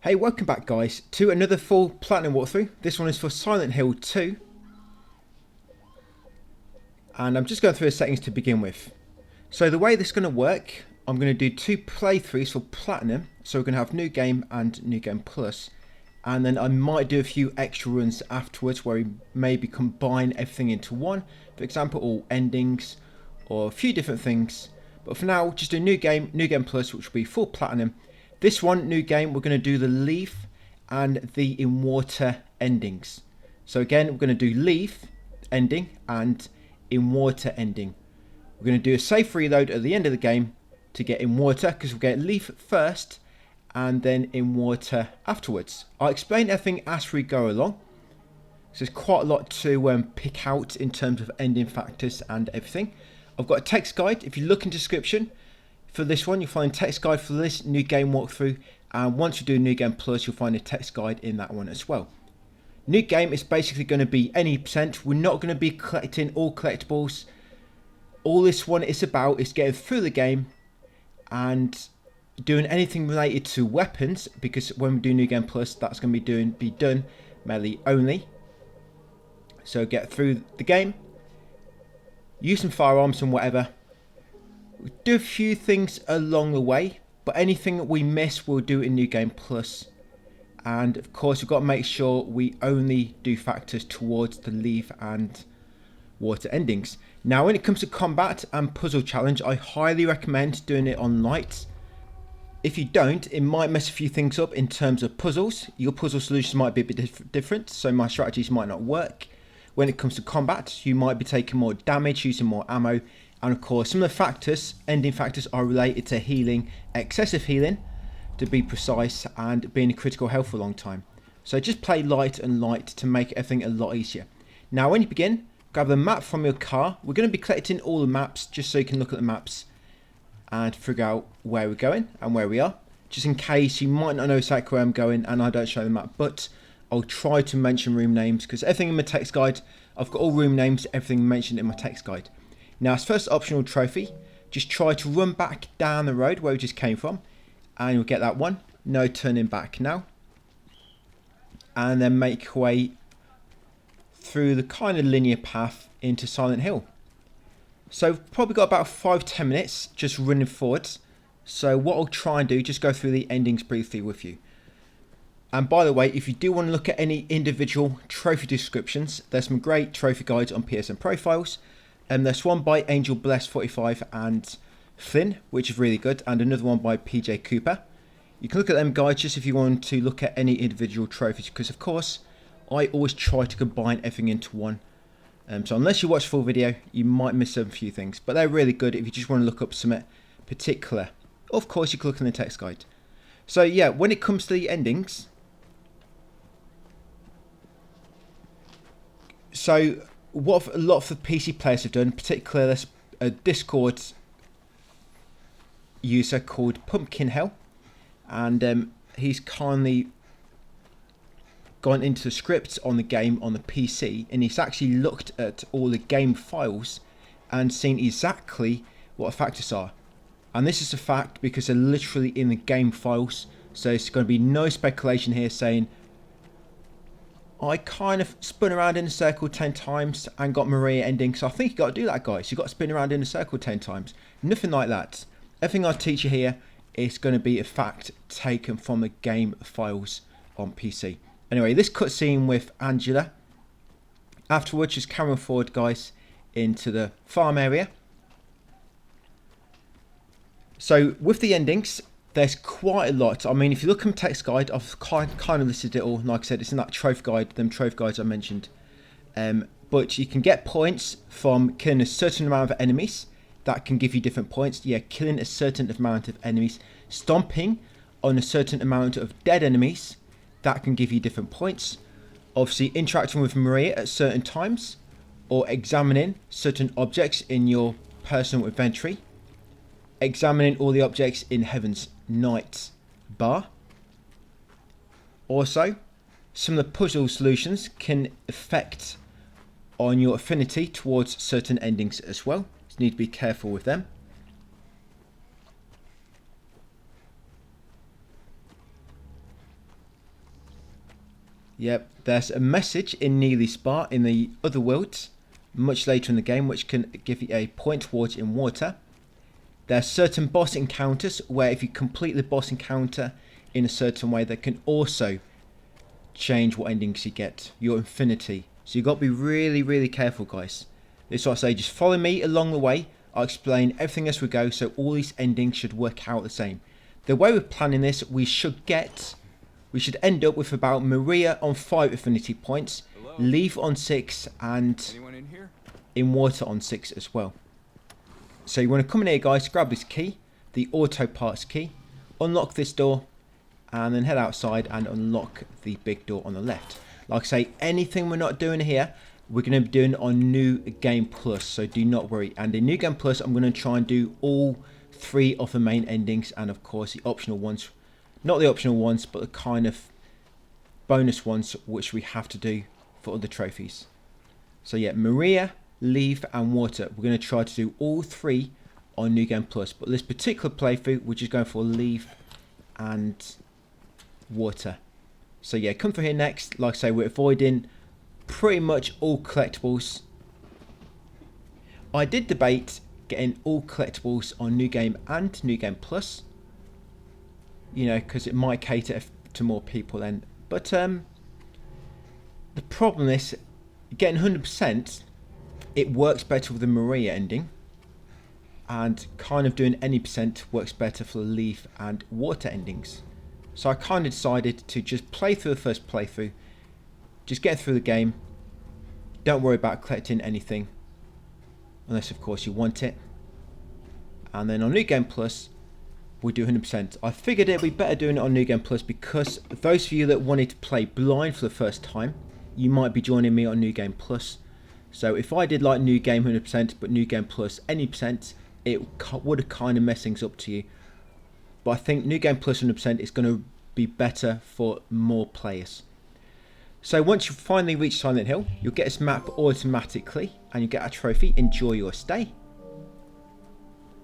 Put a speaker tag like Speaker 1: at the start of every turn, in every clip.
Speaker 1: Hey, welcome back guys to another full platinum walkthrough. This one is for Silent Hill 2. And I'm just going through the settings to begin with. So the way this is going to work, I'm going to do 2 playthroughs for platinum. So we're going to have new game and new game plus. And then I might do a few extra runs afterwards where we maybe combine everything into one. For example, all endings or a few different things. But for now, just a new game plus, which will be full platinum. This one, new game, we're going to do the Leaf and the In Water endings. So again, we're going to do Leaf ending and In Water ending. We're going to do a safe reload at the end of the game to get In Water, because we'll get Leaf first and then In Water afterwards. I'll explain everything as we go along. So there's quite a lot to pick out in terms of ending factors and everything. I've got a text guide. If you look in the description, for this one, you'll find a text guide for this new game walkthrough, and once you do New Game Plus, you'll find a text guide in that one as well. New game is basically going to be any percent. We're not going to be collecting all collectibles. All this one is about is getting through the game and doing anything related to weapons, because when we do New Game Plus, that's going to be done melee only. So get through the game, use some firearms and whatever. Do a few things along the way, but anything we miss we'll do in New Game Plus. And of course we've got to make sure we only do factors towards the Leaf and Water endings. Now when it comes to combat and puzzle challenge, I highly recommend doing it on light. If you don't, it might mess a few things up in terms of puzzles. Your puzzle solutions might be a bit different, so my strategies might not work. When it comes to combat, you might be taking more damage, using more ammo. And of course, some of the factors, ending factors, are related to healing, excessive healing, to be precise, and being in critical health for a long time. So just play light and light to make everything a lot easier. Now, when you begin, grab the map from your car. We're going to be collecting all the maps, just so you can look at the maps and figure out where we're going and where we are. Just in case you might not know exactly where I'm going and I don't show the map, but I'll try to mention room names, because everything in my text guide, I've got all room names, everything mentioned in my text guide. Now, as first optional trophy, just try to run back down the road where we just came from, and you'll get that one. No turning back now. And then make your way through the kind of linear path into Silent Hill. So probably got about 5-10 minutes just running forwards. So what I'll try and do, just go through the endings briefly with you. And by the way, if you do want to look at any individual trophy descriptions, there's some great trophy guides on PSN Profiles. There's one by Angel Bless 45 and Flynn, which is really good, and another one by PJ Cooper. You can look at them guides just if you want to look at any individual trophies, because of course I always try to combine everything into one. So unless you watch the full video, you might miss a few things, but they're really good if you just want to look up something particular. Of course, you can look in the text guide. So yeah, when it comes to the endings, so what a lot of the PC players have done, particularly there's a Discord user called Pumpkin Hell, and he's kindly gone into the scripts on the game on the PC, and he's actually looked at all the game files and seen exactly what the factors are. And this is a fact because they're literally in the game files, so it's going to be no speculation here saying I kind of spun around in a circle 10 times and got Maria ending, so I think you got to do that, guys. You got to spin around in a circle 10 times. Nothing like that. Everything I teach you here is going to be a fact taken from the game files on PC. Anyway, this cutscene with Angela. Afterwards, just carrying forward, guys, into the farm area. So with the endings, there's quite a lot. I mean, if you look in the text guide, I've kind of listed it all. Like I said, it's in that trophy guide, them trophy guides I mentioned. But you can get points from killing a certain amount of enemies. That can give you different points. Yeah, killing a certain amount of enemies. Stomping on a certain amount of dead enemies. That can give you different points. Obviously, interacting with Maria at certain times. Or examining certain objects in your personal inventory. Examining all the objects in Heaven's Night bar. Also, some of the puzzle solutions can affect on your affinity towards certain endings as well. So you need to be careful with them. Yep, there's a message in Neely's Bar in the other worlds, much later in the game, which can give you a point towards in water. There's certain boss encounters where if you complete the boss encounter in a certain way, they can also change what endings you get, your infinity. So you've got to be really, really careful, guys. This is what I say, just follow me along the way. I'll explain everything as we go, so all these endings should work out the same. The way we're planning this, we should end up with about Maria on 5 infinity points, Leaf on 6, and in water on 6 as well. So you want to come in here, guys, grab this key, the auto parts key, unlock this door, and then head outside and unlock the big door on the left. Like I say, anything we're not doing here, we're going to be doing on New Game Plus, so do not worry. And in New Game Plus, I'm going to try and do all 3 of the main endings, and of course the optional ones. Not the optional ones, but the kind of bonus ones which we have to do for other trophies. So yeah, Maria, Leaf and Water. We're going to try to do all 3 on New Game Plus. But this particular playthrough, we're just going for Leaf and Water. So yeah, come through here next. Like I say, we're avoiding pretty much all collectibles. I did debate getting all collectibles on New Game and New Game Plus. You know, because it might cater to more people then. But the problem is, getting 100%, it works better with the Maria ending. And kind of doing any percent works better for the Leaf and Water endings. So I kind of decided to just play through the first playthrough. Just get through the game. Don't worry about collecting anything. Unless, of course, you want it. And then on New Game Plus, we do 100%. I figured it'd be better doing it on New Game Plus because those of you that wanted to play blind for the first time, you might be joining me on New Game Plus. So if I did like New Game 100% but New Game Plus any percent, it would have kind of messed things up to you. But I think New Game Plus 100% is going to be better for more players. So once you finally reach Silent Hill, you'll get this map automatically and you get a trophy. Enjoy your stay.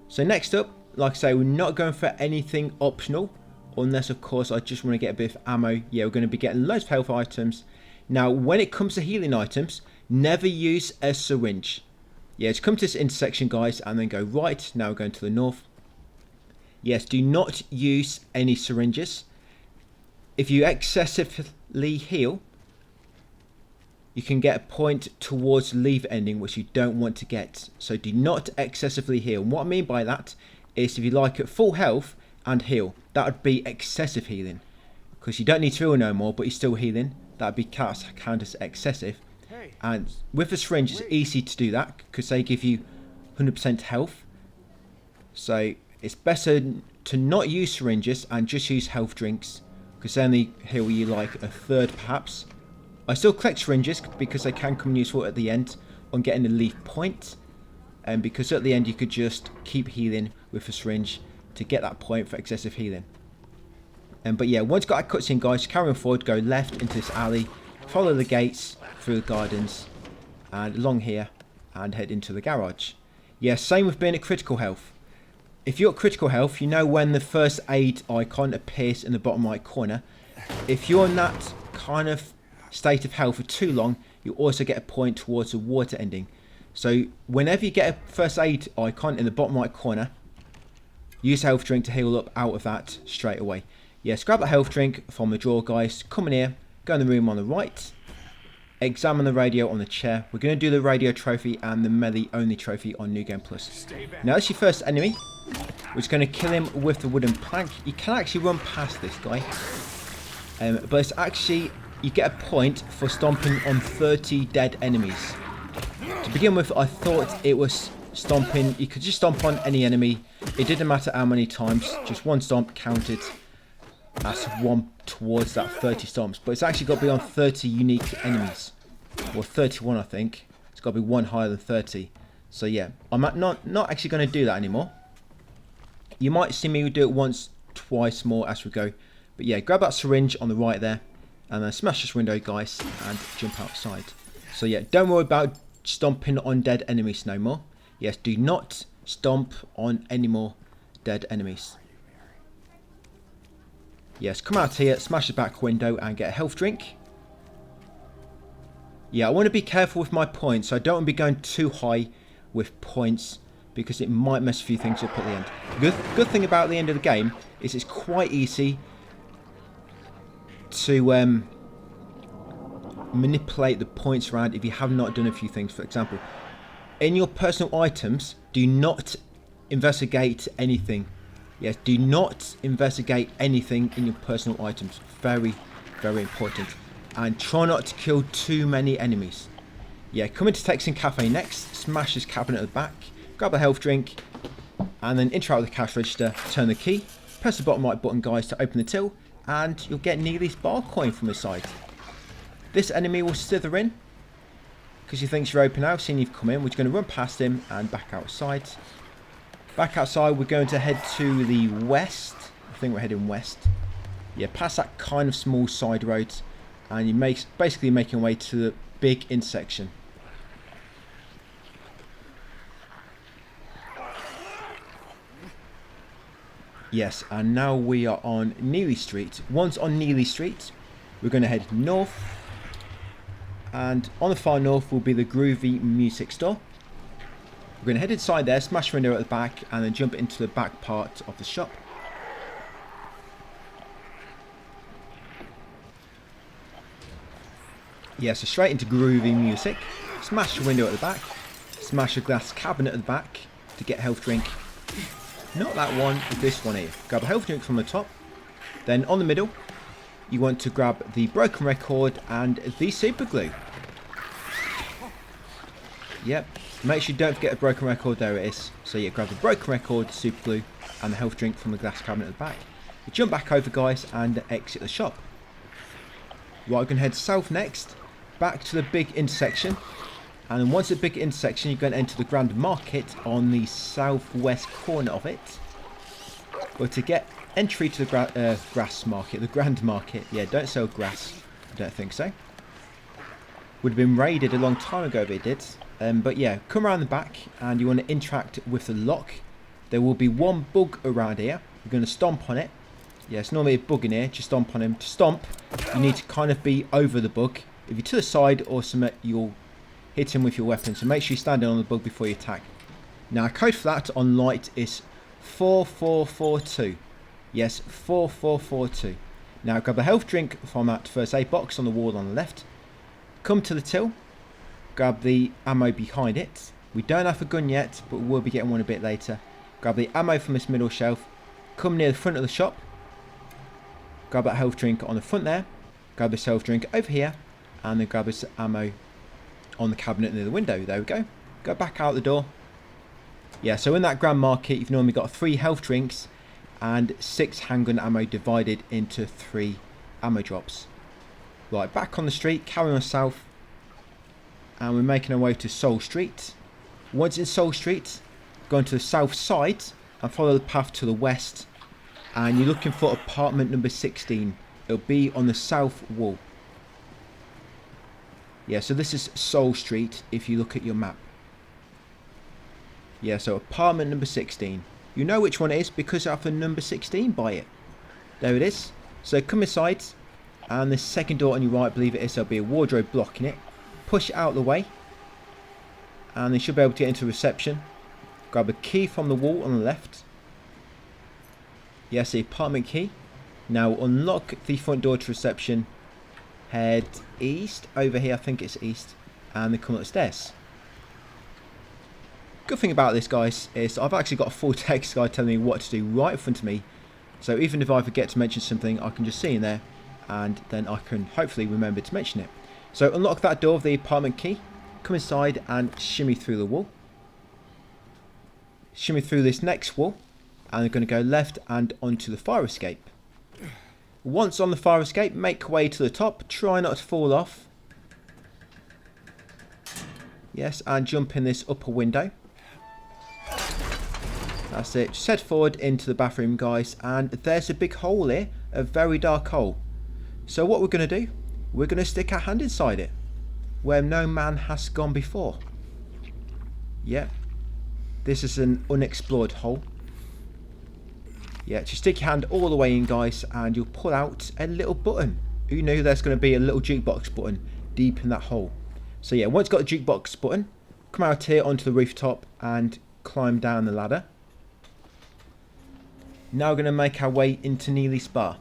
Speaker 1: So next up, like I say, we're not going for anything optional, unless of course I just want to get a bit of ammo. Yeah, we're going to be getting loads of health items. Now, when it comes to healing items, never use a syringe. Yeah, just come to this intersection, guys, and then go right. Now we're going to the north. Yes, do not use any syringes. If you excessively heal, you can get a point towards Leaf ending, which you don't want to get. So do not excessively heal. And what I mean by that is if you like at full health and heal, that would be excessive healing. Because you don't need to heal no more, but you're still healing. That would be counted as excessive. And with the syringe, it's easy to do that because they give you 100% health. So it's better to not use syringes and just use health drinks because they only heal you like a third perhaps. I still collect syringes because they can come useful at the end on getting the Leaf point. And because at the end you could just keep healing with a syringe to get that point for excessive healing. But yeah, once you got that cutscene, guys, carry on forward, go left into this alley, follow the gates through the gardens and along here and head into the garage. Yeah, same with being at critical health. If you're at critical health, you know when the first aid icon appears in the bottom right corner. If you're in that kind of state of health for too long, you also get a point towards the water ending. So whenever you get a first aid icon in the bottom right corner, use a health drink to heal up out of that straight away. Yes, grab a health drink from the drawer, guys. Come in here, go in the room on the right, examine the radio on the chair. We're going to do the radio trophy and the melee only trophy on New Game Plus. Now that's your first enemy. We're just going to kill him with the wooden plank. You can actually run past this guy. But it's actually, you get a point for stomping on 30 dead enemies. To begin with, I thought it was stomping, you could just stomp on any enemy. It didn't matter how many times, just one stomp counted as one towards that 30 stomps. But it's actually got to be on 30 unique enemies. Or 31, I think. It's got to be one higher than 30. So yeah, I'm not actually going to do that anymore. You might see me do it once, twice more as we go. But yeah, grab that syringe on the right there. And then smash this window, guys, and jump outside. So yeah, don't worry about stomping on dead enemies no more. Yes, do not stomp on any more dead enemies. Yes, come out here, smash the back window and get a health drink. Yeah, I want to be careful with my points. I don't want to be going too high with points because it might mess a few things up at the end. Good thing about the end of the game is it's quite easy to manipulate the points around if you have not done a few things. For example, in your personal items, do not investigate anything. Yes, do not investigate anything in your personal items. Very, very important. And try not to kill too many enemies. Yeah, come into Texan Cafe next, smash this cabinet at the back, grab a health drink, and then interact with the cash register, turn the key, press the bottom right button, guys, to open the till, and you'll get Neely's bar coin from his side. This enemy will slither in, because he thinks you're open now, seeing you've come in. We're just going to run past him and back outside. Back outside, we're going to head to the west. I think we're heading west. Yeah, past that kind of small side road, and you're basically making your way to the big intersection. Yes, and now we are on Neely Street. Once on Neely Street, we're going to head north. And on the far north will be the Groovy Music Store. We're going to head inside there, smash the window at the back, and then jump into the back part of the shop. Yeah, so straight into Groovy Music. Smash the window at the back. Smash a glass cabinet at the back to get a health drink. Not that one, this one here. Grab a health drink from the top. Then on the middle, you want to grab the broken record and the super glue. Yep, make sure you don't forget a broken record, there it is. So yeah, grab the broken record, super glue, and the health drink from the glass cabinet at the back. You jump back over, guys, and exit the shop. Right, we're going to head south next, back to the big intersection. And then once at the big intersection, you're going to enter the Grand Market on the southwest corner of it. But to get entry to the grass market, the Grand Market, yeah, don't sell grass, I don't think so. Would have been raided a long time ago if it did. But yeah, come around the back and you want to interact with the lock. There will be one bug around here. You're going to stomp on it. Yeah, it's normally a bug in here, just stomp on him. To stomp, you need to kind of be over the bug. If you're to the side or something, you'll hit him with your weapon. So make sure you stand on the bug before you attack. Now, code for that on light is 4442. Yes, 4442. Now, grab a health drink from that first aid box on the wall on the left. Come to the till. Grab the ammo behind it. We don't have a gun yet, but we'll be getting one a bit later. Grab the ammo from this middle shelf. Come near the front of the shop. Grab that health drink on the front there. Grab this health drink over here. And then grab this ammo on the cabinet near the window. There we go. Go back out the door. Yeah, so in that Grand Market, you've normally got 3 health drinks and 6 handgun ammo divided into 3 ammo drops. Right, back on the street, carry on south. And we're making our way to Soul Street. Once in Soul Street, go into the south side and follow the path to the west. And you're looking for apartment number 16. It'll be on the south wall. Yeah, so this is Soul Street if you look at your map. Yeah, so apartment number 16. You know which one it is because I have the number 16 by it. There it is. So come inside, and the second door on your right, I believe it is, there'll be a wardrobe blocking it. Push it out of the way, and you should be able to get into reception. Grab a key from the wall on the left. Yes, the apartment key. Now unlock the front door to reception. Head east, over here, I think it's east, and then come up the stairs. Good thing about this, guys, is I've actually got a full text guide telling me what to do right in front of me. So even if I forget to mention something, I can just see in there, and then I can hopefully remember to mention it. So unlock that door with the apartment key, come inside and shimmy through the wall. Shimmy through this next wall, and we're going to go left and onto the fire escape. Once on the fire escape, make your way to the top. Try not to fall off. Yes, and jump in this upper window. That's it. Just head forward into the bathroom, guys. And there's a big hole here. A very dark hole. So what we're going to do, we're going to stick our hand inside it. Where no man has gone before. Yep. This is an unexplored hole. Yeah, just stick your hand all the way in, guys, and you'll pull out a little button. Who knew there's going to be a little jukebox button deep in that hole? So yeah, once you've got the jukebox button, come out here onto the rooftop and climb down the ladder. Now we're going to make our way into Neely Spa.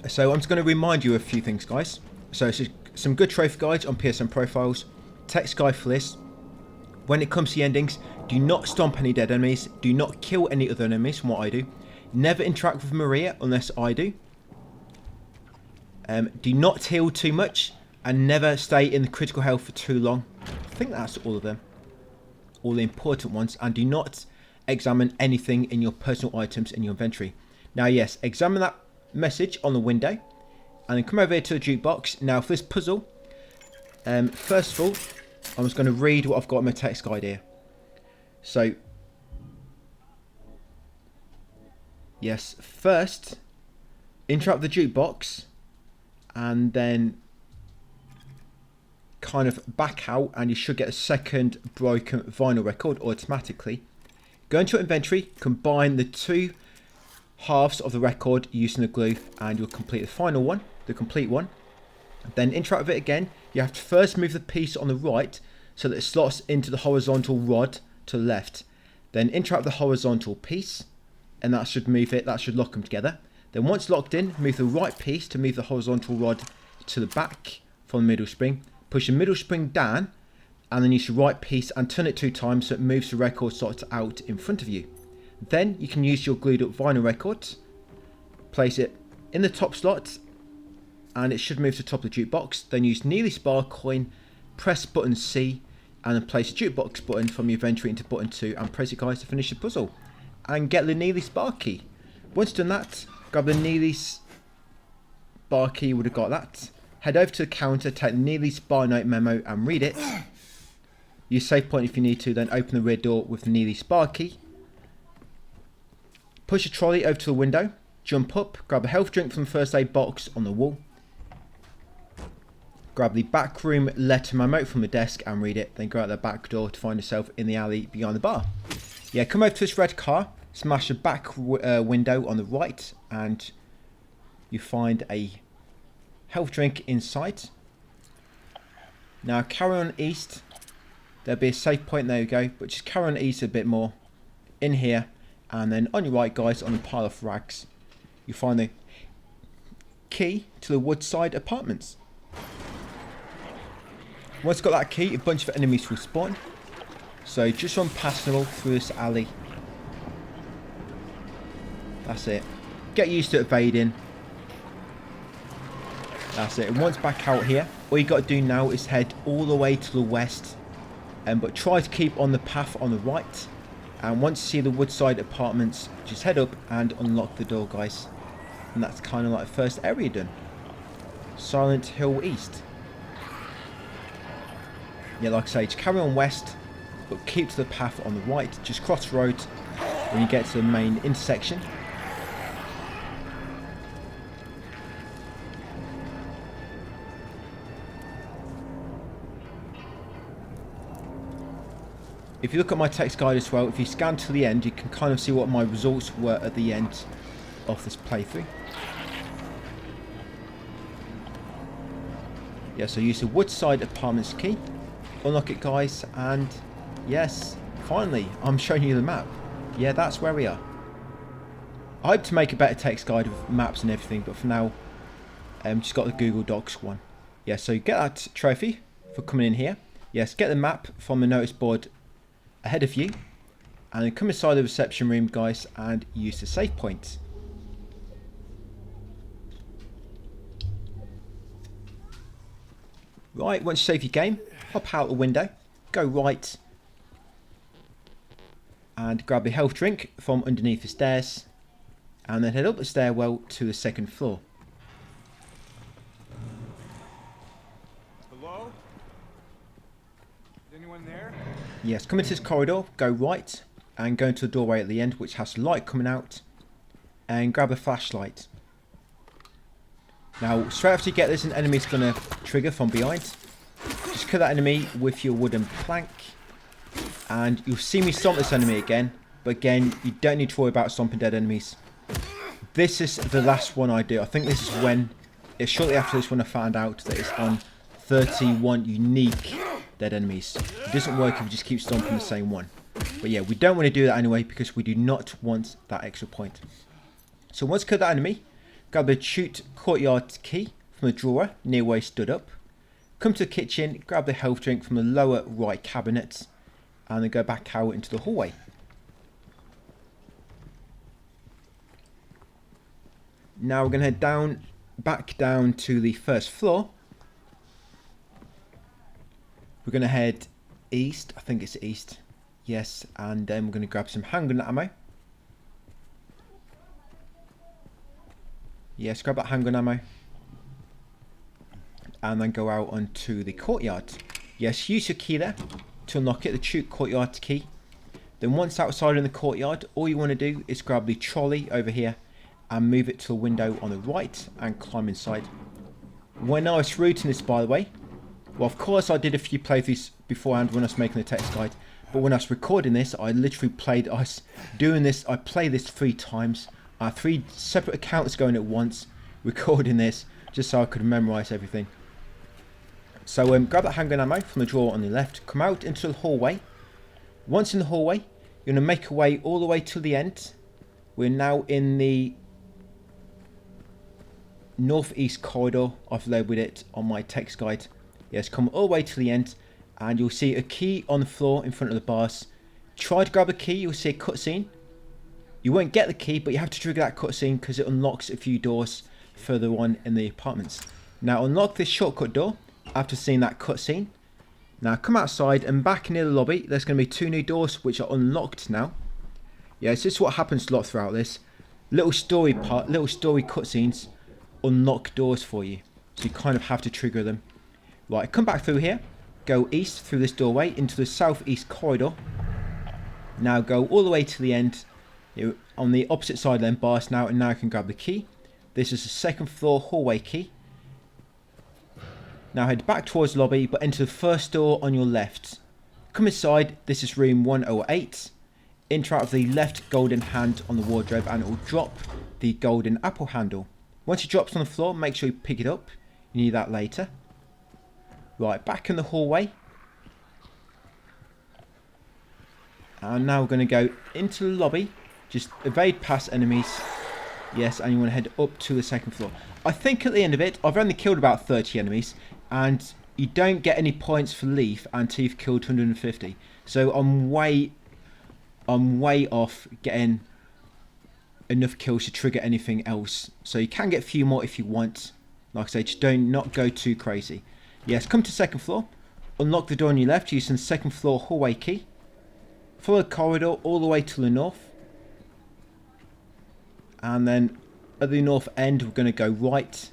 Speaker 1: So I'm just going to remind you of a few things, guys. So it's some good trophy guides on PSN profiles, text guide for this. When it comes to the endings, do not stomp any dead enemies, do not kill any other enemies from what I do. Never interact with Maria unless I do. Do not heal too much, and never stay in the critical health for too long. I think that's all of them. All the important ones. And do not examine anything in your personal items in your inventory. Now yes, examine that message on the window. And then come over here to the jukebox. Now for this puzzle, first of all, I'm just going to read what I've got in my text guide here. So, yes, first, interrupt the jukebox. And then kind of back out, and you should get a second broken vinyl record automatically. Go into your inventory, combine the two halves of the record using the glue, and you'll complete the final one, the complete one. Then interact with it again. You have to first move the piece on the right so that it slots into the horizontal rod to the left. Then interact with the horizontal piece, and that should move it, that should lock them together. Then once locked in, move the right piece to move the horizontal rod to the back from the middle spring. Push the middle spring down, and then use the right piece and turn it 2 times so it moves the record slot out in front of you. Then you can use your glued up vinyl record, place it in the top slot, and it should move to the top of the jukebox. Then use Neely Spa coin, press button C, and then place the jukebox button from your inventory into button 2 and press it, guys, to finish the puzzle. And get the Neely Spa key. Once done that, grab the Neely Spa key, you would have got that. Head over to the counter, take the Neely Spa note memo and read it. Use save point if you need to, then open the rear door with the Neely Spa key. Push the trolley over to the window, jump up, grab a health drink from the first aid box on the wall. Grab the backroom letter memo from the desk and read it, then go out the back door to find yourself in the alley behind the bar. Yeah, come over to this red car, smash the back window on the right, and you find a health drink inside. Now carry on east. There'll be a safe point, there you go, but just carry on east a bit more in here, and then on your right, guys, on the pile of rags, you find the key to the Woodside Apartments. Once you've got that key, a bunch of enemies will spawn, so just run past them all through this alley. That's it. Get used to evading. That's it. And once back out here, all you got to do now is head all the way to the west, but try to keep on the path on the right. And once you see the Woodside Apartments, just head up and unlock the door, guys. And that's kind of like the first area done. Silent Hill East. Yeah, like I say, just carry on west, but keep to the path on the right. Just cross the road when you get to the main intersection. If you look at my text guide as well, if you scan to the end, you can kind of see what my results were at the end of this playthrough. Yeah, so use the Woodside Apartments key, unlock it, guys, and yes, finally, I'm showing you the map. Yeah, that's where we are. I hope to make a better text guide with maps and everything, but for now, just got the Google Docs one. Yeah, so you get that trophy for coming in here. Yes, get the map from the notice board ahead of you, and then come inside the reception room, guys, and use the save point. Right, once you save your game, hop out the window, go right, and grab a health drink from underneath the stairs, and then head up the stairwell to the second floor.
Speaker 2: Hello? Is anyone there?
Speaker 1: Yes, come into this corridor, go right, and go into the doorway at the end, which has light coming out, and grab a flashlight. Now, straight after you get this, an enemy's going to trigger from behind. Just kill that enemy with your wooden plank, and you'll see me stomp this enemy again, but again, you don't need to worry about stomping dead enemies. this is the last one I do. I think this is when, it's shortly after this when I found out that it's on 31 unique dead enemies. It doesn't work if you just keep stomping the same one. But yeah, we don't want to do that anyway because we do not want that extra point. So once you kill that enemy, grab the shoot courtyard key from the drawer near where he stood up. Come to the kitchen, grab the health drink from the lower right cabinet, and then go back out into the hallway. Now we're going to head back down to the first floor. We're going to head east, I think it's east, yes, and then we're going to grab some handgun ammo. Yes, grab that handgun ammo. And then go out onto the courtyard. Yes, use your key there to unlock it, the shoot courtyard key. Then once outside in the courtyard, all you want to do is grab the trolley over here and move it to the window on the right and climb inside. When I was routing this, by the way, well, of course I did a few playthroughs beforehand when I was making the text guide, but when I was recording this, I literally played, I was doing this, I played this 3 times. I had 3 separate accounts going at once, recording this, just so I could memorize everything. So grab that handgun ammo from the drawer on the left, come out into the hallway. Once in the hallway, you're going to make your way all the way to the end. We're now in the northeast corridor. I've labelled it on my text guide. Yes, come all the way to the end and you'll see a key on the floor in front of the bars. Try to grab a key, you'll see a cutscene. You won't get the key, but you have to trigger that cutscene because it unlocks a few doors further on in the apartments. Now unlock this shortcut door after seeing that cutscene. Now come outside and back near the lobby, there's going to be 2 new doors which are unlocked now. Yes, this is what happens a lot throughout this. Little story cutscenes unlock doors for you. So you kind of have to trigger them. Right, come back through here. Go east through this doorway into the southeast corridor. Now go all the way to the end. You're on the opposite side of them bars now, and now you can grab the key. This is the 2nd floor hallway key. Now head back towards the lobby, but enter the first door on your left. Come inside, this is room 108. Enter out of the left golden hand on the wardrobe and it will drop the golden apple handle. Once it drops on the floor, make sure you pick it up. You need that later. Right, back in the hallway. And now we're going to go into the lobby. Just evade past enemies. Yes, and you want to head up to the 2nd floor. I think at the end of it, I've only killed about 30 enemies. And you don't get any points for Leaf until you've killed 150. So I'm way off getting enough kills to trigger anything else. So you can get a few more if you want. Like I say, just not go too crazy. Yes, come to 2nd floor. Unlock the door on your left using the 2nd floor hallway key. Follow the corridor all the way to the north. And then at the north end, we're going to go right.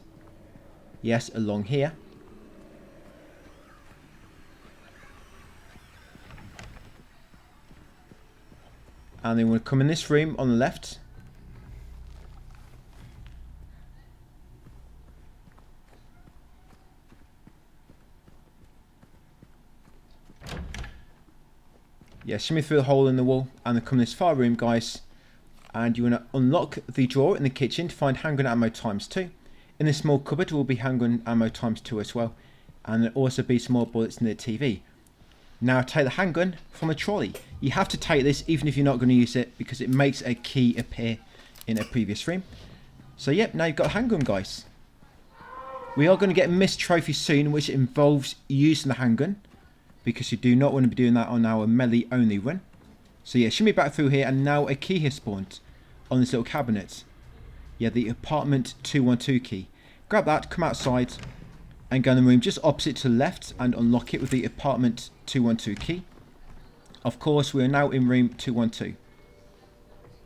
Speaker 1: Yes, along here. And then we'll come in this room on the left. Yeah, shimmy through the hole in the wall and then come in this far room, guys. And you want to unlock the drawer in the kitchen to find handgun ammo ×2. In this small cupboard will be handgun ammo ×2 as well. And there'll also be some more bullets in the TV. Now take the handgun from a trolley. You have to take this even if you're not going to use it because it makes a key appear in a previous room. So yep, now you've got a handgun, guys. We are going to get a missed trophy soon which involves using the handgun, because you do not want to be doing that on our melee only run. So yeah, shimmy back through here and now a key has spawned on this little cabinet. Yeah, the apartment 212 key. Grab that, come outside and go in the room just opposite to the left and unlock it with the apartment 212 key. Of course, we are now in room 212.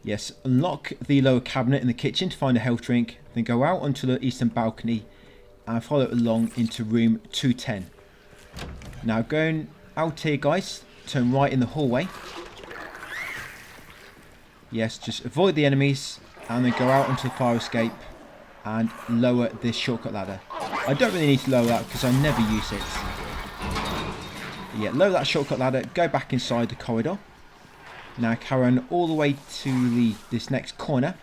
Speaker 1: Yes, unlock the lower cabinet in the kitchen to find a health drink, then go out onto the eastern balcony and follow it along into room 210. Now going out here, guys, turn right in the hallway. Yes, just avoid the enemies and then go out onto the fire escape and lower this shortcut ladder. I don't really need to lower that because I never use it. Yeah, lower that shortcut ladder, go back inside the corridor. Now carry on all the way to this next corner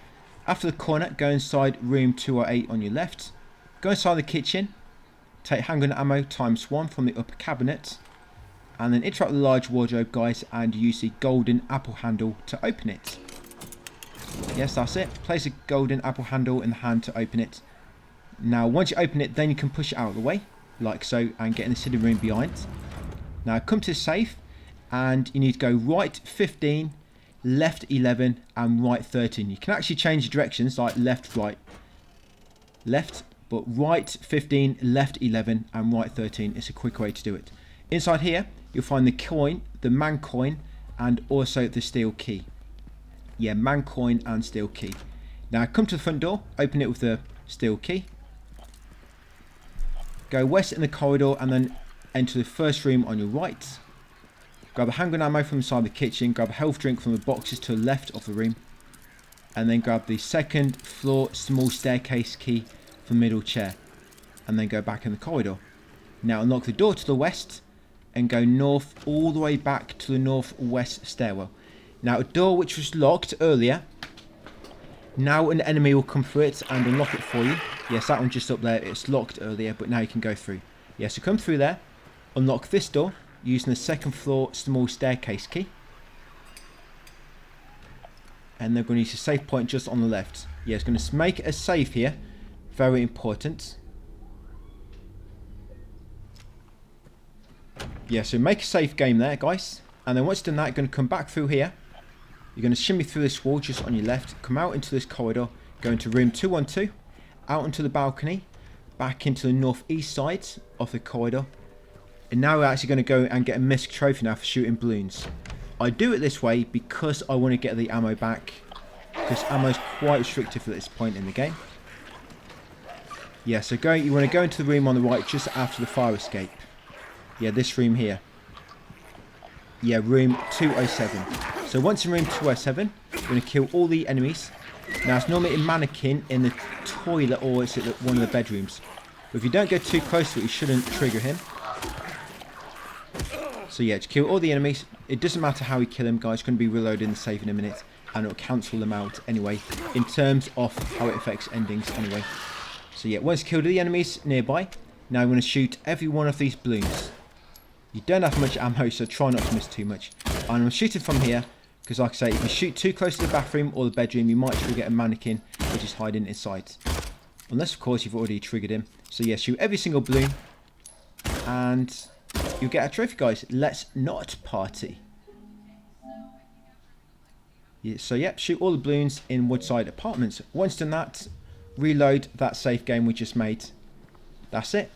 Speaker 1: After the corner, go inside room 208 on your left. Go inside the kitchen. Take handgun ammo ×1 from the upper cabinet. And then interact with the large wardrobe, guys, and use the golden apple handle to open it. Yes, that's it. Place a golden apple handle in the hand to open it. Now, once you open it, then you can push it out of the way, like so, and get in the sitting room behind. Now, come to the safe, and you need to go right 15, left 11, and right 13. You can actually change the directions, like left, right, left, but right 15, left 11, and right 13 is a quick way to do it. Inside here, you'll find the coin, the man coin, and also the steel key. Yeah, man coin and steel key. Now come to the front door, open it with the steel key. Go west in the corridor and then enter the first room on your right. Grab a handgun ammo from inside the kitchen, grab a health drink from the boxes to the left of the room. And then grab the second floor small staircase key from the middle chair. And then go back in the corridor. Now unlock the door to the west and go north all the way back to the northwest stairwell. Now a door which was locked earlier, now an enemy will come through it and unlock it for you. Yes, that one just up there, it's locked earlier, but now you can go through. Yeah, so come through there, unlock this door using the second floor small staircase key. And they're going to use a safe point just on the left. Yeah, it's going to make a save here, very important. Yeah, so make a safe game there, guys. And then once you've done that, you're going to come back through here. You're going to shimmy through this wall just on your left. Come out into this corridor. Go into room 212. Out onto the balcony. Back into the northeast side of the corridor. And now we're actually going to go and get a misc trophy now for shooting balloons. I do it this way because I want to get the ammo back. Because ammo is quite restrictive at this point in the game. Yeah, so you want to go into the room on the right just after the fire escape. Yeah, this room here. Yeah, room 207. So once in room 207, you're going to kill all the enemies. Now, it's normally a mannequin in the toilet or it's at one of the bedrooms. But if you don't go too close to it, you shouldn't trigger him. So yeah, to kill all the enemies. It doesn't matter how you kill them, guys. It's going to be reloading the save in a minute. And it'll cancel them out anyway, in terms of how it affects endings anyway. So yeah, once killed the enemies nearby, now I'm going to shoot every one of these balloons. You don't have much ammo, so try not to miss too much. And I'm shooting from here, because like I say, if you shoot too close to the bathroom or the bedroom, you might actually get a mannequin which is hiding inside. Unless, of course, you've already triggered him. So yeah, shoot every single balloon, and you'll get a trophy, guys. Let's not party. Yeah, so yeah, shoot all the balloons in Woodside Apartments. Once done that, reload that safe game we just made. That's it.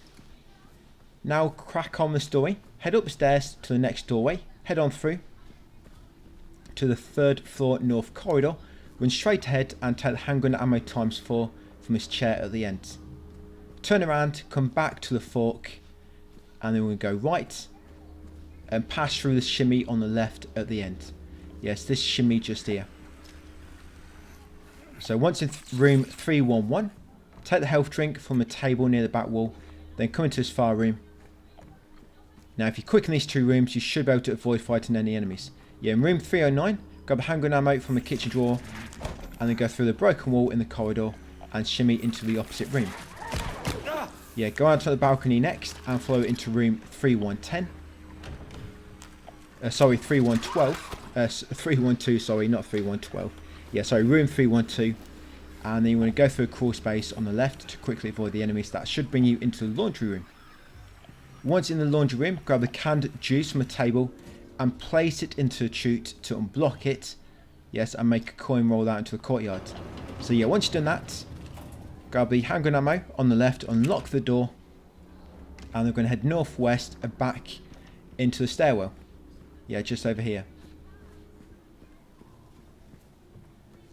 Speaker 1: Now crack on the story. Head upstairs to the next doorway. Head on through to the 3rd floor north corridor. Run straight ahead and take the handgun ammo ×4 from this chair at the end. Turn around, come back to the fork, and then we'll go right and pass through the shimmy on the left at the end. Yes, this shimmy just here. So once in room 311, take the health drink from the table near the back wall, then come into this far room. Now if you quicken these 2 rooms, you should be able to avoid fighting any enemies. Yeah, in room 309, grab a handgun ammo from the kitchen drawer, and then go through the broken wall in the corridor and shimmy into the opposite room. Yeah, go out to the balcony next and follow it into room 3110. Sorry, 3112. 312, sorry, not 3112. Yeah, sorry, room 312. And then you want to go through a crawl space on the left to quickly avoid the enemies. That should bring you into the laundry room. Once in the laundry room, grab the canned juice from the table and place it into a chute to unblock it. Yes, and make a coin roll out into the courtyard. So yeah, once you've done that, grab the handgun ammo on the left, unlock the door, and we're going to head northwest and back into the stairwell. Yeah, just over here.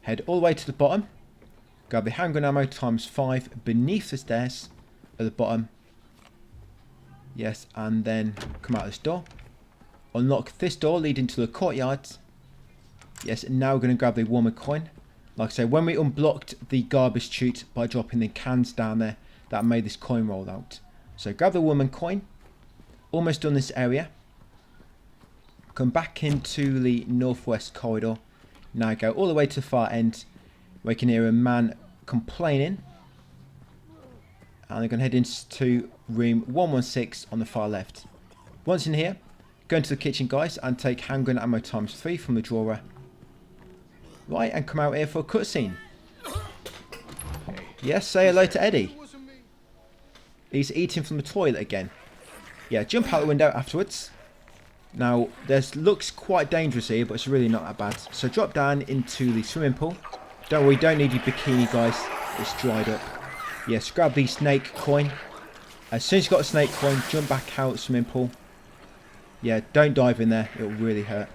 Speaker 1: Head all the way to the bottom. Grab the handgun ammo ×5 beneath the stairs at the bottom. Yes, and then come out this door. Unlock this door leading to the courtyard. Yes, and now we're going to grab the woman coin. Like I say, when we unblocked the garbage chute by dropping the cans down there, that made this coin roll out. So grab the woman coin. Almost done this area. Come back into the northwest corridor. Now go all the way to the far end. We can hear a man complaining. And they're going to head into room 116 on the far left. Once in here, go into the kitchen, guys, and take handgun ammo ×3 from the drawer. Right, and come out here for a cutscene. Yes, say hello to Eddie. He's eating from the toilet again. Yeah, jump out the window afterwards. Now, this looks quite dangerous here, but it's really not that bad. So drop down into the swimming pool. Don't worry, don't need your bikini, guys. It's dried up. Yes, grab the snake coin. As soon as you've got a snake coin, jump back out the swimming pool. Yeah, don't dive in there. It'll really hurt.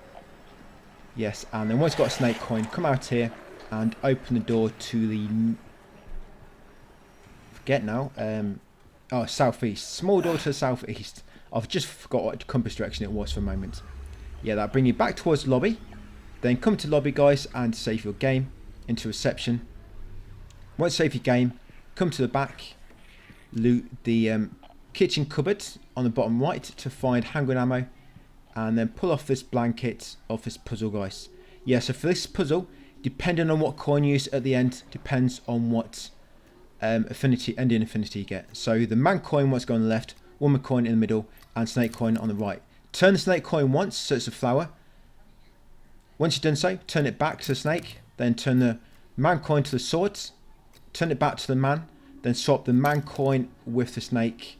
Speaker 1: Yes, and then once you've got a snake coin, come out here and open the door to the... Forget now. Oh, southeast. Small door to the southeast. I've just forgot what compass direction it was for a moment. Yeah, that'll bring you back towards the lobby. Then come to lobby, guys, and save your game into reception. Once you save your game, come to the back, loot the kitchen cupboard on the bottom right to find handgun ammo, and then pull off this blanket off this puzzle, guys. Yeah, so for this puzzle, depending on what coin you use at the end, depends on what ending affinity you get. So the man coin wants to go on the left, woman coin in the middle, and snake coin on the right. Turn the snake coin once, so it's a flower. Once you've done so, turn it back to the snake, then turn the man coin to the swords, turn it back to the man, then swap the man coin with the snake,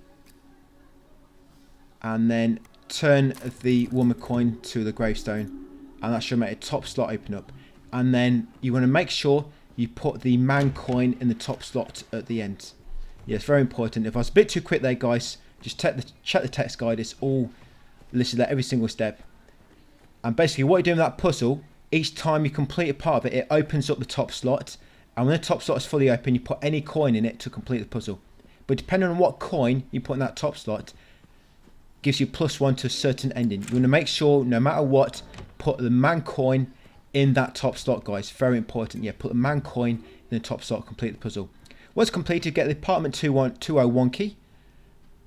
Speaker 1: and then turn the woman coin to the gravestone, and that should make a top slot open up. And then you want to make sure you put the man coin in the top slot at the end. Yes, very important. If I was a bit too quick there, guys, just check the text guide. It's all listed there, every single step. And basically what you do in that puzzle, each time you complete a part of it, it opens up the top slot. And when the top slot is fully open, you put any coin in it to complete the puzzle. But depending on what coin you put in that top slot, gives you +1 to a certain ending. You want to make sure, no matter what, put the man coin in that top slot, guys. Very important. Yeah, put the man coin in the top slot, complete the puzzle. Once completed, get the apartment 201 key.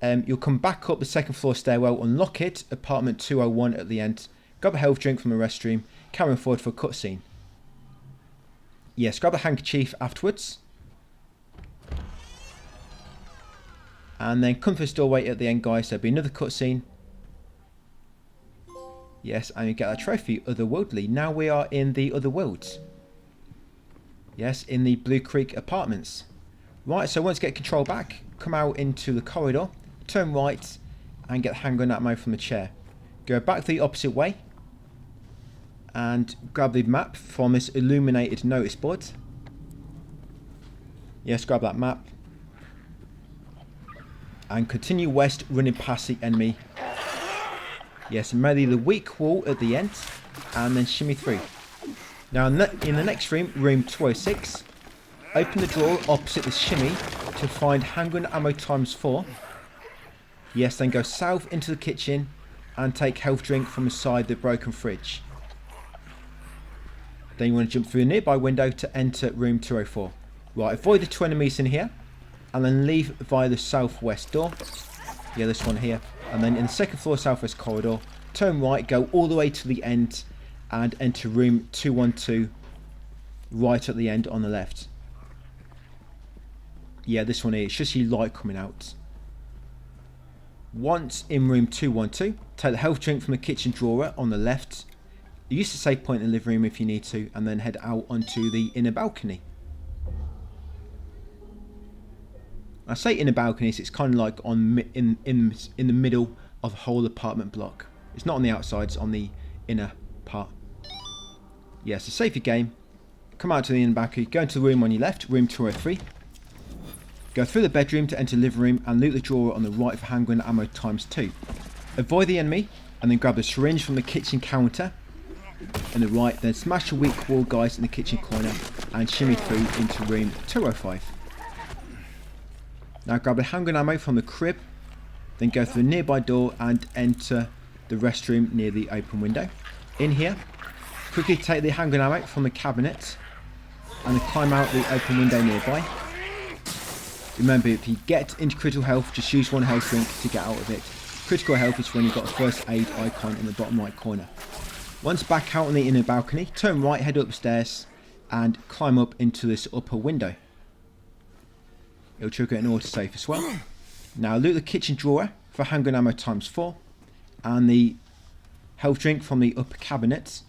Speaker 1: You'll come back up the second floor stairwell, unlock it, apartment 201 at the end. Grab a health drink from the restroom, carry forward for a cutscene. Yes, grab a handkerchief afterwards. And then come to this doorway at the end, guys. There'll be another cutscene. Yes, and you get that trophy, Otherworldly. Now we are in the other worlds. Yes, in the Blue Creek apartments. Right, so once you get control back, come out into the corridor, turn right, and get the handgun ammo from the chair. Go back the opposite way, and grab the map from this illuminated notice board. Yes, grab that map. And continue west, running past the enemy. Yes, melee the weak wall at the end, and then shimmy through. Now in the next room, room 206, open the drawer opposite the shimmy to find handgun ammo ×4. Yes, then go south into the kitchen and take health drink from inside the broken fridge. Then you want to jump through a nearby window to enter room 204. Right, avoid the two enemies in here, and then leave via the southwest door. Yeah, this one here. And then in the second floor southwest corridor, turn right, go all the way to the end, and enter room 212 right at the end on the left. Yeah, this one here. It's just your light coming out. Once in room 212, take the health drink from the kitchen drawer on the left. Use the save point in the living room if you need to, and then head out onto the inner balcony. I say inner balconies, it's kind of like in the middle of the whole apartment block. It's not on the outside, it's on the inner part. Yeah, so save your game. Come out to the inner balcony, go into the room on your left, room 203. Go through the bedroom to enter the living room and loot the drawer on the right for handgun ammo ×2. Avoid the enemy and then grab the syringe from the kitchen counter on the right, then smash the weak wall, guys, in the kitchen corner and shimmy through into room 205. Now grab the handgun ammo from the crib, then go through the nearby door and enter the restroom near the open window. In here, quickly take the handgun ammo from the cabinet and then climb out the open window nearby. Remember, if you get into critical health, just use one health drink to get out of it. Critical health is when you've got a first aid icon in the bottom right corner. Once back out on the inner balcony, turn right, head upstairs, and climb up into this upper window. It'll trigger an autosave as well. Now loot the kitchen drawer for handgun ammo ×4 and the health drink from the upper cabinet.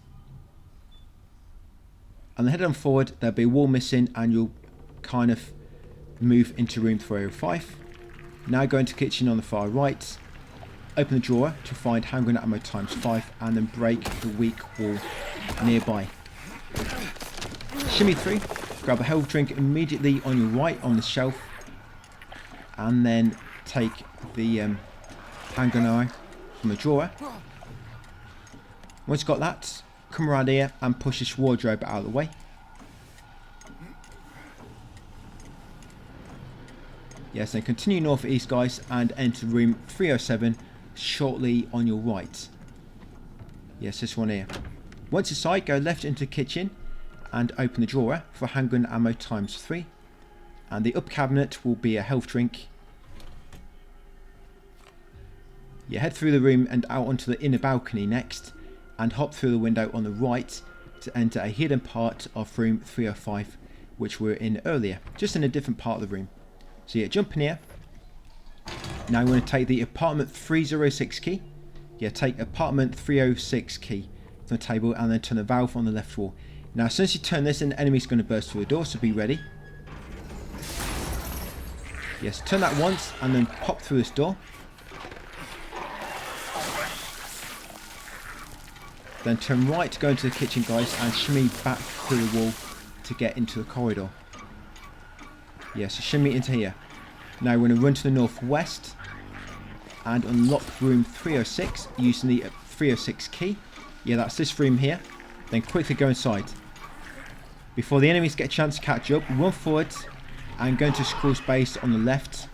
Speaker 1: And then head on forward, there'll be a wall missing and you'll kind of move into room 305. Now go into kitchen on the far right. Open the drawer to find handgun ammo ×5 and then break the weak wall nearby. Shimmy through, grab a health drink immediately on your right on the shelf, and then take the handgun ammo from the drawer. Once you've got that, come around here and push this wardrobe out of the way. Yes, then continue northeast, guys, and enter room 307 shortly on your right. Yes, this one here. Once inside, go left into the kitchen and open the drawer for handgun ammo ×3. And the up cabinet will be a health drink. You head through the room and out onto the inner balcony next, and hop through the window on the right to enter a hidden part of room 305, which we were in earlier, just in a different part of the room. So yeah, jump in here. Now I'm going to take the apartment 306 key. Yeah, take apartment 306 key from the table and then turn the valve on the left wall. Now as soon as you turn this, an enemy's going to burst through the door, so be ready. Yes, turn that once and then pop through this door. Then turn right to go into the kitchen, guys, and shimmy back through the wall to get into the corridor. Yes, so shimmy into here. Now we're going to run to the northwest and unlock room 306 using the 306 key. Yeah, that's this room here. Then quickly go inside. Before the enemies get a chance to catch up, run forward and go into scroll space on the left.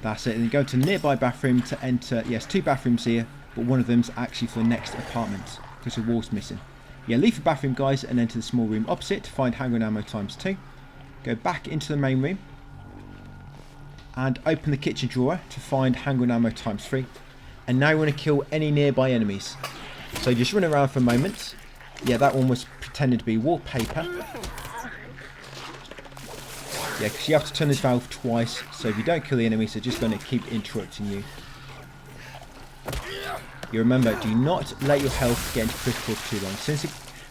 Speaker 1: That's it. And then go to the nearby bathroom to enter. Yes, 2 bathrooms here, but one of them's actually for the next apartment because the wall's missing. Yeah, leave the bathroom, guys, and enter the small room opposite to find handgun ammo ×2. Go back into the main room and open the kitchen drawer to find handgun ammo ×3. And now we want to kill any nearby enemies. So just run around for a moment. Yeah, that one was pretending to be wallpaper. Yeah, because you have to turn this valve twice, so if you don't kill the enemies, they're just going to keep interrupting you. You remember, do not let your health get into critical for too long.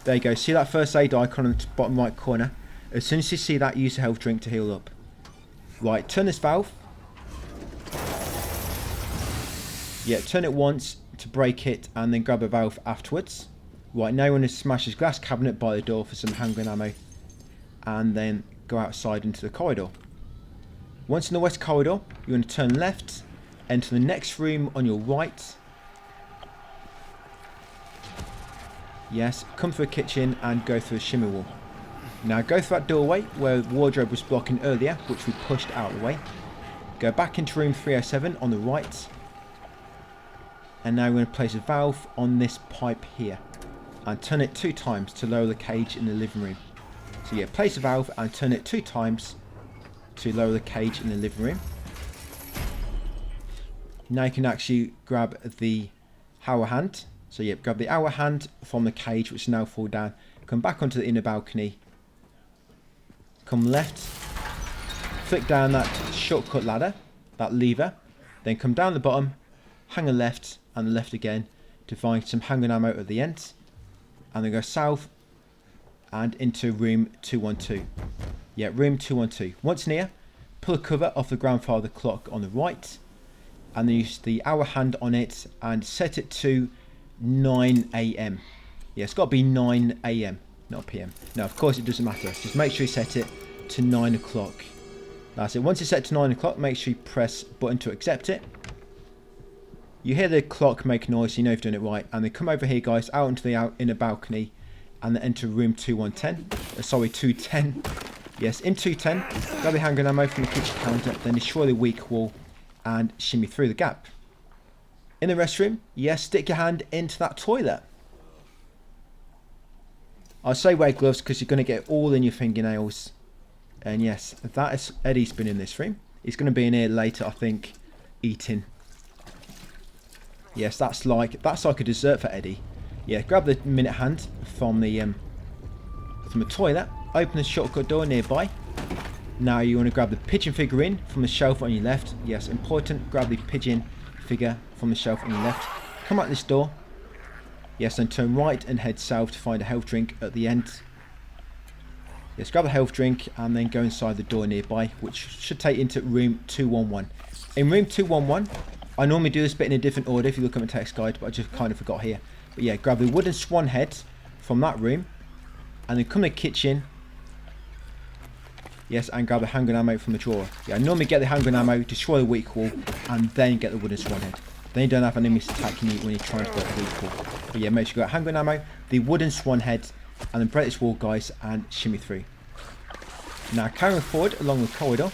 Speaker 1: There you go, see that first aid icon on the bottom right corner? As soon as you see that, use a health drink to heal up. Right, turn this valve. Yeah, turn it once to break it and then grab a valve afterwards. Right, now you want to smash this glass cabinet by the door for some handgun ammo and then go outside into the corridor. Once in the west corridor, you want to turn left, enter the next room on your right. Yes, come through the kitchen and go through the shimmy wall. Now go through that doorway where the wardrobe was blocking earlier, which we pushed out of the way. Go back into room 307 on the right. And now we're going to place a valve on this pipe here. And turn it 2 times to lower the cage in the living room. So yeah, place a valve and turn it 2 times to lower the cage in the living room. Now you can actually grab the hour hand. So yeah, grab the hour hand from the cage, which now fall down. Come back onto the inner balcony. Come left. Flick down that shortcut ladder, that lever. Then come down the bottom, hang a left and the left again to find some handgun ammo at the end. And then go south and into room 212. Yeah, room 212. Once near, pull a cover off the grandfather clock on the right. And then use the hour hand on it and set it to 9 AM. Yeah, it's got to be 9 AM, not PM. No, of course it doesn't matter. Just make sure you set it to 9 o'clock. That's it. Once it's set to 9 o'clock, make sure you press button to accept it. You hear the clock make noise, you know you've done it right. And then come over here, guys, out into the inner balcony and then enter room 210. Yes, in 210, grab the handgun ammo from the kitchen counter, then destroy the weak wall and shimmy through the gap. In the restroom, yes, stick your hand into that toilet. I say wear gloves because you're going to get all in your fingernails. And yes, that is Eddie's been in this room. He's going to be in here later, I think, eating. Yes, that's like a dessert for Eddie. Yeah, grab the minute hand from the from the toilet, open the shortcut door nearby. Now you want to grab the pigeon figurine from the shelf on your left. Yes, important, grab the pigeon figure from the shelf on your left. Come out this door. Yes, then turn right and head south to find a health drink at the end. Yes, grab a health drink and then go inside the door nearby, which should take you into room 211. In room 211, I normally do this bit in a different order if you look at my text guide, but I just kind of forgot here. But yeah, grab the wooden swan head from that room, and then come to the kitchen. Yes, and grab the handgun ammo from the drawer. Yeah, I normally get the handgun ammo, destroy the weak wall, and then get the wooden swan head. Then you don't have enemies attacking you when you're trying to break the weak wall. But yeah, make sure you got handgun ammo, the wooden swan head, and then break this wall, guys, and shimmy through. Now, carrying forward along the corridor,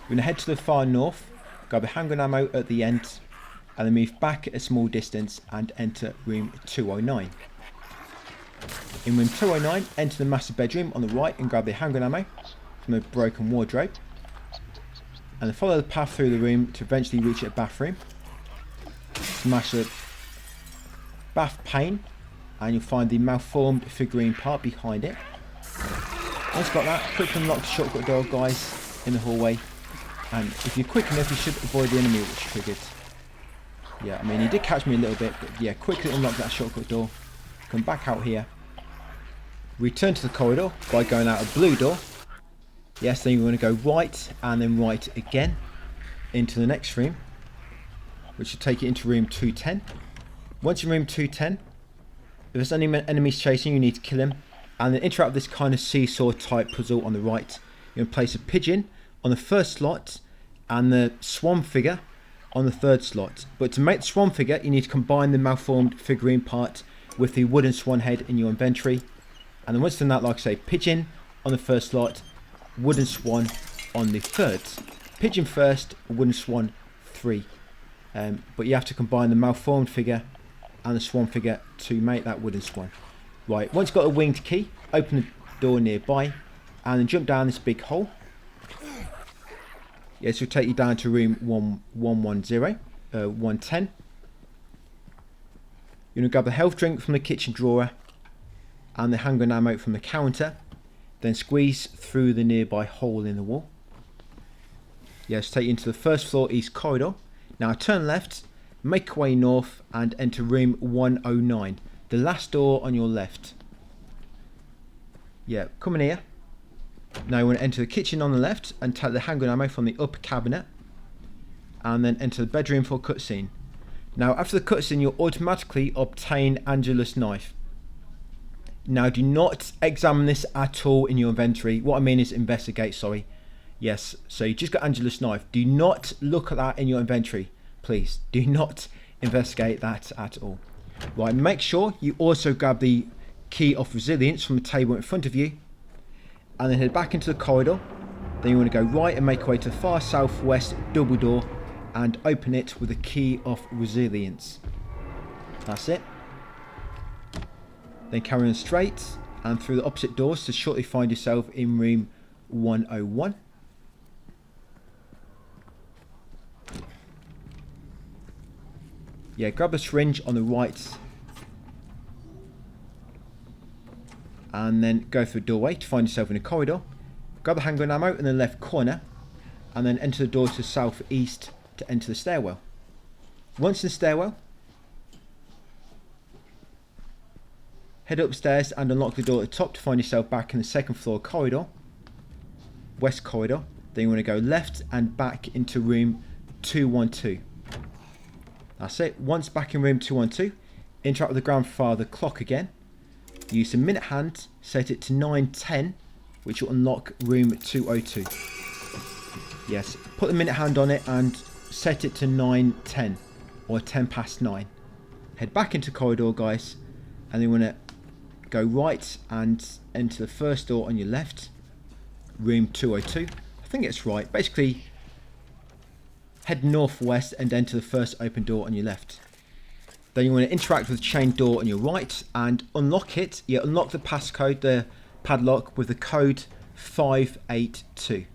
Speaker 1: we're going to head to the far north, grab the handgun ammo at the end, and then move back a small distance and enter room 209. In room 209, enter the master bedroom on the right and grab the handgun ammo from a broken wardrobe. And then follow the path through the room to eventually reach a bathroom. Smash the bath pane and you'll find the malformed figurine part behind it. Once you've got that, quickly unlock the shortcut door, guys, in the hallway. And if you're quick enough, you should avoid the enemy which triggered. Yeah, I mean, he did catch me a little bit, but yeah, quickly unlock that shortcut door. Come back out here. Return to the corridor by going out a blue door. Yes, then you want to go right and then right again into the next room, which will take you into room 210. Once in room 210, if there's any enemies chasing you, you need to kill him. And then interact with this kind of seesaw type puzzle on the right. You're going to place a pigeon on the first slot and the swan figure on the third slot. But to make the swan figure, you need to combine the malformed figurine part with the wooden swan head in your inventory. And then once done that, like I say, pigeon on the first slot, wooden swan on the third. Pigeon first, wooden swan 3. But you have to combine the malformed figure and the swan figure to make that wooden swan. Right, once you've got a winged key, open the door nearby and then jump down this big hole. Yes, it'll take you down to room 110. You're going to grab the health drink from the kitchen drawer and the handgun ammo from the counter. Then squeeze through the nearby hole in the wall. Yes, take you into the first floor east corridor. Now turn left, make your way north and enter room 109. The last door on your left. Yeah, come in here. Now you want to enter the kitchen on the left and take the handgun ammo from the upper cabinet. And then enter the bedroom for a cutscene. Now after the cutscene you'll automatically obtain Angela's knife. Now do not examine this at all in your inventory. What I mean is investigate, sorry. Yes, so you just got Angela's knife. Do not look at that in your inventory. Please, do not investigate that at all. Right, make sure you also grab the key of resilience from the table in front of you. And then head back into the corridor. Then you want to go right and make your way to the far southwest double door and open it with the key of resilience. That's it. Then carry on straight and through the opposite doors to shortly find yourself in room 101. Yeah, grab a syringe on the right and then go through a doorway to find yourself in a corridor. Grab the handgun ammo in the left corner and then enter the door to the southeast to enter the stairwell. Once in the stairwell, head upstairs and unlock the door at the top to find yourself back in the second floor corridor, west corridor. Then you want to go left and back into room 212. That's it. Once back in room 212, interact with the grandfather clock again. Use the minute hand, set it to 9:10, which will unlock room 202. Yes, put the minute hand on it and set it to 9:10 or 10 past 9. Head back into corridor, guys, and then you want to go right and enter the first door on your left, room 202. I think it's right. Basically, head northwest and enter the first open door on your left. Then you want to interact with the chain door on your right and unlock it. Yeah, unlock the passcode, the padlock, with the code 582.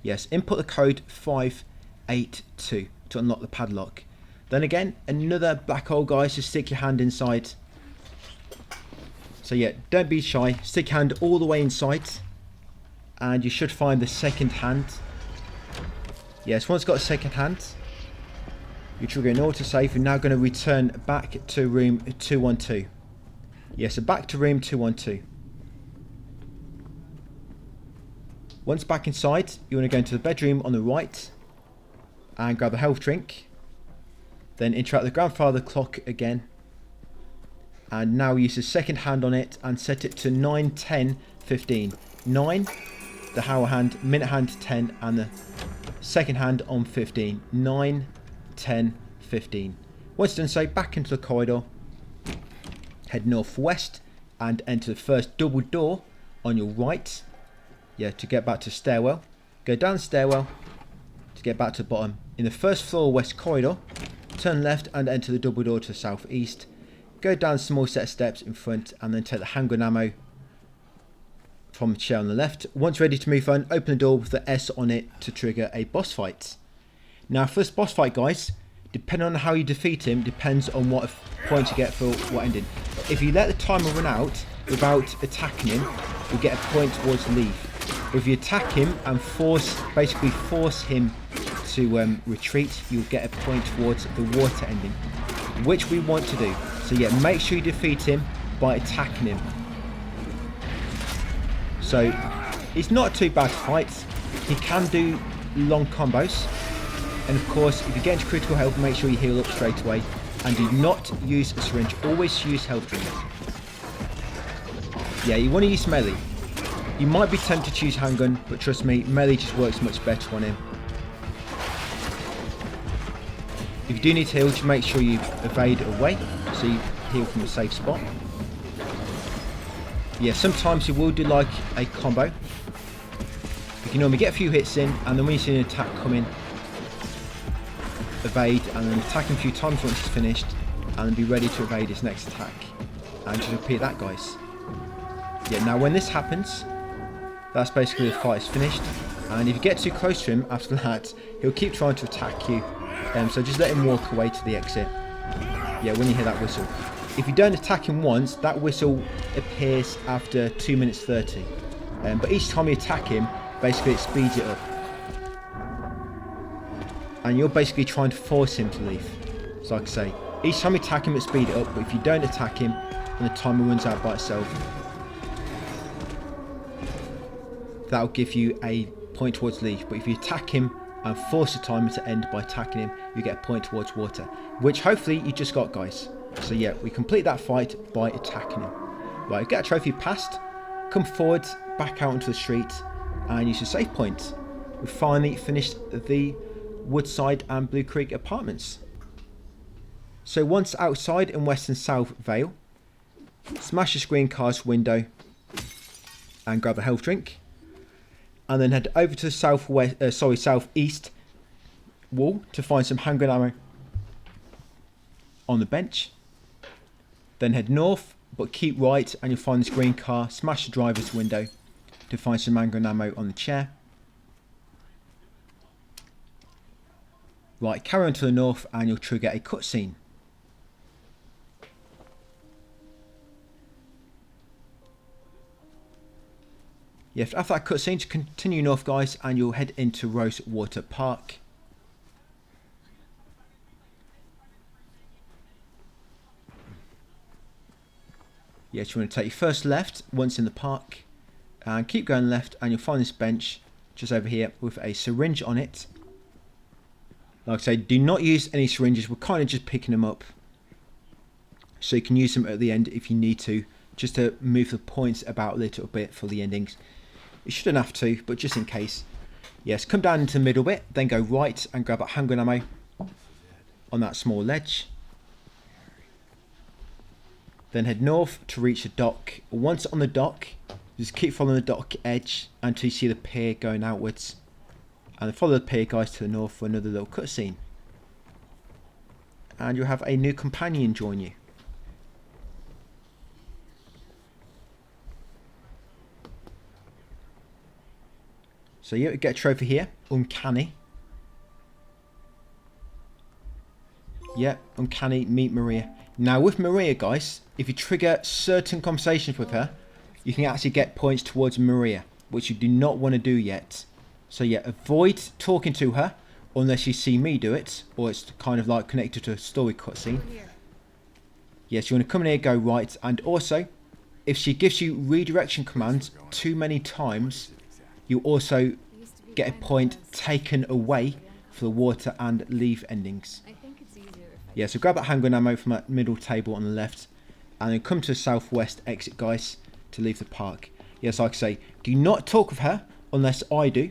Speaker 1: Yes, input the code 582 to unlock the padlock. Then again, another black hole, guys, to stick your hand inside. So yeah, don't be shy. Stick your hand all the way inside. And you should find the second hand. Yes, once got a second hand, you trigger an autosave. You're now going to return back to room 212. Yes, so back to room 212. Once back inside, you want to go into the bedroom on the right and grab a health drink. Then interact with the grandfather clock again. And now use the second hand on it and set it to 9, 10, 15. 9, the hour hand, minute hand 10, and the second hand on 15. 9, 10, 15. Once done so, back into the corridor. Head northwest and enter the first double door on your right. Yeah, to get back to stairwell. Go down the stairwell to get back to the bottom. In the first floor west corridor, turn left and enter the double door to the southeast. Go down a small set of steps in front and then take the handgun ammo from the chair on the left. Once ready to move on, open the door with the S on it to trigger a boss fight. Now for this boss fight, guys, depending on how you defeat him, depends on what points you get for what ending. If you let the timer run out without attacking him, you'll get a point towards leave. But if you attack him and basically force him to retreat, you'll get a point towards the water ending, which we want to do. So yeah, make sure you defeat him by attacking him. So it's not too bad to fight. He can do long combos. And of course, if you get into critical health, make sure you heal up straight away. And do not use a syringe. Always use health drink. Yeah, you want to use melee. You might be tempted to use handgun, but trust me, melee just works much better on him. If you do need to heal, just make sure you evade away, so you heal from a safe spot. Yeah, sometimes you will do like a combo. You can normally get a few hits in, and then when you see an attack coming, evade, and then attack him a few times once it's finished, and then be ready to evade his next attack. And just repeat that, guys. Yeah, now when this happens, that's basically the fight is finished. And if you get too close to him after that, he'll keep trying to attack you. So just let him walk away to the exit. Yeah, when you hear that whistle. If you don't attack him once, that whistle appears after 2 minutes 30. But each time you attack him, basically it speeds it up. And you're basically trying to force him to leave. So like I say, each time you attack him, it speeds it up. But if you don't attack him, then the timer runs out by itself. That'll give you a point towards leave. But if you attack him and force the timer to end by attacking him, you get a point towards water, which hopefully you just got, guys. So yeah, we complete that fight by attacking him. Right, get a trophy passed, come forward, back out into the street, and use your save point. We finally finished the Woodside and Blue Creek apartments. So once outside in West and South Vale, smash the screen car's window and grab a health drink. And then head over to the southeast wall to find some handgun ammo on the bench. Then head north, but keep right, and you'll find this green car. Smash the driver's window to find some handgun ammo on the chair. Right, carry on to the north, and you'll trigger a cutscene. Yeah, after that cutscene, to continue north, guys, and you'll head into Rosewater Park. Yes, you want to take your first left once in the park, and keep going left, and you'll find this bench just over here with a syringe on it. Like I say, do not use any syringes. We're kind of just picking them up, so you can use them at the end if you need to, just to move the points about a little bit for the endings. You shouldn't have to, but just in case. Yes, come down into the middle bit, then go right and grab that handgun ammo on that small ledge. Then head north to reach the dock. Once on the dock, just keep following the dock edge until you see the pier going outwards. And then follow the pier, guys, to the north for another little cutscene. And you'll have a new companion join you. So you get a trophy here, Uncanny. Yeah, Uncanny, meet Maria. Now with Maria, guys, if you trigger certain conversations with her, you can actually get points towards Maria, which you do not want to do yet. So yeah, avoid talking to her unless you see me do it, or it's kind of like connected to a story cutscene. Yes, you want to come in here, go right, and also, if she gives you redirection commands too many times, you also get a point taken away for the water and leave endings. Yeah, so grab that handgun ammo from that middle table on the left, and then come to the southwest exit, guys, to leave the park. Yes, like I say, do not talk with her unless I do,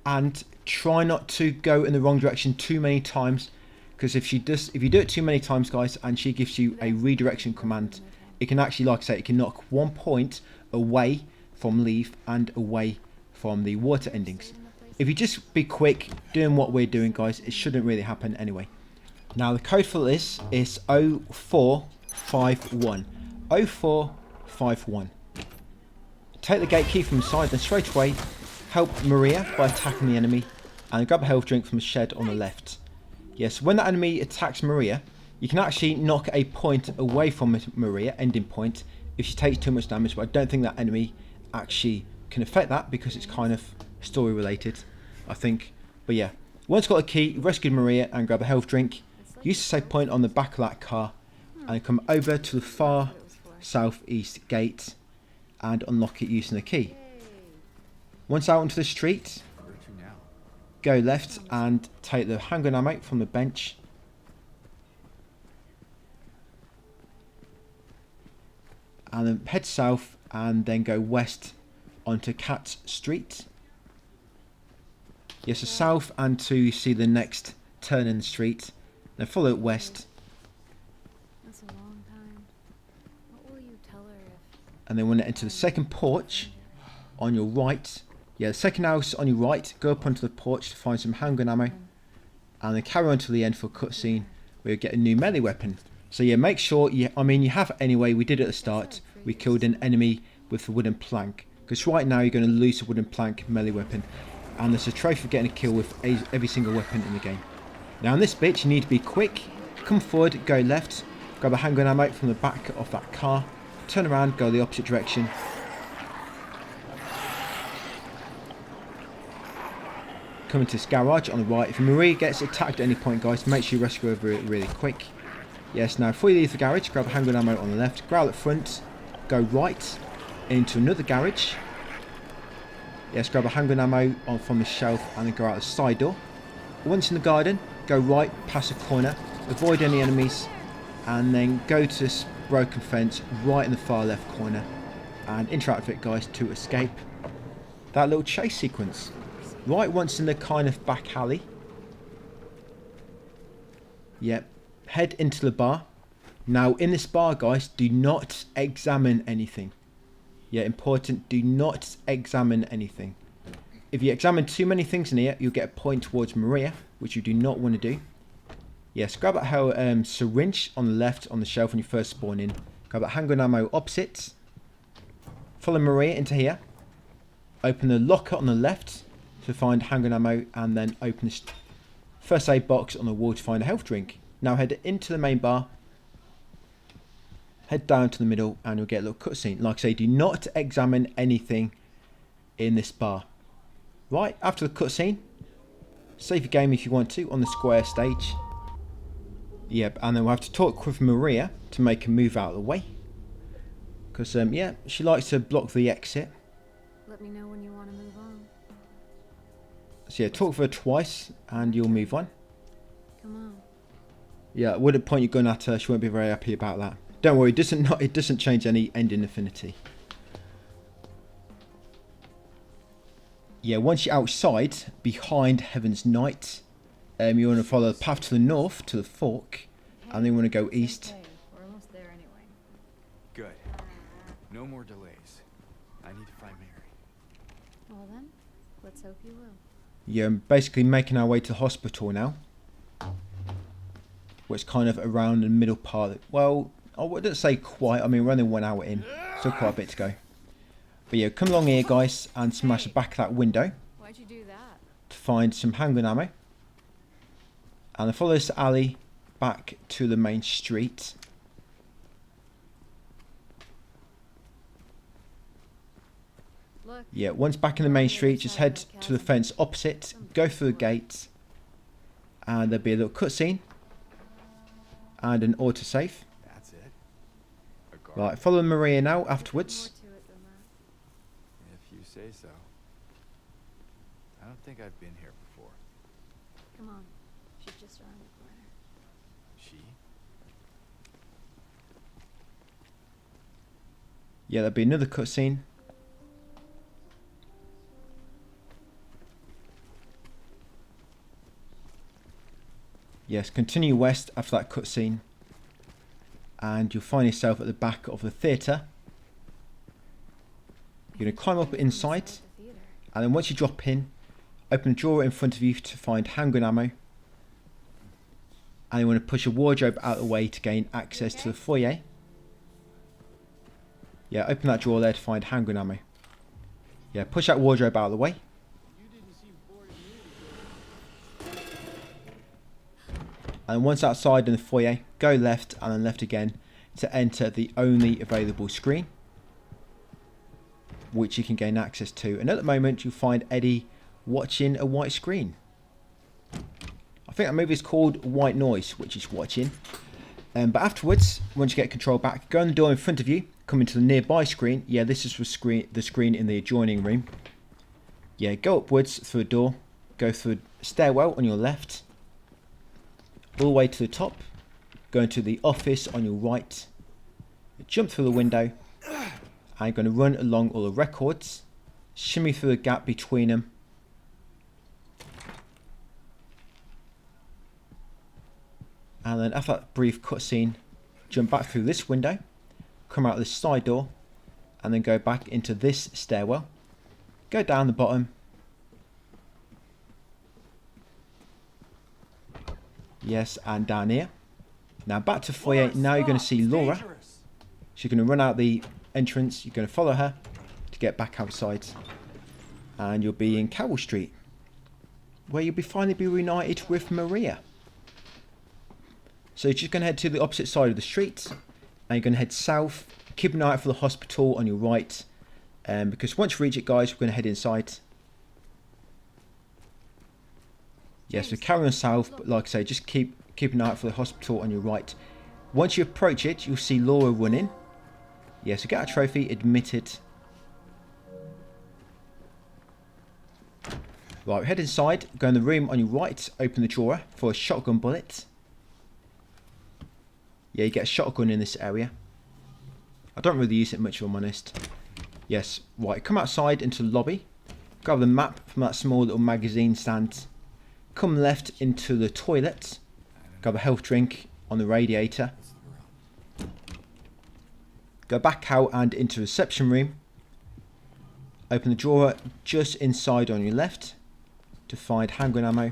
Speaker 1: and try not to go in the wrong direction too many times, because if you do it too many times, guys, and she gives you a redirection command, it can actually, like I say, it can knock 1 point away from leave and away from the water endings. If you just be quick doing what we're doing, guys, it shouldn't really happen anyway. Now the code for this is 0451. 0451. Take the gate key from the side, then straight away help Maria by attacking the enemy, and grab a health drink from the shed on the left. Yes, when that enemy attacks Maria, you can actually knock a point away from Maria, ending point, if she takes too much damage, but I don't think that enemy actually can affect that because it's kind of story related, I think. But yeah, once got a key, rescue Maria and grab a health drink. Use the save point on the back of that car and come over to the far southeast gate and unlock it using the key. Once out onto the street, go left and take the handgun ammo from the bench. And then head south and then go west onto Cat Street. Yes, so south and to see the next turn in the street. Then follow it west.
Speaker 3: That's a long time. What will you tell her if...
Speaker 1: And then when you enter the second porch on your right, yeah, the second house on your right, go up onto the porch to find some handgun ammo. And then carry on to the end for a cutscene where you get a new melee weapon. So yeah, make sure, you have it anyway, we did it at the start. We killed an enemy with a wooden plank. Because right now you're going to lose a wooden plank melee weapon. And there's a trophy for getting a kill with every single weapon in the game. Now in this bit you need to be quick, come forward, go left, grab a handgun ammo from the back of that car, turn around, go the opposite direction. Come into this garage on the right. If Marie gets attacked at any point, guys, make sure you rescue her really quick. Yes, now before you leave the garage, grab a handgun ammo on the left, growl at front, go right into another garage. Yes, grab a handgun ammo from the shelf and then go out the side door. Once in the garden, go right past the corner, avoid any enemies, and then go to this broken fence right in the far left corner and interact with it, guys, to escape that little chase sequence. Right once in the kind of back alley. Yep, head into the bar. Now in this bar, guys, do not examine anything. Yeah, important, do not examine anything. If you examine too many things in here, you'll get a point towards Maria, which you do not want to do. Yes, grab that syringe on the left on the shelf when you first spawn in. Grab that handgun ammo opposite. Follow Maria into here. Open the locker on the left to find handgun ammo, and then open the first aid box on the wall to find a health drink. Now head into the main bar. Head down to the middle and you'll get a little cutscene. Like I say, do not examine anything in this bar. Right, after the cutscene, save your game if you want to on the square stage. Yep, and then we'll have to talk with Maria to make her move out of the way. Because, yeah, she likes to block the exit.
Speaker 3: Let me know when you want to move on.
Speaker 1: So yeah, talk with her twice and you'll move on.
Speaker 3: Come on.
Speaker 1: Yeah, I wouldn't point your gun at her, she won't be very happy about that. Don't worry, it doesn't change any ending affinity. Yeah, once you're outside, behind Heaven's Knight, you want to follow the path to the north, to the fork, and then you want to go east.
Speaker 3: Okay, we're almost there anyway.
Speaker 2: Good. No more delays. I need to find Mary.
Speaker 3: Well then, let's hope you will.
Speaker 1: Yeah, basically making our way to the hospital now. Where it's kind of around the middle part. Well, I wouldn't say quite. I mean, we're only 1 hour in. Still quite a bit to go. But yeah, come along here, guys, and smash the back of that window
Speaker 3: Why'd you do that?
Speaker 1: to find some handgun ammo. And then follow this alley back to the main street.
Speaker 3: Look.
Speaker 1: Yeah, once back in the main street, just head to the fence opposite, go through the gate, and there'll be a little cutscene and an autosave.
Speaker 2: That's it. A guard.
Speaker 1: Right, follow Maria now
Speaker 3: More
Speaker 1: afterwards.
Speaker 3: to it than that.
Speaker 2: If you say so. I don't think I've been here before.
Speaker 3: Come on. She's just around the corner.
Speaker 2: She?
Speaker 1: Yeah, there'll be another cutscene. Yes, continue west after that cutscene, and you'll find yourself at the back of the theatre. You're going to climb up inside,
Speaker 3: The theater.
Speaker 1: and then once you drop in, open a drawer in front of you to find handgun ammo. And you want to push a wardrobe out of the way to gain access to the foyer. Yeah, open that drawer there to find handgun ammo. Yeah, push that wardrobe out of the way. And once outside in the foyer, go left and then left again to enter the only available screen, which you can gain access to. And at the moment, you'll find Eddie watching a white screen. I think that movie is called White Noise, which is watching. But afterwards, once you get control back, go on the door in front of you, come into the nearby screen. Yeah, this is for the screen in the adjoining room. Yeah, go upwards through a door, go through a stairwell on your left, all the way to the top, go into the office on your right, jump through the window, and you're going to run along all the records, shimmy through the gap between them, and then after that brief cutscene, jump back through this window, come out this side door, and then go back into this stairwell, go down the bottom, yes, and down here. Now back to foyer. Now you're going to see Laura. She's going to run out the entrance. You're going to follow her to get back outside, and you'll be in Carroll Street, where you'll finally be reunited with Maria. So you're just going to head to the opposite side of the street, and you're going to head south. Keep an eye out for the hospital on your right, because once you reach it, guys, we're going to head inside. Yes, so carry on south, but like I say, just keep an eye out for the hospital on your right. Once you approach it, you'll see Laura running. Yeah, so get a trophy, admitted. Right, head inside, go in the room on your right, open the drawer for a shotgun bullet. Yeah, you get a shotgun in this area. I don't really use it much, if I'm honest. Yes, right, come outside into the lobby. Grab the map from that small little magazine stand. Come left into the toilet. Grab a health drink on the radiator. Go back out and into the reception room. Open the drawer just inside on your left to find handgun ammo.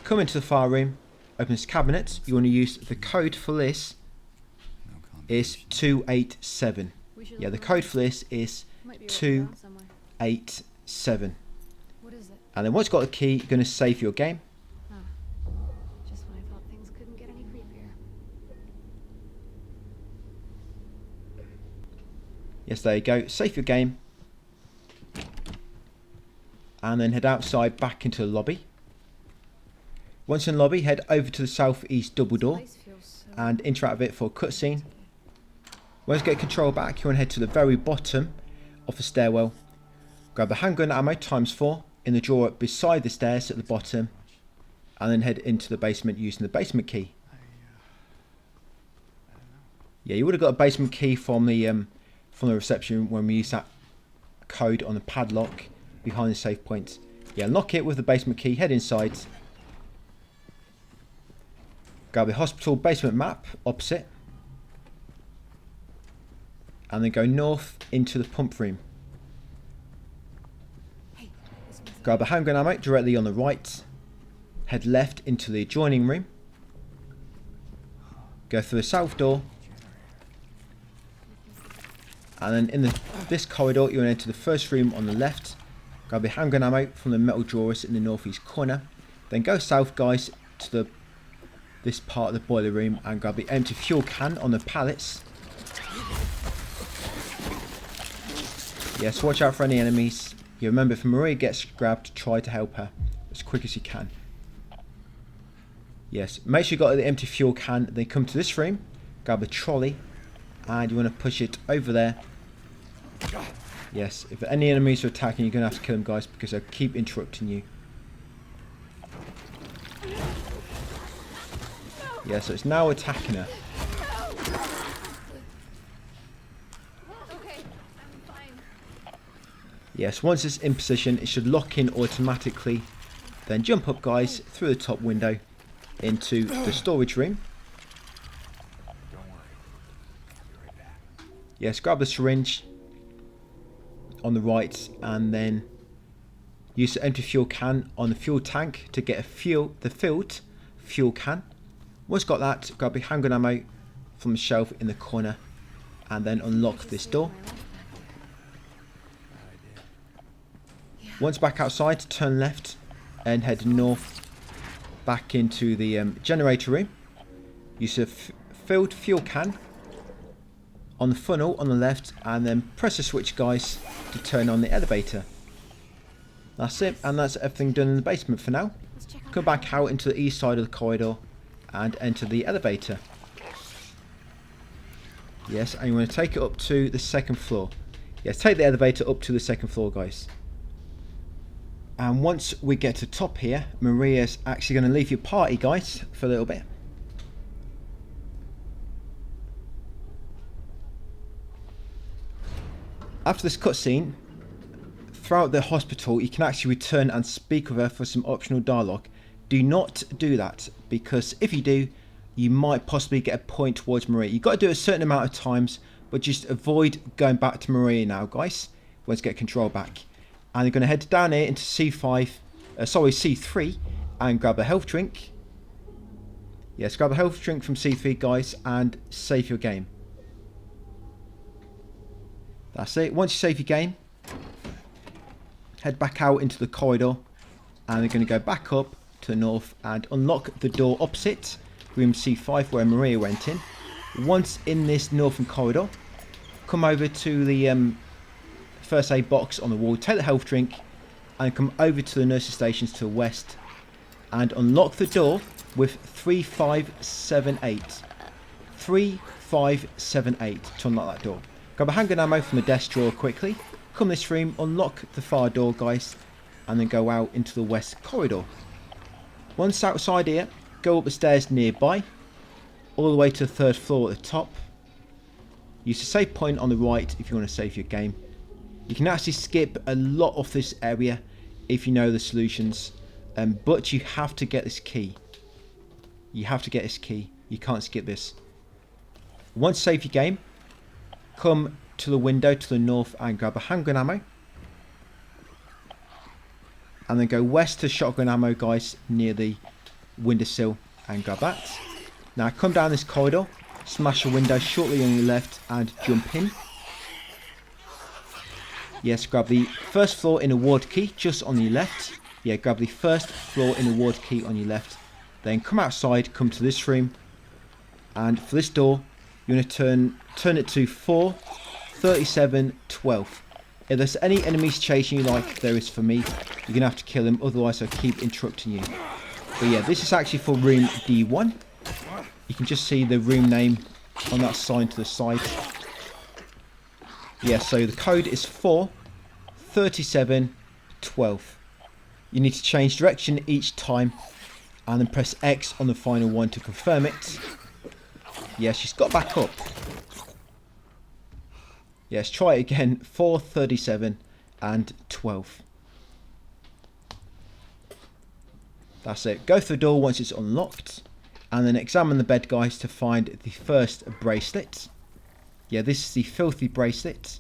Speaker 1: Come into the file room. Open this cabinet. You want to use the code for this is 287. Yeah, the code for this is 287.
Speaker 3: What is it?
Speaker 1: And then once you've got the key, you're going to save your game.
Speaker 3: Oh. Just when I thought things couldn't get any creepier.
Speaker 1: Yes, there you go. Save your game. And then head outside back into the lobby. Once in the lobby, head over to the southeast double door
Speaker 3: This place feels so
Speaker 1: and interact with it for a cutscene. Once you get control back, you want to head to the very bottom of the stairwell. Grab the handgun ammo ×4 in the drawer beside the stairs at the bottom, and then head into the basement using the basement key. Yeah, you would have got a basement key from the reception when we used that code on the padlock behind the safe point. Yeah, lock it with the basement key, head inside. Grab the hospital basement map opposite, and then go north into the pump room.
Speaker 3: Hey, this one's
Speaker 1: Grab the handgun ammo directly on the right. Head left into the adjoining room. Go through the south door. And then in this corridor, you want to enter the first room on the left. Grab the handgun ammo from the metal drawers in the northeast corner. Then go south, guys, to this part of the boiler room and grab the empty fuel can on the pallets. Yes, watch out for any enemies. You remember, if Maria gets grabbed, try to help her as quick as you can. Yes, make sure you got the empty fuel can. Then come to this room, grab a trolley, and you want to push it over there. Yes, if any enemies are attacking, you're going to have to kill them, guys, because they'll keep interrupting you. Yeah, so it's now attacking her.
Speaker 3: Okay, I'm fine.
Speaker 1: Yes, once it's in position, it should lock in automatically. Then jump up, guys, through the top window into the storage room.
Speaker 2: Don't worry. I'll be right back.
Speaker 1: Yes, grab the syringe on the right, and then use the empty fuel can on the fuel tank to get the filled fuel can. Once got that, grab a handgun ammo from the shelf in the corner, and then unlock this door. Once back outside, turn left and head north back into the generator room. Use a filled fuel can on the funnel on the left, and then press the switch, guys, to turn on the elevator. That's it, and that's everything done in the basement for now. Come back out into the east side of the corridor and enter the elevator. Yes, and you want to take it up to the second floor. Yes, take the elevator up to the second floor, guys. And once we get to top here, Maria's actually going to leave your party, guys, for a little bit. After this cutscene, throughout the hospital, you can actually return and speak with her for some optional dialogue. Do not do that, because if you do, you might possibly get a point towards Maria. You've got to do it a certain amount of times, but just avoid going back to Maria now, guys. Let's get control back. And you're going to head down here into C3, and grab a health drink. Yes, grab a health drink from C3, guys, and save your game. That's it. Once you save your game, head back out into the corridor, and you're going to go back up to the north and unlock the door opposite room C5 where Maria went in. Once in this northern corridor, come over to the first aid box on the wall, take the health drink, and come over to the nurses stations to the west and unlock the door with 3578. 3578 to unlock that door. Grab a handgun ammo from the desk drawer quickly, come this room, unlock the far door, guys, and then go out into the west corridor. Once outside here, go up the stairs nearby, all the way to the third floor at the top. Use the save point on the right if you want to save your game. You can actually skip a lot of this area if you know the solutions, but you have to get this key. You have to get this key. You can't skip this. Once save your game, come to the window to the north and grab a handgun ammo. And then go west to shotgun ammo, guys, near the windowsill, and grab that. Now come down this corridor, smash a window shortly on your left and jump in. Yes, grab the first floor in a ward key just on your left. Yeah, grab the first floor in a ward key on your left. Then come outside, come to this room, and for this door, you're going to turn it to 43712. If there's any enemies chasing you like there is for me, you're going to have to kill them, otherwise they'll keep interrupting you. But yeah, this is actually for room D1. You can just see the room name on that sign to the side. Yeah, so the code is 43712. You need to change direction each time and then press X on the final one to confirm it. Yeah, she's got back up. Yes, try it again. 437 and 12. That's it. Go through the door once it's unlocked, and then examine the bed, guys, to find the first bracelet. Yeah, this is the filthy bracelet.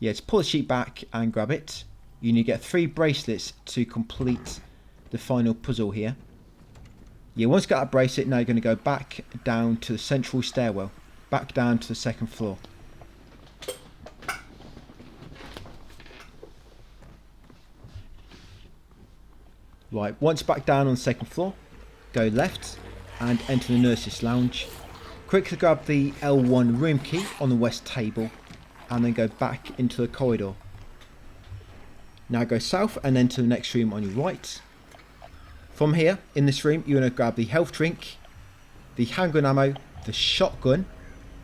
Speaker 1: Yeah, to pull the sheet back and grab it. You need to get 3 bracelets to complete the final puzzle here. Yeah, once you get that bracelet, now you're going to go back down to the central stairwell, back down to the second floor. Right, once back down on the second floor, go left and enter the nurses' lounge. Quickly grab the L1 room key on the west table, and then go back into the corridor. Now go south and then to the next room on your right. From here, in this room, you're going to grab the health drink, the handgun ammo, the shotgun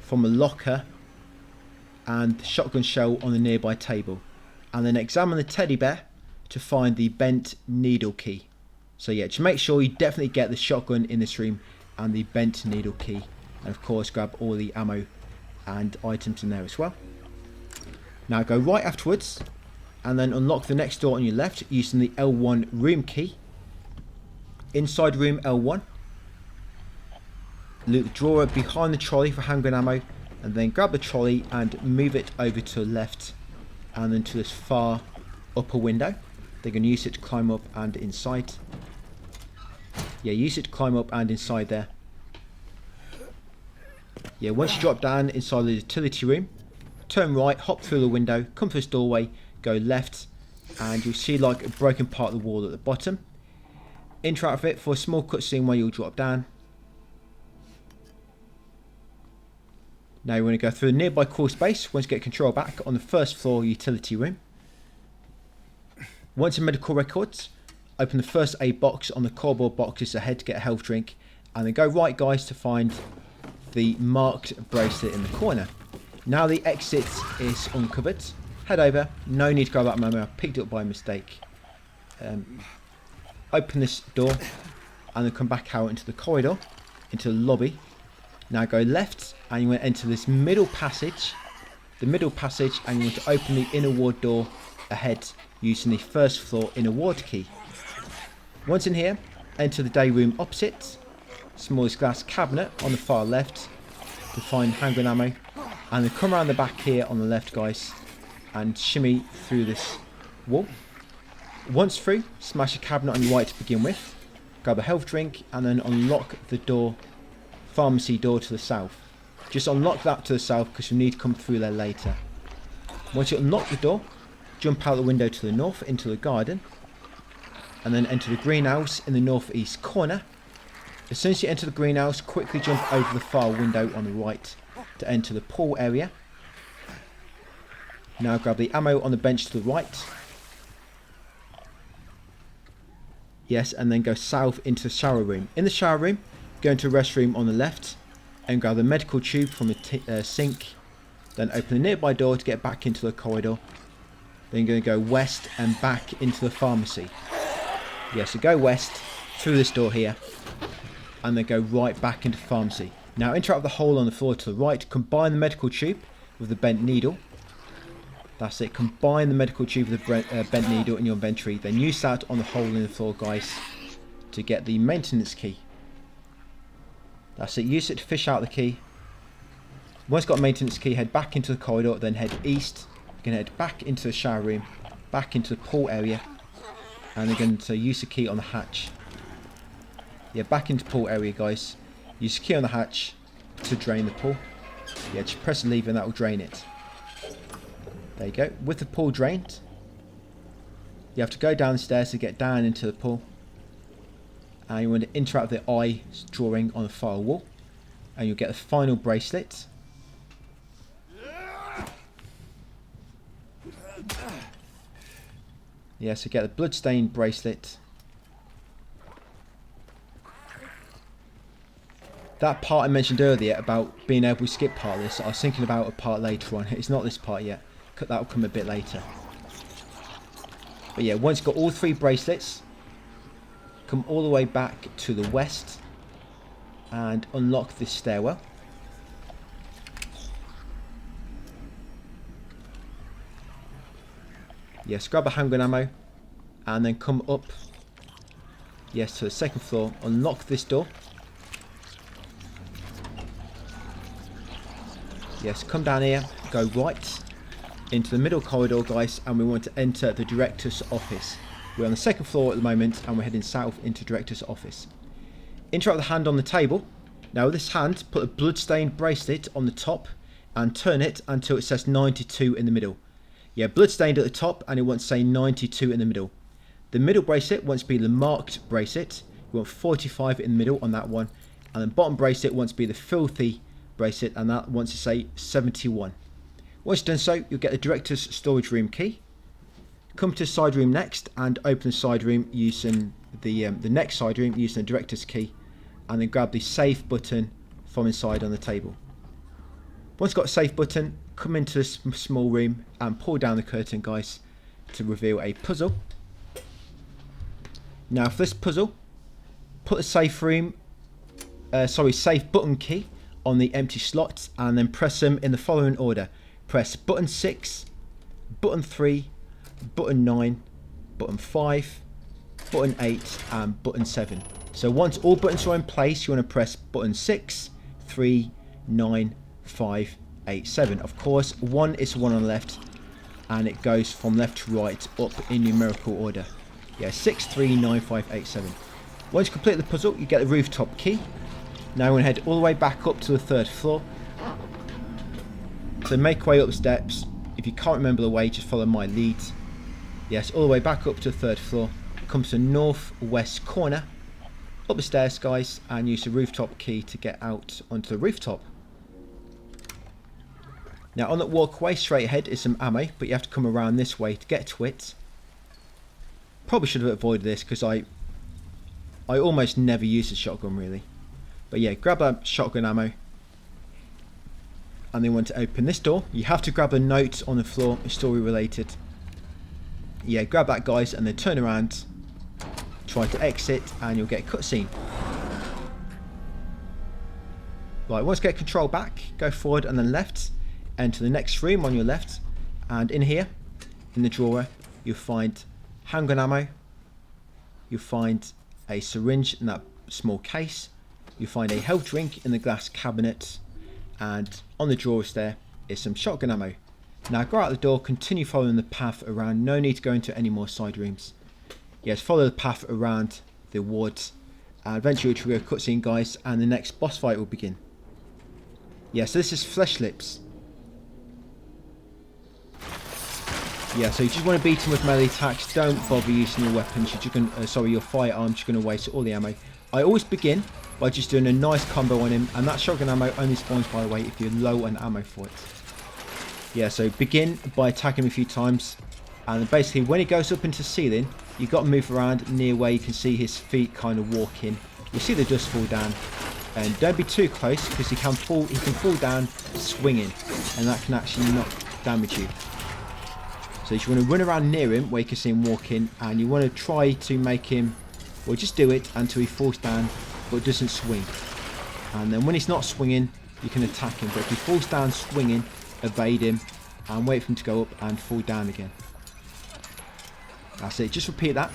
Speaker 1: from a locker, and the shotgun shell on the nearby table. And then examine the teddy bear to find the bent needle key. So yeah, just make sure you definitely get the shotgun in this room and the bent needle key. And of course, grab all the ammo and items in there as well. Now go right afterwards and then unlock the next door on your left using the L1 room key. Inside room L1, loot the drawer behind the trolley for handgun ammo, and then grab the trolley and move it over to the left and then to this far upper window. They're going to use it to climb up and inside. Yeah, use it to climb up and inside there. Yeah, once you drop down inside the utility room, turn right, hop through the window, come through this doorway, go left, and you'll see like a broken part of the wall at the bottom. Interact with it for a small cutscene where you'll drop down. Now you want to go through a nearby crawl space once you get control back on the first floor utility room. Once in medical records, open the first aid box on the cardboard boxes ahead to get a health drink, and then go right guys to find the marked bracelet in the corner. Now the exit is uncovered. Head over, no need to grab that ammo, I picked it up by mistake. Open this door and then come back out into the corridor, into the lobby. Now go left and you want to enter this middle passage, and you want to open the inner ward door ahead using the first floor inner ward key. Once in here, enter the day room opposite, smallest glass cabinet on the far left to find handgun ammo, and then come around the back here on the left guys and shimmy through this wall. Once through, smash a cabinet on your right to begin with, grab a health drink and then unlock the door, pharmacy door to the south. Just unlock that to the south because you need to come through there later. Once you unlock the door, jump out the window to the north into the garden and then enter the greenhouse in the northeast corner. As soon as you enter the greenhouse, quickly jump over the far window on the right to enter the pool area. Now grab the ammo on the bench to the right. Yes, and then go south into the shower room. In the shower room, go into the restroom on the left and grab the medical tube from the sink. Then open the nearby door to get back into the corridor. Then you're going to go west and back into the pharmacy. Yeah, so go west through this door here and then go right back into pharmacy. Now interact with the hole on the floor to the right. Combine the medical tube with the bent needle. That's it. Combine the medical tube with the bent needle in your inventory. Then use that on the hole in the floor, guys, to get the maintenance key. That's it. Use it to fish out the key. Once you've got a maintenance key, head back into the corridor. Then head east. You're going to head back into the shower room, back into the pool area, and you're going to use the key on the hatch. Yeah, back into pool area, guys. Use the key on the hatch to drain the pool. Yeah, just press the lever and that will drain it. There you go. With the pool drained, you have to go downstairs to get down into the pool. And you want to interact with the eye drawing on the far wall. And you'll get the final bracelet. Yeah, so get the bloodstained bracelet. That part I mentioned earlier about being able to skip part of this, I was thinking about a part later on. It's not this part yet. That will come a bit later. But yeah, once you've got all three bracelets, come all the way back to the west and unlock this stairwell. Yes, grab a handgun ammo and then come up, yes, to the second floor, unlock this door. Yes, come down here, go right into the middle corridor, guys, and we want to enter the director's office. We're on the second floor at the moment and we're heading south into director's office. Interact the hand on the table. Now with this hand, put a bloodstained bracelet on the top and turn it until it says 92 in the middle. Yeah, bloodstained at the top and it wants to say 92 in the middle. The middle bracelet wants to be the marked bracelet. You want 45 in the middle on that one. And the bottom bracelet wants to be the filthy bracelet and that wants to say 71. Once you've done so, you'll get the director's storage room key. Come to the side room next and open the side room using the next side room using the director's key, and then grab the save button from inside on the table. Once you've got a save button, come into this small room and pull down the curtain, guys, to reveal a puzzle. Now for this puzzle, put the save button key on the empty slots and then press them in the following order. Press button 6, button 3, button 9, button 5, button 8 and button 7. So once all buttons are in place, you want to press button 6, 3, 9, 5, 8, 7. Of course, 1 is the one on the left, and it goes from left to right up in numerical order. Yeah, 6, 3, 9, 5, 8, 7. Once you complete the puzzle, you get the rooftop key. Now we're going to head all the way back up to the 3rd floor. So make your way up the steps. If you can't remember the way, just follow my lead. Yes, all the way back up to the 3rd floor. Come to the northwest corner. Up the stairs, guys, and use the rooftop key to get out onto the rooftop. Now on that walkway straight ahead is some ammo, but you have to come around this way to get to it. Probably should have avoided this because I almost never use the shotgun really. But yeah, grab that shotgun ammo. And then want to open this door. You have to grab a note on the floor, it's story related. Yeah, grab that, guys, and then turn around. Try to exit and you'll get a cutscene. Right, once you get control back, go forward and then left. Enter the next room on your left. And in here, in the drawer, you'll find handgun ammo. You'll find a syringe in that small case. You'll find a health drink in the glass cabinet. And on the drawers there is some shotgun ammo. Now go out the door, continue following the path around. No need to go into any more side rooms. Yes, follow the path around the wards. And eventually we'll trigger a cutscene, guys, and the next boss fight will begin. Yeah, so this is Flesh Lips. Yeah, so you just want to beat him with melee attacks. Don't bother using your weapons. You're just gonna, your firearms. You're going to waste all the ammo. I always begin by just doing a nice combo on him, and that shotgun ammo only spawns, by the way, if you're low on ammo for it. Yeah, so begin by attacking him a few times, and basically when he goes up into the ceiling, you've got to move around near where you can see his feet kind of walk in. You'll see the dust fall down, and don't be too close because he can fall down swinging, and that can actually not damage you. So you want to run around near him where you can see him walk in, and you want to try to make him, well, just do it until he falls down but doesn't swing. And then when he's not swinging, you can attack him, but if he falls down swinging, evade him and wait for him to go up and fall down again. That's it, just repeat that,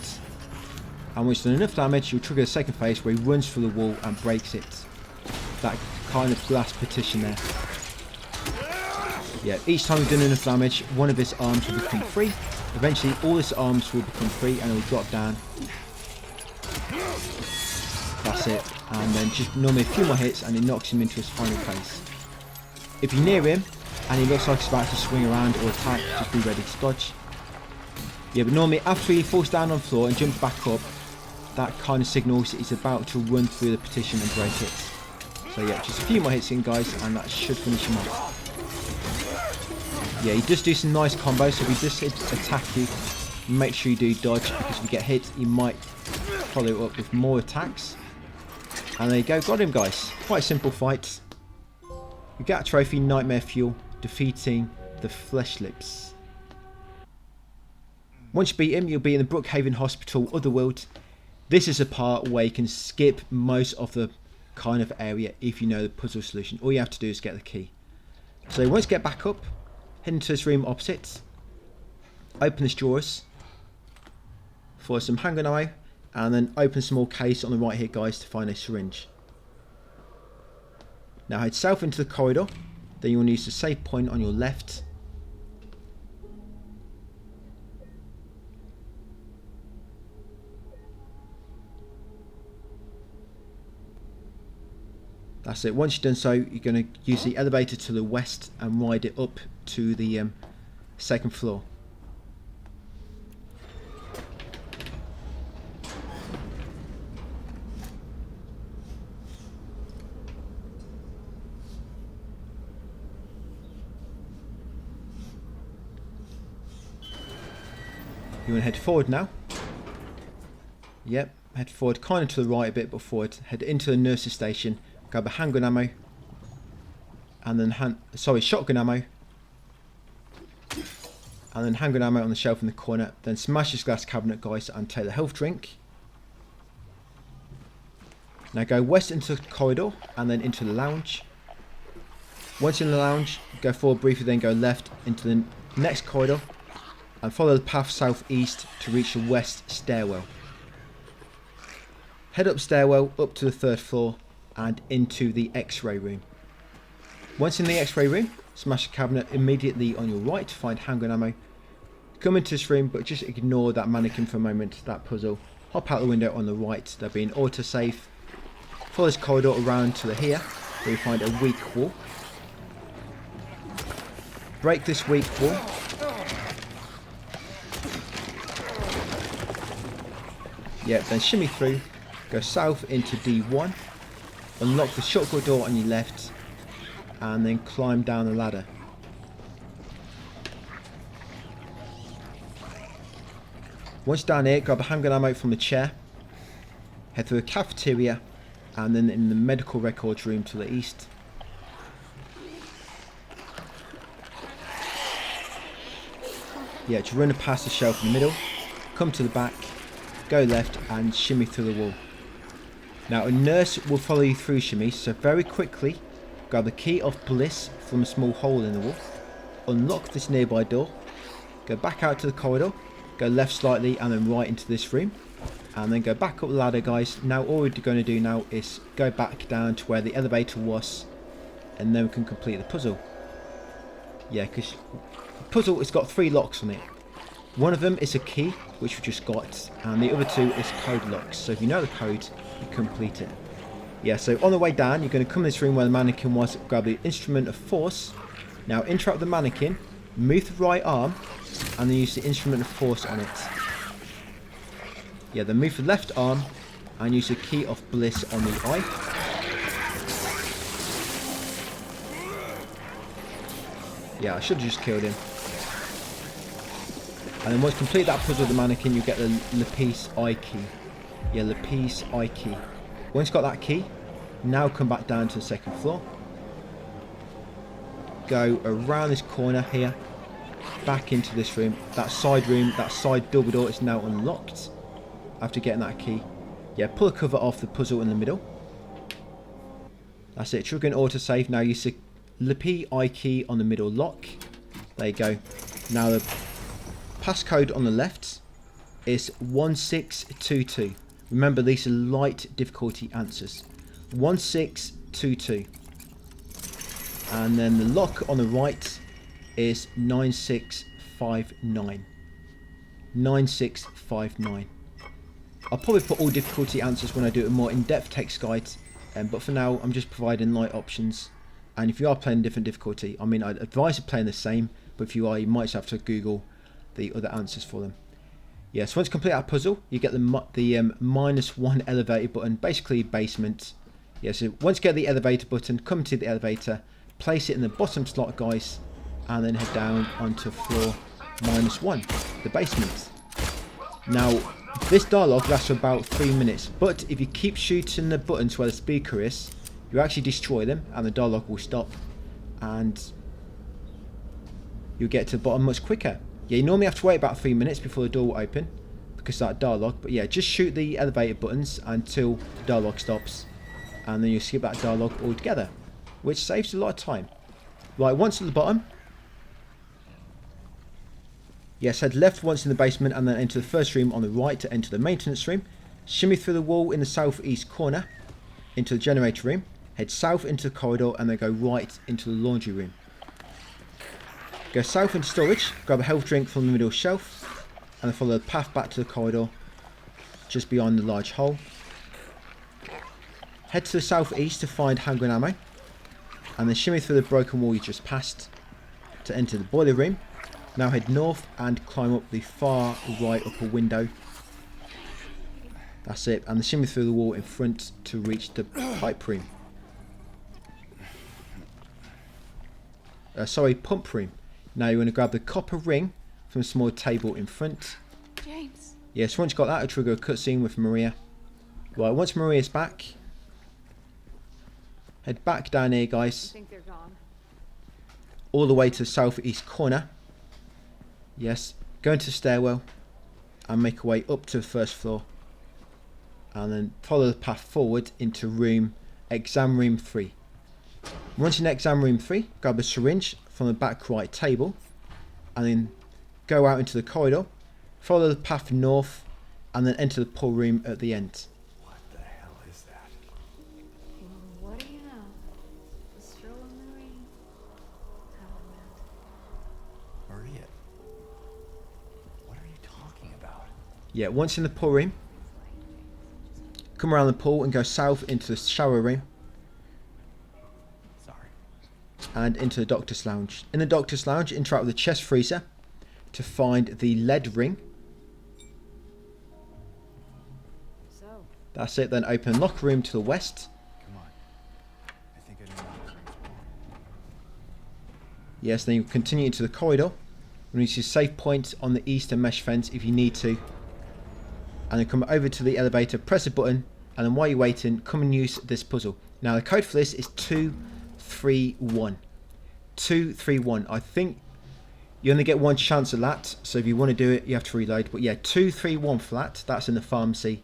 Speaker 1: and once you've done enough damage, you'll trigger the second phase where he runs through the wall and breaks it. That kind of glass partition there. Yeah, each time you've done enough damage, one of his arms will become free. Eventually all his arms will become free and it will drop down. That's it, and then just normally a few more hits and it knocks him into his final phase. If you're near him and he looks like he's about to swing around or attack, just be ready to dodge. Yeah, but normally after he falls down on the floor and jumps back up, that kind of signals he's about to run through the partition and break it. So yeah, just a few more hits in, guys, and that should finish him off. Yeah, he does do some nice combos, so if he does attack you, make sure you do dodge, because if you get hit, he might follow up with more attacks. And there you go, got him, guys. Quite a simple fight. You get a trophy, Nightmare Fuel, defeating the Flesh Lips. Once you beat him, you'll be in the Brookhaven Hospital Otherworld. This is a part where you can skip most of the kind of area if you know the puzzle solution. All you have to do is get the key. So once you get back up, head into this room opposite. Open this drawers for some handgun ammo, and then open a small case on the right here, guys, to find a syringe. Now head south into the corridor, then you will use the save point on your left. That's it. Once you've done so, you're going to use the elevator to the west and ride it up to the second floor. You want to head forward now. Yep, head forward, kind of to the right a bit, but forward. Head into the nurse's station, grab a handgun ammo, and then shotgun ammo, and then handgun ammo on the shelf in the corner. Then smash this glass cabinet, guys, and take the health drink. Now go west into the corridor, and then into the lounge. Once in the lounge, go forward briefly, then go left into the next corridor, and follow the path southeast to reach the west stairwell. Head up stairwell, up to the 3rd floor, and into the X-ray room. Once in the X-ray room, smash the cabinet immediately on your right to find handgun ammo. Come into this room, but just ignore that mannequin for a moment, that puzzle. Hop out the window on the right, there'll be an autosave. Follow this corridor around to here, where you find a weak wall. Break this weak wall. Yeah, then shimmy through, go south into D1, unlock the shotgun door on your left, and then climb down the ladder. Once down here, grab a handgun ammo from the chair, head through the cafeteria, and then in the medical records room to the east. Yeah, just run past the shelf in the middle, come to the back, go left and shimmy through the wall. Now a nurse will follow you through shimmy, so very quickly grab the key of bliss from a small hole in the wall, unlock this nearby door, go back out to the corridor, go left slightly and then right into this room, and then go back up the ladder, guys. Now all we're going to do now is go back down to where the elevator was, and then we can complete the puzzle. Yeah, because the puzzle has got 3 locks on it. One of them is a key, which we just got, and the other 2 is code locks. So if you know the code, you complete it. Yeah, so on the way down, you're going to come to this room where the mannequin was, grab the instrument of force. Now interrupt the mannequin, move the right arm, and then use the instrument of force on it. Yeah, then move the left arm, and use the key of bliss on the eye. Yeah, I should have just killed him. And then once you complete that puzzle with the mannequin, you get the lapis eye key. Yeah, lapis eye key. Once you've got that key, now come back down to the 2nd floor. Go around this corner here, back into this room. That side double door is now unlocked after getting that key. Yeah, pull the cover off the puzzle in the middle. That's it, trigger an autosave. Now use the lapis eye key on the middle lock. There you go. Now the passcode on the left is 1622. Remember, these are light difficulty answers. 1622. And then the lock on the right is 9659. 9659. I'll probably put all difficulty answers when I do a more in-depth text guide, but for now I'm just providing light options. And if you are playing different difficulty, I mean, I'd advise you playing the same, but if you are, you might just have to Google the other answers for them. Yeah, so once you complete that puzzle, you get the -1 elevator button, basically basement. Yeah, so once you get the elevator button, come to the elevator, place it in the bottom slot, guys, and then head down onto floor -1, the basement. Now, this dialogue lasts for about 3 minutes, but if you keep shooting the buttons where the speaker is, you actually destroy them, and the dialogue will stop, and you'll get to the bottom much quicker. Yeah, you normally have to wait about 3 minutes before the door will open, because of that dialogue, but yeah, just shoot the elevator buttons until the dialogue stops, and then you skip that dialogue altogether, which saves a lot of time. Right, once at the bottom, yes, head left once in the basement, and then enter the first room on the right to enter the maintenance room. Shimmy through the wall in the southeast corner into the generator room. Head south into the corridor and then go right into the laundry room. Go south into storage, grab a health drink from the middle shelf, and then follow the path back to the corridor just beyond the large hole. Head to the southeast to find handgun ammo, and then shimmy through the broken wall you just passed to enter the boiler room. Now head north and climb up the far right upper window. That's it, and then shimmy through the wall in front to reach the pipe room. Pump room. Now you want to grab the copper ring from a small table in front. Yeah, so once you've got that, it'll trigger a cutscene with Maria. Right, once Maria's back, head back down here,
Speaker 3: I
Speaker 1: guys,
Speaker 3: think they're gone.
Speaker 1: all the way to the southeast corner. Yes, go into the stairwell and make your way up to the first floor. And then follow the path forward into exam room 3. Once in exam room 3, grab a syringe from the back right table and then go out into the corridor, follow the path north and then enter the pull room at the end.
Speaker 2: What the hell is that?
Speaker 3: Well, what do you know? A stroll in the rain. How
Speaker 2: Maria. What are you talking about?
Speaker 1: Yeah, once in the pull room, come around the pool and go south into the shower room
Speaker 2: Sorry.
Speaker 1: and into the doctor's lounge. In the doctor's lounge, interact with the chest freezer to find the lead ring.
Speaker 3: So,
Speaker 1: That's it, then open locker room to the west.
Speaker 2: Come on. I think I know where this room's going.
Speaker 1: Yes, then you continue into the corridor. You need to save point on the eastern mesh fence if you need to. And then come over to the elevator, press a button, and then while you're waiting, come and use this puzzle. Now the code for this is 231. 231. I think you only get one chance at that, so if you want to do it, you have to reload. But yeah, 231 flat, that's in the pharmacy.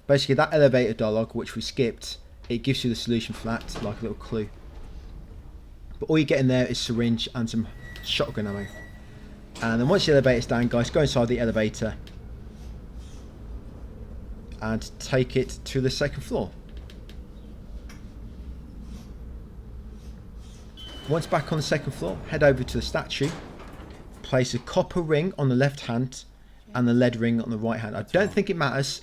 Speaker 1: Basically that elevator dialogue, which we skipped, it gives you the solution for that, like a little clue. But all you get in there is syringe and some shotgun ammo. And then once the elevator's down, guys, go inside the elevator and take it to the second floor. Once back on the second floor, head over to the statue, place a copper ring on the left hand and the lead ring on the right hand. I don't think it matters,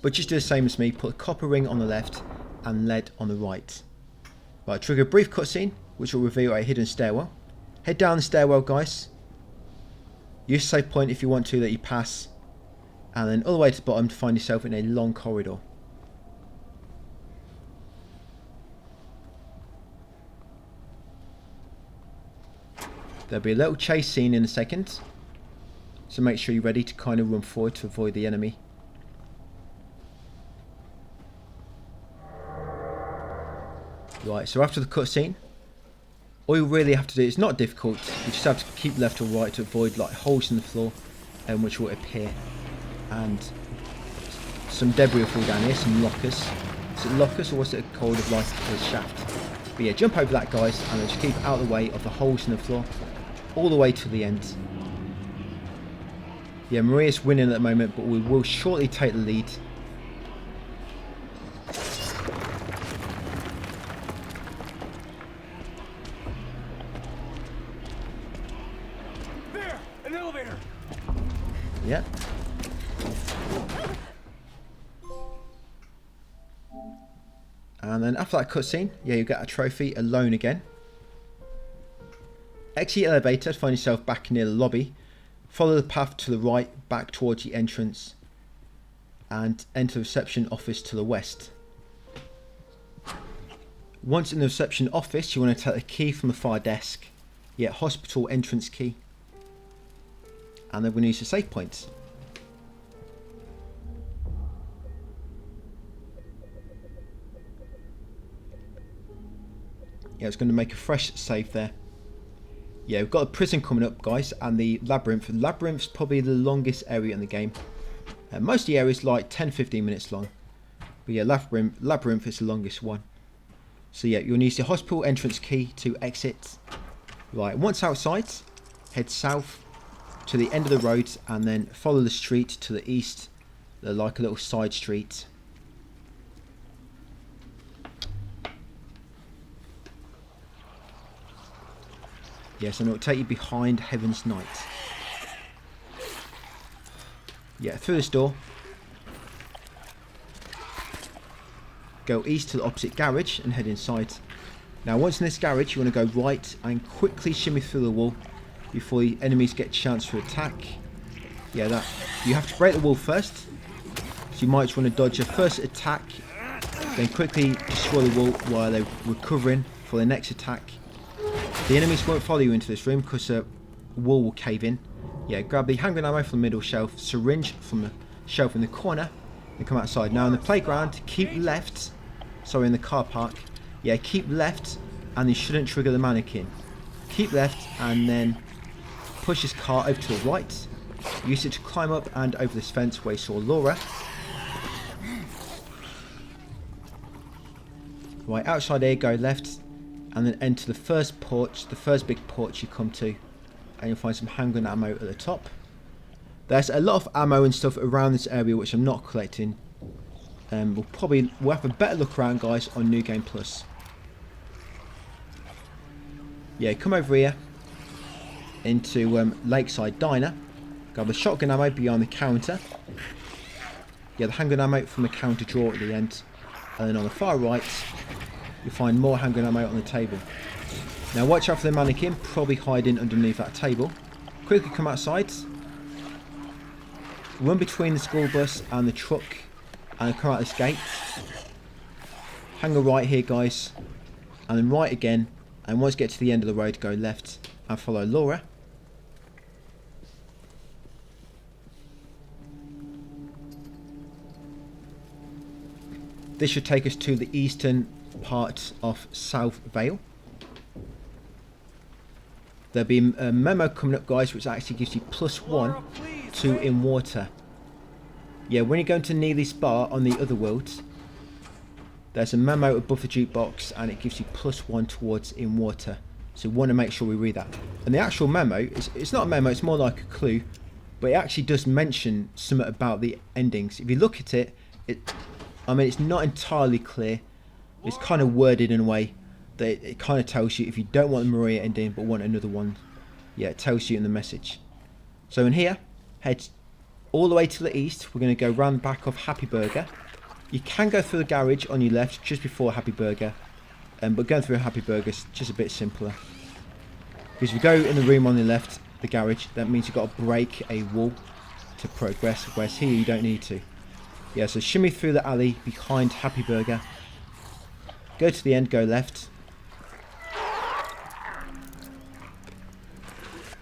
Speaker 1: but just do the same as me, put a copper ring on the left and lead on the right. Right, trigger a brief cutscene which will reveal a hidden stairwell. Head down the stairwell, guys. Use save point if you want to that you pass, and then all the way to the bottom to find yourself in a long corridor. There'll be a little chase scene in a second, so make sure you're ready to kind of run forward to avoid the enemy. Right, so after the cutscene, all you really have to do, it's not difficult, you just have to keep left or right to avoid like holes in the floor which will appear, and some debris will fall down here, some lockers. Is it lockers or what's it called, of like a shaft? But yeah, jump over that, guys, and then just keep out of the way of the holes in the floor all the way to the end. Yeah, Maria's winning at the moment, but we will shortly take the lead.
Speaker 2: There! An elevator!
Speaker 1: Yeah. And then after that cutscene, yeah, you get a trophy alone again. Exit the elevator to find yourself back near the lobby. Follow the path to the right, back towards the entrance, and enter the reception office to the west. Once in the reception office, you want to take the key from the far desk. Yeah, hospital entrance key. And then we're going to use the save points. Yeah, it's going to make a fresh save there. Yeah, we've got a prison coming up, guys, and the labyrinth. The labyrinth's probably the longest area in the game. Most of the areas like 10-15 minutes long. But yeah, labyrinth is the longest one. So yeah, you'll need the hospital entrance key to exit. Right, once outside, head south to the end of the road and then follow the street to the east. They're like a little side street. Yes, and it will take you behind Heaven's Night. Yeah, through this door. Go east to the opposite garage and head inside. Now once in this garage, you want to go right and quickly shimmy through the wall before the enemies get a chance to attack. Yeah, that you have to break the wall first. So you might just want to dodge your first attack, then quickly destroy the wall while they're recovering for their next attack. The enemies won't follow you into this room because the wall will cave in, Yeah, grab the handgun ammo from the middle shelf, syringe from the shelf in the corner, and come outside. Now in the playground, keep left. Sorry, in the car park. Yeah, keep left, and you shouldn't trigger the mannequin. Keep left, and then push his car over to the right. Use it to climb up and over this fence where you saw Laura. Right, outside here, go left, and then enter the first porch, the first big porch you come to, and you'll find some handgun ammo at the top. There's a lot of ammo and stuff around this area which I'm not collecting. We'll have a better look around, guys, on New Game Plus. Yeah, come over here into Lakeside Diner. Grab the shotgun ammo behind the counter. Yeah, the handgun ammo from the counter drawer at the end. And then on the far right, you'll find more handgun ammo on the table. Now watch out for the mannequin, probably hiding underneath that table. Quickly come outside. Run between the school bus and the truck and come out this gate. Hang a right here, guys. And then right again. And once you get to the end of the road, go left and follow Laura. This should take us to the eastern part of South Vale. There'll be a memo coming up, guys, which actually gives you +1 to in water. Yeah, when you go into Neely's Bar on the other world, there's a memo above the jukebox and it gives you +1 towards in water. So we want to make sure we read that. And the actual memo, it's not a memo, it's more like a clue, but it actually does mention something about the endings. If you look at it, it's not entirely clear. It's kind of worded in a way that it kind of tells you if you don't want the Maria ending but want another one. Yeah, it tells you in the message. So in here, head all the way to the east. We're going to go round the back of Happy Burger. You can go through the garage on your left just before Happy Burger, but going through Happy Burger is just a bit simpler. Because if you go in the room on the left, the garage, that means you've got to break a wall to progress, whereas here you don't need to. Yeah, so shimmy through the alley behind Happy Burger. Go to the end, go left.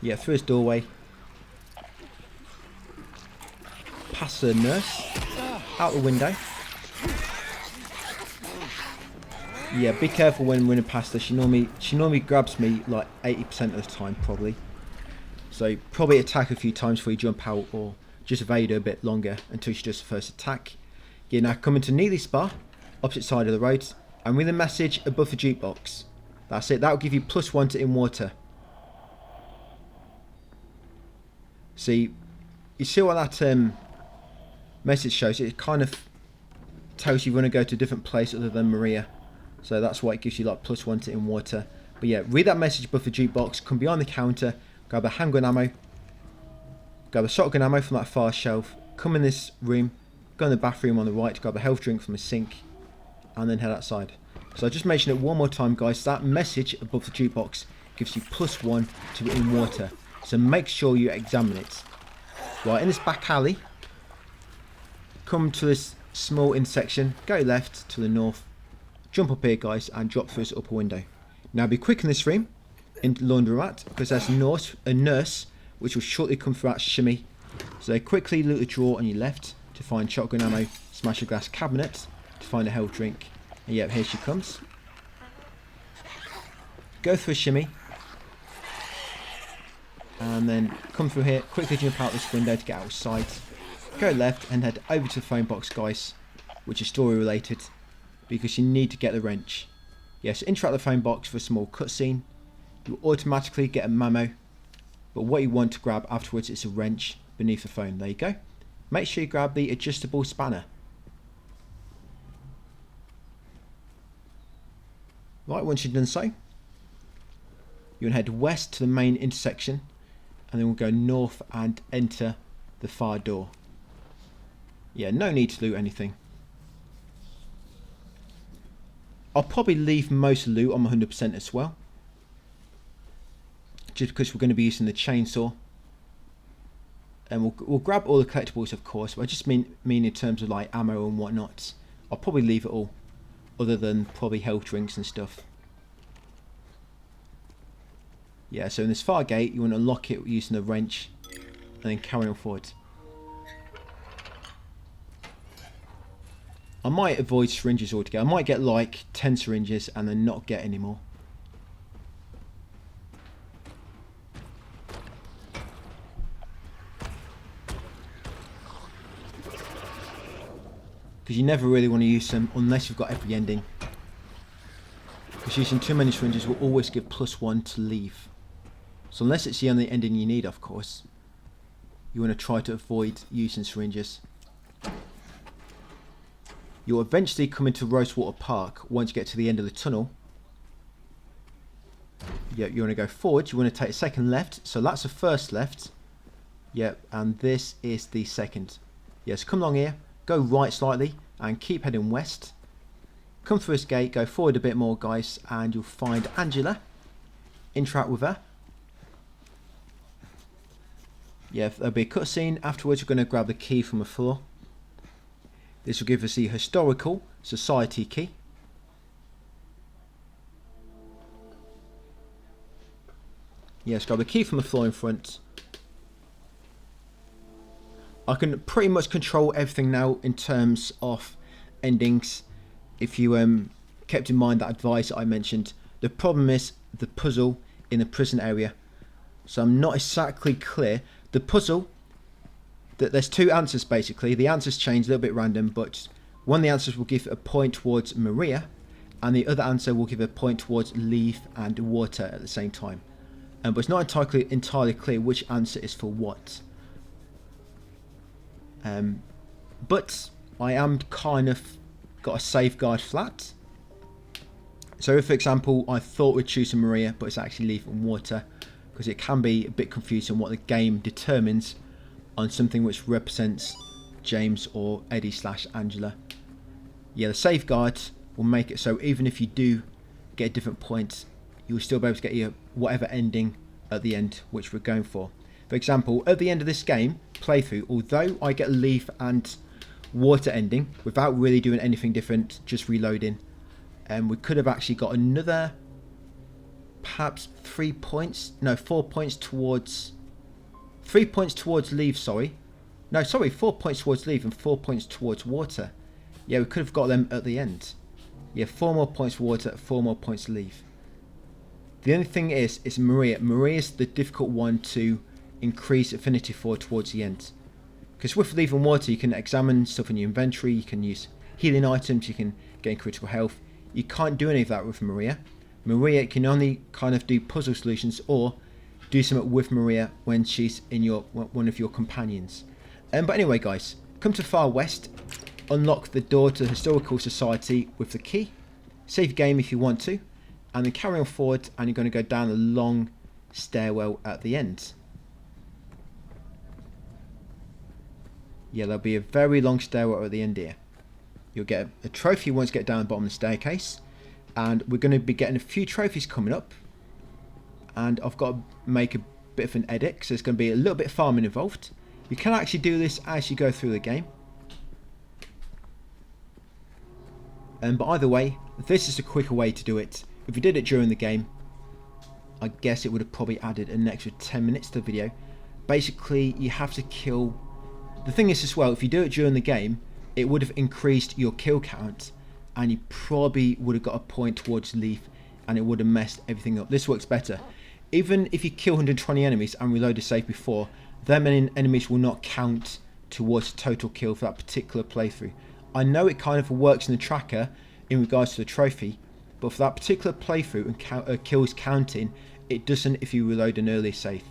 Speaker 1: Yeah, through his doorway. Past the nurse. Out the window. Yeah, be careful when running past her. She normally grabs me like 80% of the time, probably. So probably attack a few times before you jump out, or just evade her a bit longer until she does the first attack. Yeah, now come into Neely's Bar, opposite side of the road, and read the message above the jukebox. That's it. That'll give you +1 to in water. See, you see what that message shows? It kind of tells you you want to go to a different place other than Maria. So that's why it gives you like +1 to in water. But yeah, read that message above the jukebox, come behind the counter, grab a handgun ammo, grab a shotgun ammo from that far shelf, come in this room, go in the bathroom on the right, grab a health drink from the sink, and then head outside. So I just mentioned it one more time, guys. That message above the jukebox gives you +1 to in water. So make sure you examine it. Right, in this back alley, come to this small intersection, go left to the north, jump up here, guys, and drop through this upper window. Now be quick in this room, in the laundromat, because there's a nurse which will shortly come through that shimmy. So quickly loot the drawer on your left to find shotgun ammo, smash a glass cabinet to find a health drink, and yep, here she comes. Go through a shimmy, and then come through here, quickly jump out this window to get outside. Go left and head over to the phone box, guys, which is story related, because you need to get the wrench. Yes, interact the phone box for a small cutscene. You automatically get a memo, but what you want to grab afterwards is a wrench beneath the phone. There you go. Make sure you grab the adjustable spanner. Right, once you've done so, you can head west to the main intersection, and then we'll go north and enter the far door. Yeah, no need to loot anything. I'll probably leave most loot on 100% as well, just because we're going to be using the chainsaw. And we'll grab all the collectibles, of course, but I just mean in terms of like ammo and whatnot. I'll probably leave it all, other than probably health drinks and stuff. Yeah, so in this far gate, you want to unlock it using the wrench. and then carry on forward. I might avoid syringes altogether. I might get like 10 syringes and then not get any more. Because you never really want to use them unless you've got every ending. Because using too many syringes will always give +1 to leave. So unless it's the only ending you need, of course, you want to try to avoid using syringes. You'll eventually come into Rosewater Park once you get to the end of the tunnel. Yep, you want to go forward. You want to take a second left. So that's the first left. Yep, and this is the second. Yes, come along here. Go right slightly and keep heading west. Come through this gate. Go forward a bit more, guys, and you'll find Angela. Interact with her. Yeah, there'll be a cutscene. Afterwards, we're going to grab the key from the floor. This will give us the Historical Society key. Yes, grab the key from the floor in front. I can pretty much control everything now in terms of endings. If you kept in mind that advice I mentioned. The problem is the puzzle in the prison area. So I'm not exactly clear. The puzzle, there's two answers basically. The answers change a little bit random, but one of the answers will give a point towards Maria, and the other answer will give a point towards leaf and water at the same time. But it's not entirely clear which answer is for what. But I am kind of got a safeguard flat. So if, for example, I thought we'd choose Maria, but it's actually leaf and water, because it can be a bit confusing what the game determines on something which represents James or Eddie / Angela. Yeah, the safeguard will make it so even if you do get a different point, you will still be able to get your whatever ending at the end which we're going for. For example, at the end of this game playthrough, although I get a leaf and water ending without really doing anything different, just reloading, we could have actually got another perhaps 4 points towards 3 points towards leave, 4 points towards leave and 4 points towards water. Yeah, we could have got them at the end. Yeah, 4 more points for water, 4 more points leave. The only thing is Maria. Maria's the difficult one to increase affinity for towards the end. Because with leaf and water, you can examine stuff in your inventory, you can use healing items, you can gain critical health. You can't do any of that with Maria. Maria can only kind of do puzzle solutions or do something with Maria when she's in one of your companions. But anyway, guys, come to Far West, unlock the door to the Historical Society with the key, save game if you want to, and then carry on forward, and you're going to go down a long stairwell at the end. Yeah, there'll be a very long stairwell at the end here. You'll get a trophy once you get down the bottom of the staircase, and we're going to be getting a few trophies coming up, and I've got to make a bit of an edit, so there's going to be a little bit of farming involved. You can actually do this as you go through the game. But either way, this is a quicker way to do it. If you did it during the game, I guess it would have probably added an extra 10 minutes to the video. Basically, you have to kill... The thing is as well, if you do it during the game, it would have increased your kill count, and you probably would have got a point towards leaf, and it would have messed everything up. This works better. Even if you kill 120 enemies and reload a save before, them enemies will not count towards total kill for that particular playthrough. I know it kind of works in the tracker in regards to the trophy, but for that particular playthrough and kills counting, it doesn't if you reload an early save.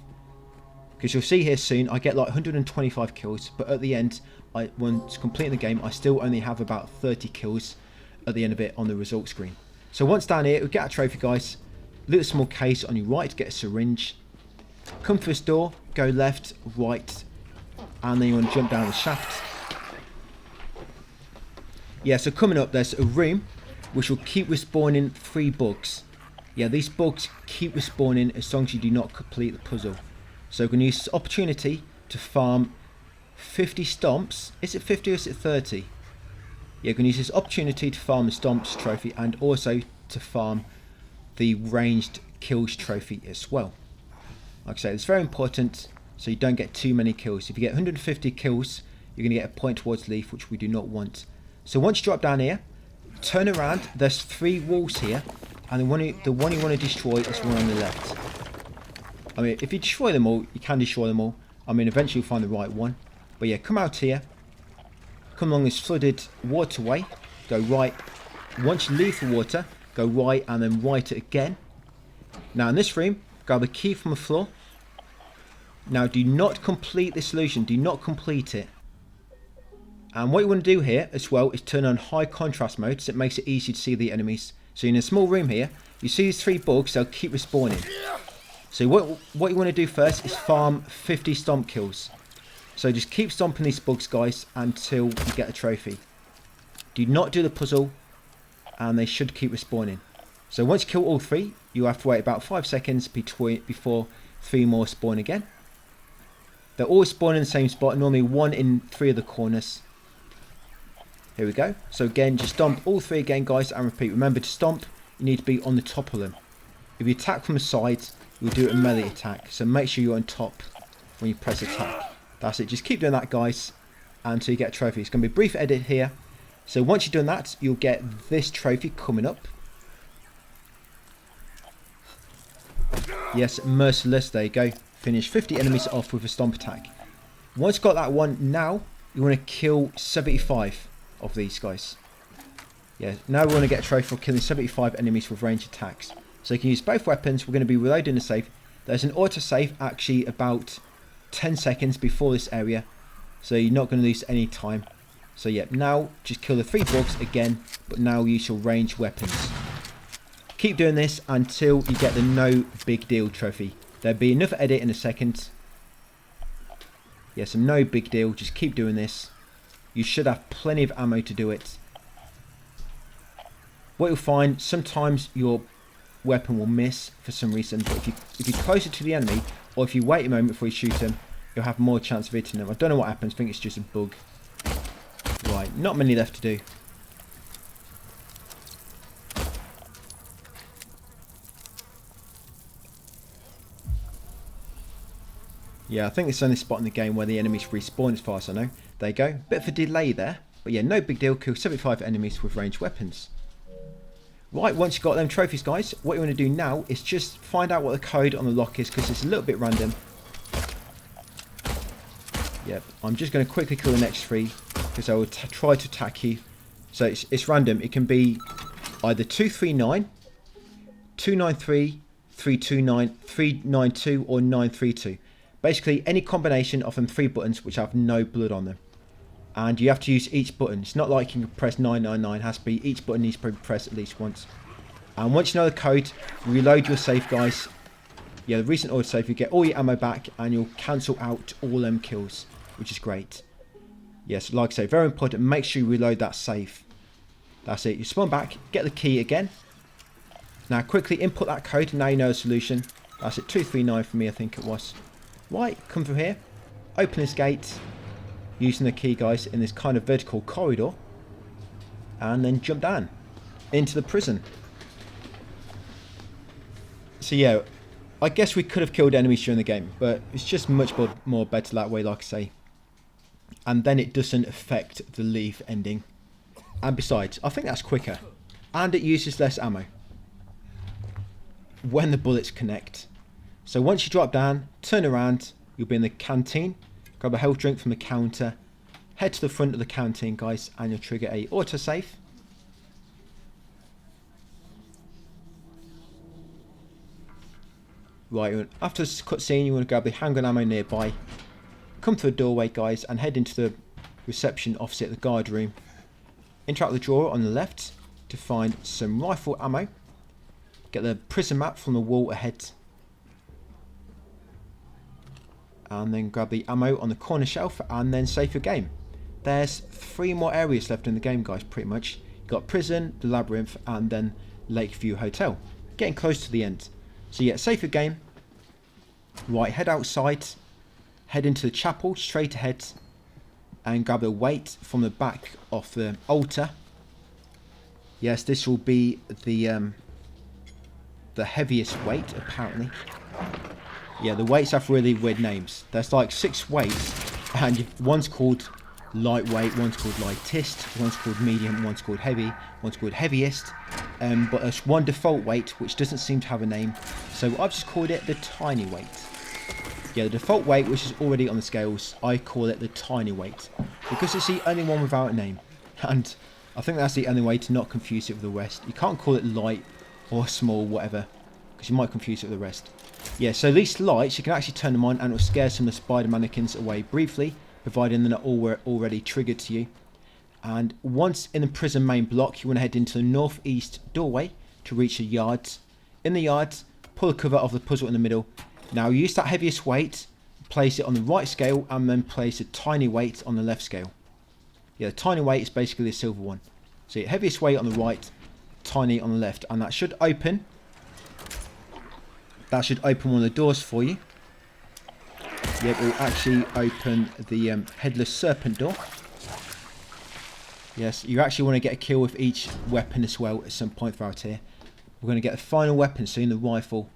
Speaker 1: Because you'll see here soon, I get like 125 kills, but at the end, once completing the game, I still only have about 30 kills at the end of it on the results screen. So once down here, we get a trophy, guys. Little small case on your right, get a syringe. Come through this door, go left, right, and then you want to jump down the shaft. Yeah, so coming up, there's a room which will keep respawning 3 bugs. Yeah, these bugs keep respawning as long as you do not complete the puzzle. So we're going to use this opportunity to farm 50 stomps. Is it 50 or is it 30? Yeah, we're going to use this opportunity to farm the stomps trophy and also to farm the ranged kills trophy as well. Like I say, it's very important. so you don't get too many kills. If you get 150 kills, you're going to get a point towards leaf, which we do not want. So once you drop down here, turn around. There's 3 walls here, and the one you want to destroy is the one on the left. I mean, if you destroy them all, you can destroy them all. I mean, eventually you'll find the right one. But yeah, come out here. Come along this flooded waterway. Go right. Once you leave the water, go right and then right again. Now in this room, grab a key from the floor. Now do not complete this illusion. Do not complete it. And what you want to do here as well is turn on high contrast mode, so it makes it easy to see the enemies. So in a small room here, you see these 3 bugs, they'll keep respawning. So what you want to do first is farm 50 stomp kills. So just keep stomping these bugs, guys, until you get a trophy. Do not do the puzzle, and they should keep respawning. So once you kill all 3, you have to wait about 5 seconds before 3 more spawn again. They're always spawning in the same spot, normally 1 in 3 of the corners. Here we go. So again, just stomp all 3 again, guys, and repeat. Remember, to stomp, you need to be on the top of them. If you attack from the sides, you'll do a melee attack. So make sure you're on top when you press attack. That's it. Just keep doing that, guys, until you get a trophy. It's going to be a brief edit here. So once you've done that, you'll get this trophy coming up. Yes, merciless. There you go. Finish 50 enemies off with a stomp attack. Once you've got that one, now you want to kill 75 of these guys. Yeah, now we want to get a trophy for killing 75 enemies with ranged attacks. So you can use both weapons. We're going to be reloading the save. There's an auto save actually about 10 seconds before this area, so you're not going to lose any time. So yeah, now just kill the 3 bugs again, but now use your ranged weapons. Keep doing this until you get the no big deal trophy. There'll be another edit in a second. Yeah, so no big deal, just keep doing this. You should have plenty of ammo to do it. What you'll find, sometimes your weapon will miss for some reason, but if you're closer to the enemy, or if you wait a moment before you shoot them, you'll have more chance of hitting them. I don't know what happens, I think it's just a bug. Right, not many left to do. Yeah, I think it's the only spot in the game where the enemies respawn as far as I know. There you go, bit of a delay there. But yeah, no big deal, kill 75 enemies with ranged weapons. Right, once you've got them trophies, guys, what you want to do now is just find out what the code on the lock is, because it's a little bit random. Yep, I'm just going to quickly kill the next 3, because I will try to attack you. So it's random. It can be either 239, 293, 329, 392, or 932. Basically, any combination of them 3 buttons which have no blood on them. And you have to use each button. It's not like you can press 999. It has to be, each button needs to be pressed at least once. And once you know the code, reload your save, guys. Yeah, the recent autosave, you get all your ammo back and you'll cancel out all them kills, which is great. Yes, like I say, very important. Make sure you reload that save. That's it. You spawn back, get the key again. Now quickly input that code. Now you know the solution. That's it, 239 for me, I think it was. Right, come through here. Open this gate. Using the key, guys, in this kind of vertical corridor. And then jump down into the prison. So yeah, I guess we could have killed enemies during the game, but it's just much more better that way, like I say. And then it doesn't affect the leaf ending. And besides, I think that's quicker. And it uses less ammo when the bullets connect. So once you drop down, turn around, you'll be in the canteen. Grab a health drink from the counter. Head to the front of the canteen, guys, and you'll trigger a autosave. Right, after this cutscene, you want to grab the handgun ammo nearby. Come through the doorway, guys, and head into the reception opposite the guard room. Interact with the drawer on the left to find some rifle ammo. Get the prison map from the wall ahead. And then grab the ammo on the corner shelf and then save your game. There's 3 more areas left in the game, guys, pretty much. You've got prison, the labyrinth, and then Lakeview Hotel. Getting close to the end. So yeah, save your game. Right, head outside. Head into the chapel, straight ahead. And grab a weight from the back of the altar. Yes, this will be the heaviest weight, apparently. Yeah, the weights have really weird names. There's like 6 weights, and one's called lightweight, one's called lightest, one's called medium, one's called heavy, one's called heaviest. But there's one default weight which doesn't seem to have a name, so I've just called it the tiny weight. Yeah, the default weight, which is already on the scales, I call it the tiny weight because it's the only one without a name, and I think that's the only way to not confuse it with the rest. You can't call it light or small, whatever, because you might confuse it with the rest. Yeah, so these lights, you can actually turn them on and it will scare some of the spider mannequins away briefly, providing they're not already triggered to you. And once in the prison main block, you want to head into the northeast doorway to reach the yards. In the yards, pull the cover of the puzzle in the middle. Now use that heaviest weight, place it on the right scale, and then place a tiny weight on the left scale. Yeah, the tiny weight is basically the silver one. So your heaviest weight on the right, tiny on the left, and that should open. That should open one of the doors for you. Yep, it will actually open the headless serpent door. Yes, you actually want to get a kill with each weapon as well at some point throughout here. We're going to get the final weapon soon, the rifle.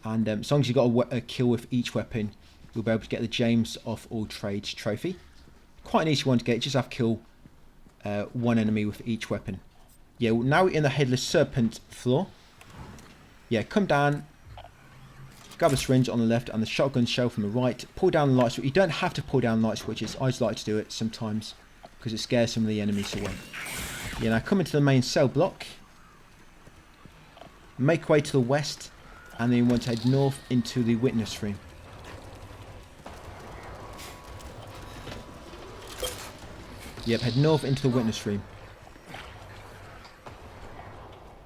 Speaker 1: And as long as you've got a kill with each weapon, you'll be able to get the James of all trades trophy. Quite an easy one to get, just have to kill one enemy with each weapon. Yeah, now we're in the headless serpent floor. Yeah, come down. Grab a syringe on the left and the shotgun shell from the right. Pull down the light switch. You don't have to pull down the light switches. I just like to do it sometimes because it scares some of the enemies away. Yeah, now come into the main cell block. Make your way to the west and then you want to head north into the witness room. Yep, head north into the witness room.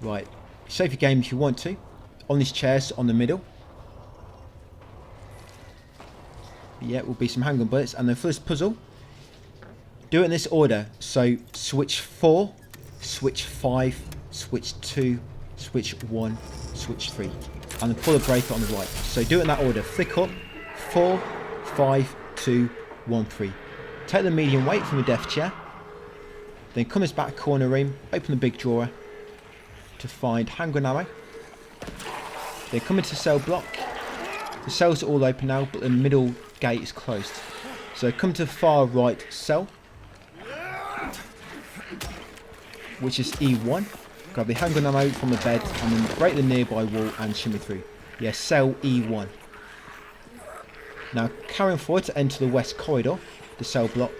Speaker 1: Right, save your game if you want to. On these chairs on the middle. Yeah, will be some handgun bullets. And the first puzzle, do it in this order. So switch 4, switch 5, switch 2, switch 1, switch 3. And then pull the breaker on the right. So do it in that order. Flick up 4, 5, 2, 1, 3. Take the medium weight from the death chair. Then come this back corner room. Open the big drawer to find handgun ammo. Then come into the cell block. The cells are all open now, but the middle gate is closed. So come to the far right cell, which is E1. Grab the handgun ammo from the bed and then break the nearby wall and shimmy through. Yeah, cell E1. Now carrying forward to enter the west corridor, the cell block.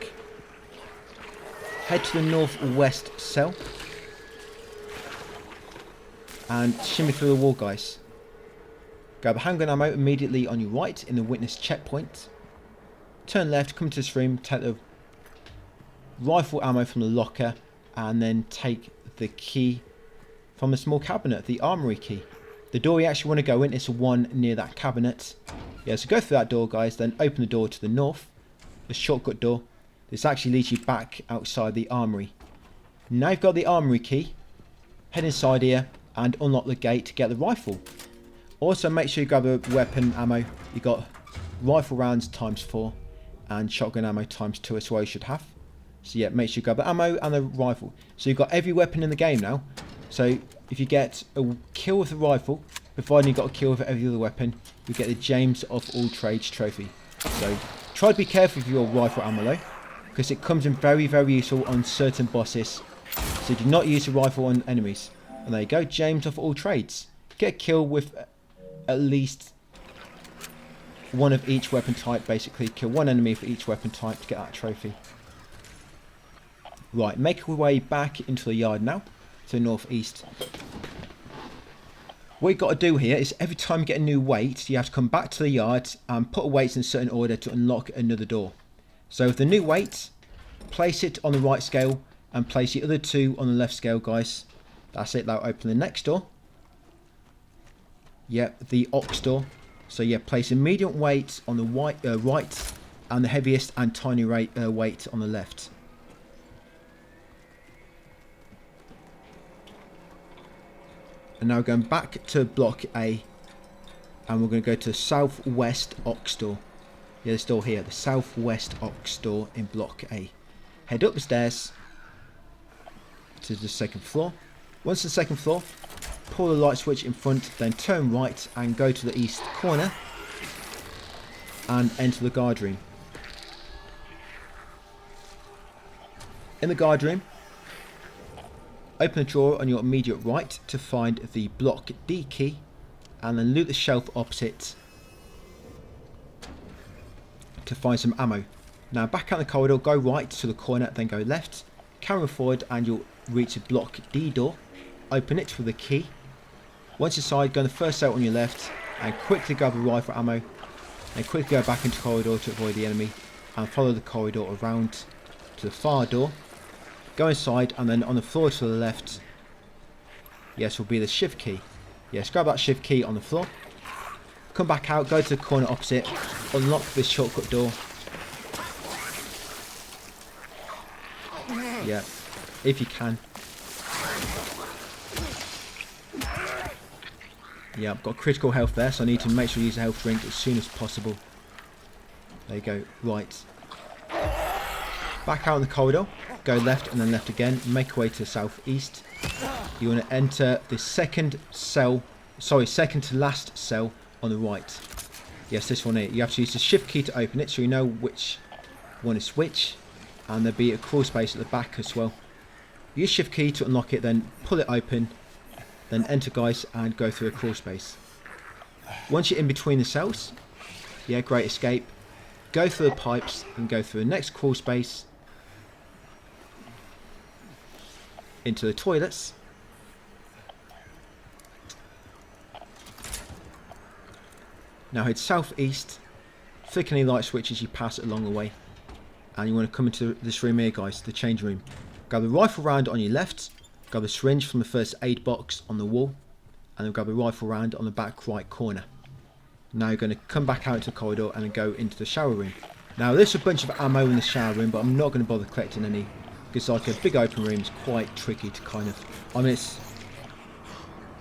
Speaker 1: Head to the northwest cell and shimmy through the wall, guys. Grab a handgun ammo immediately on your right in the witness checkpoint. Turn left, come to this room, take the rifle ammo from the locker and then take the key from the small cabinet, the armory key. The door you actually want to go in is the one near that cabinet. Yeah, so go through that door, guys, then open the door to the north, the shortcut door. This actually leads you back outside the armory. Now you've got the armory key, head inside here and unlock the gate to get the rifle. Also make sure you grab a weapon ammo. You got rifle rounds ×4 and shotgun ammo ×2 as well you should have. So yeah, make sure you grab the ammo and the rifle. So you've got every weapon in the game now. So if you get a kill with the rifle, providing you got a kill with every other weapon, you get the James of all trades trophy. So try to be careful with your rifle ammo though, because it comes in very, very useful on certain bosses. So do not use the rifle on enemies. And there you go, James of all trades. Get a kill with at least one of each weapon type, basically. Kill one enemy for each weapon type to get that trophy. Right, make our way back into the yard now, to the northeast. What you've got to do here is every time you get a new weight, you have to come back to the yard and put weights in a certain order to unlock another door. So with the new weight, place it on the right scale and place the other two on the left scale, guys. That's it, that'll open the next door. Yep, the ox door. So yeah, place a medium weight on the right and the heaviest and tiny weight on the left. And now going back to block A, and we're going to go to southwest ox door. Yeah, this door here, the southwest ox door in block A. Head up the stairs to the second floor. Once to the second floor, pull the light switch in front, then turn right and go to the east corner. and enter the guard room. In the guard room, open the drawer on your immediate right to find the block D key, and then loot the shelf opposite to find some ammo. Now back out the corridor, go right to the corner, then go left, camera forward, and you'll reach the block D door. Open it with the key. Once inside, go on the first cell on your left and quickly grab the rifle ammo, then quickly go back into the corridor to avoid the enemy and follow the corridor around to the far door. Go inside, and then on the floor to the left, yes, will be the shift key. Yes, grab that shift key on the floor. Come back out, go to the corner opposite, unlock this shortcut door. Yeah, if you can. Yeah, I've got critical health there, so I need to make sure you use a health drink as soon as possible. There you go, right. Back out in the corridor, go left and then left again, make your way to the southeast. You want to enter the second to last cell on the right. Yes, this one here. You have to use the shift key to open it, so you know which one is which. And there'll be a crawl space at the back as well. Use shift key to unlock it, then pull it open, then enter guys and go through a crawl space. Once you're in between the cells, yeah, great escape. Go through the pipes and go through the next crawl space into the toilets. Now head southeast, flick any light switches you pass along the way, and you want to come into this room here guys, the change room. Grab the rifle round on your left, grab a syringe from the first aid box on the wall, and then grab a rifle round on the back right corner. Now you're going to come back out into the corridor and then go into the shower room. Now there's a bunch of ammo in the shower room, but I'm not going to bother collecting any, because like a big open room is quite tricky to kind of, I mean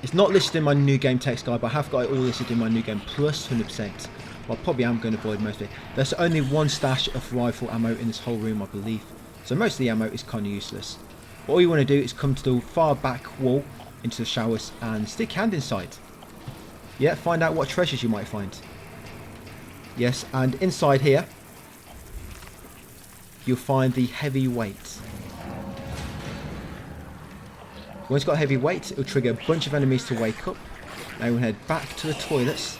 Speaker 1: it's not listed in my new game text guide, but I have got it all listed in my new game plus 100%. Well, I probably am going to avoid most of it. There's only one stash of rifle ammo in this whole room, I believe. So most of the ammo is kind of useless. But all you want to do is come to the far back wall into the showers and stick your hand inside. Yeah, find out what treasures you might find. Yes, and inside here, you'll find the heavy weight. Once it's got a heavy weight, it'll trigger a bunch of enemies to wake up. Now we'll head back to the toilets,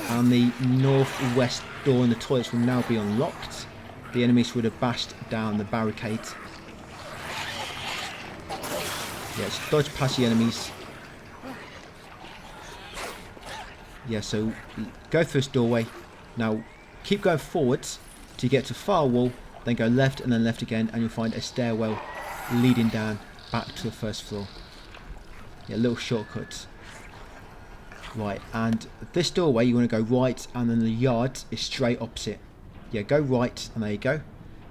Speaker 1: and the northwest door in the toilets will now be unlocked. The enemies would have bashed down the barricade. Yes, dodge past the enemies. Yeah, so go through this doorway. Now keep going forwards till you get to far wall, then go left and then left again, and you'll find a stairwell leading down back to the first floor. Yeah, little shortcut. Right, and this doorway you want to go right, and then the yard is straight opposite. Yeah, go right, and there you go.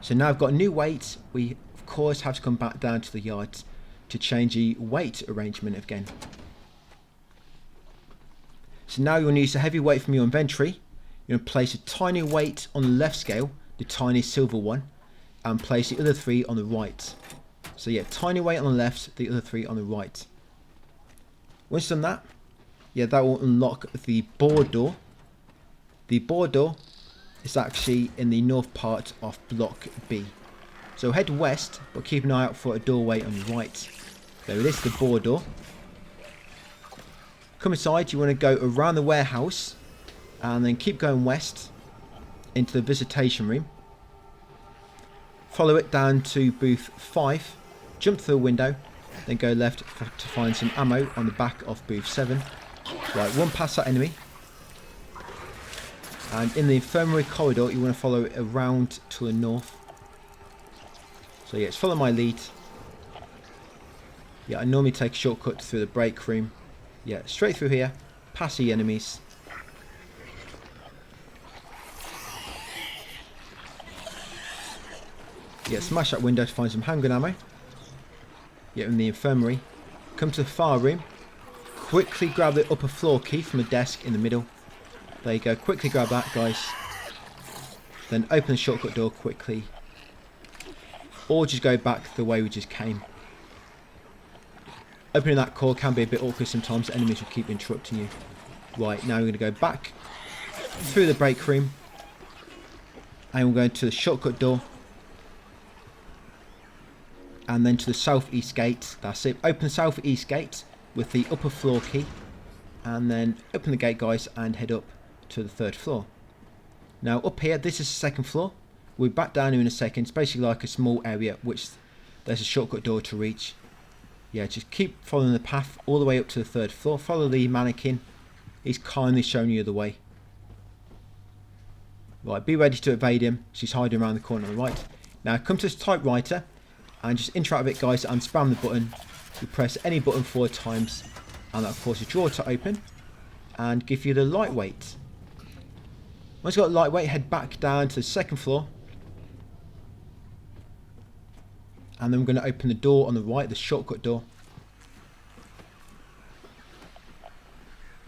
Speaker 1: So now I've got a new weight. We of course have to come back down to the yard to change the weight arrangement again. So now you'll use the heavy weight from your inventory. You're going to place a tiny weight on the left scale, the tiny silver one, and place the other three on the right. So yeah, tiny weight on the left, the other three on the right. Once done that, yeah, that will unlock the board door. The board door is actually in the north part of block B. So head west, but keep an eye out for a doorway on the right. There it is, the board door. Come inside, you want to go around the warehouse and then keep going west into the visitation room. Follow it down to booth 5, jump through the window, then go left to find some ammo on the back of booth 7. Right, run past that enemy. And in the infirmary corridor, you want to follow it around to the north. So yeah, it's follow my lead. Yeah, I normally take a shortcut through the break room. Yeah, straight through here, past the enemies. Yeah, smash that window to find some handgun ammo. Yeah, in the infirmary. Come to the far room. Quickly grab the upper floor key from the desk in the middle. There you go, quickly grab that, guys. Then open the shortcut door quickly. Or just go back the way we just came. Opening that core can be a bit awkward sometimes, enemies will keep interrupting you. Right, now we're going to go back through the break room And we'll go to the shortcut door. And then to the southeast gate. That's it. Open the southeast gate with the upper floor key. And then open the gate, guys, and head up to the 3rd floor. Now up here, this is the 2nd floor. We'll be back down here in a second. It's basically like a small area which there's a shortcut door to reach. Yeah, just keep following the path all the way up to the 3rd floor. Follow the mannequin. He's kindly showing you the way. Right, be ready to evade him. She's hiding around the corner on the right. Now come to this typewriter and just interact with it, guys, and spam the button. You press any button 4 times and that will force a drawer to open and give you the lightweight. Once you've got lightweight, head back down to the 2nd floor. And then we're going to open the door on the right, the shortcut door.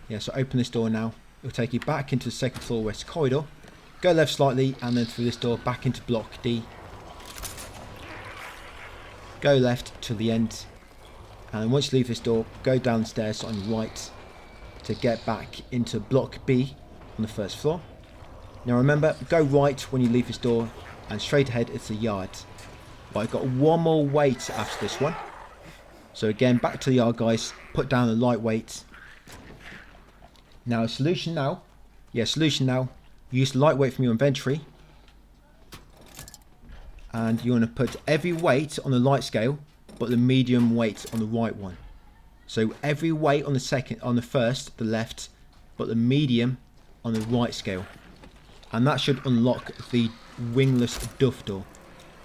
Speaker 1: Yeah, so open this door now. It'll take you back into the 2nd floor west corridor. Go left slightly and then through this door back into block D. Go left to the end. And once you leave this door, go down the stairs on your right to get back into block B on the 1st floor. Now remember, go right when you leave this door and straight ahead it's the yard. But I've got one more weight after this one. So again, back to the yard, guys. Put down the lightweight. Now solution now. Yeah, solution now. Use the lightweight from your inventory. And you want to put every weight on the light scale, but the medium weight on the right one. So every weight on the first, the left, but the medium on the right scale. And that should unlock the wingless duff door.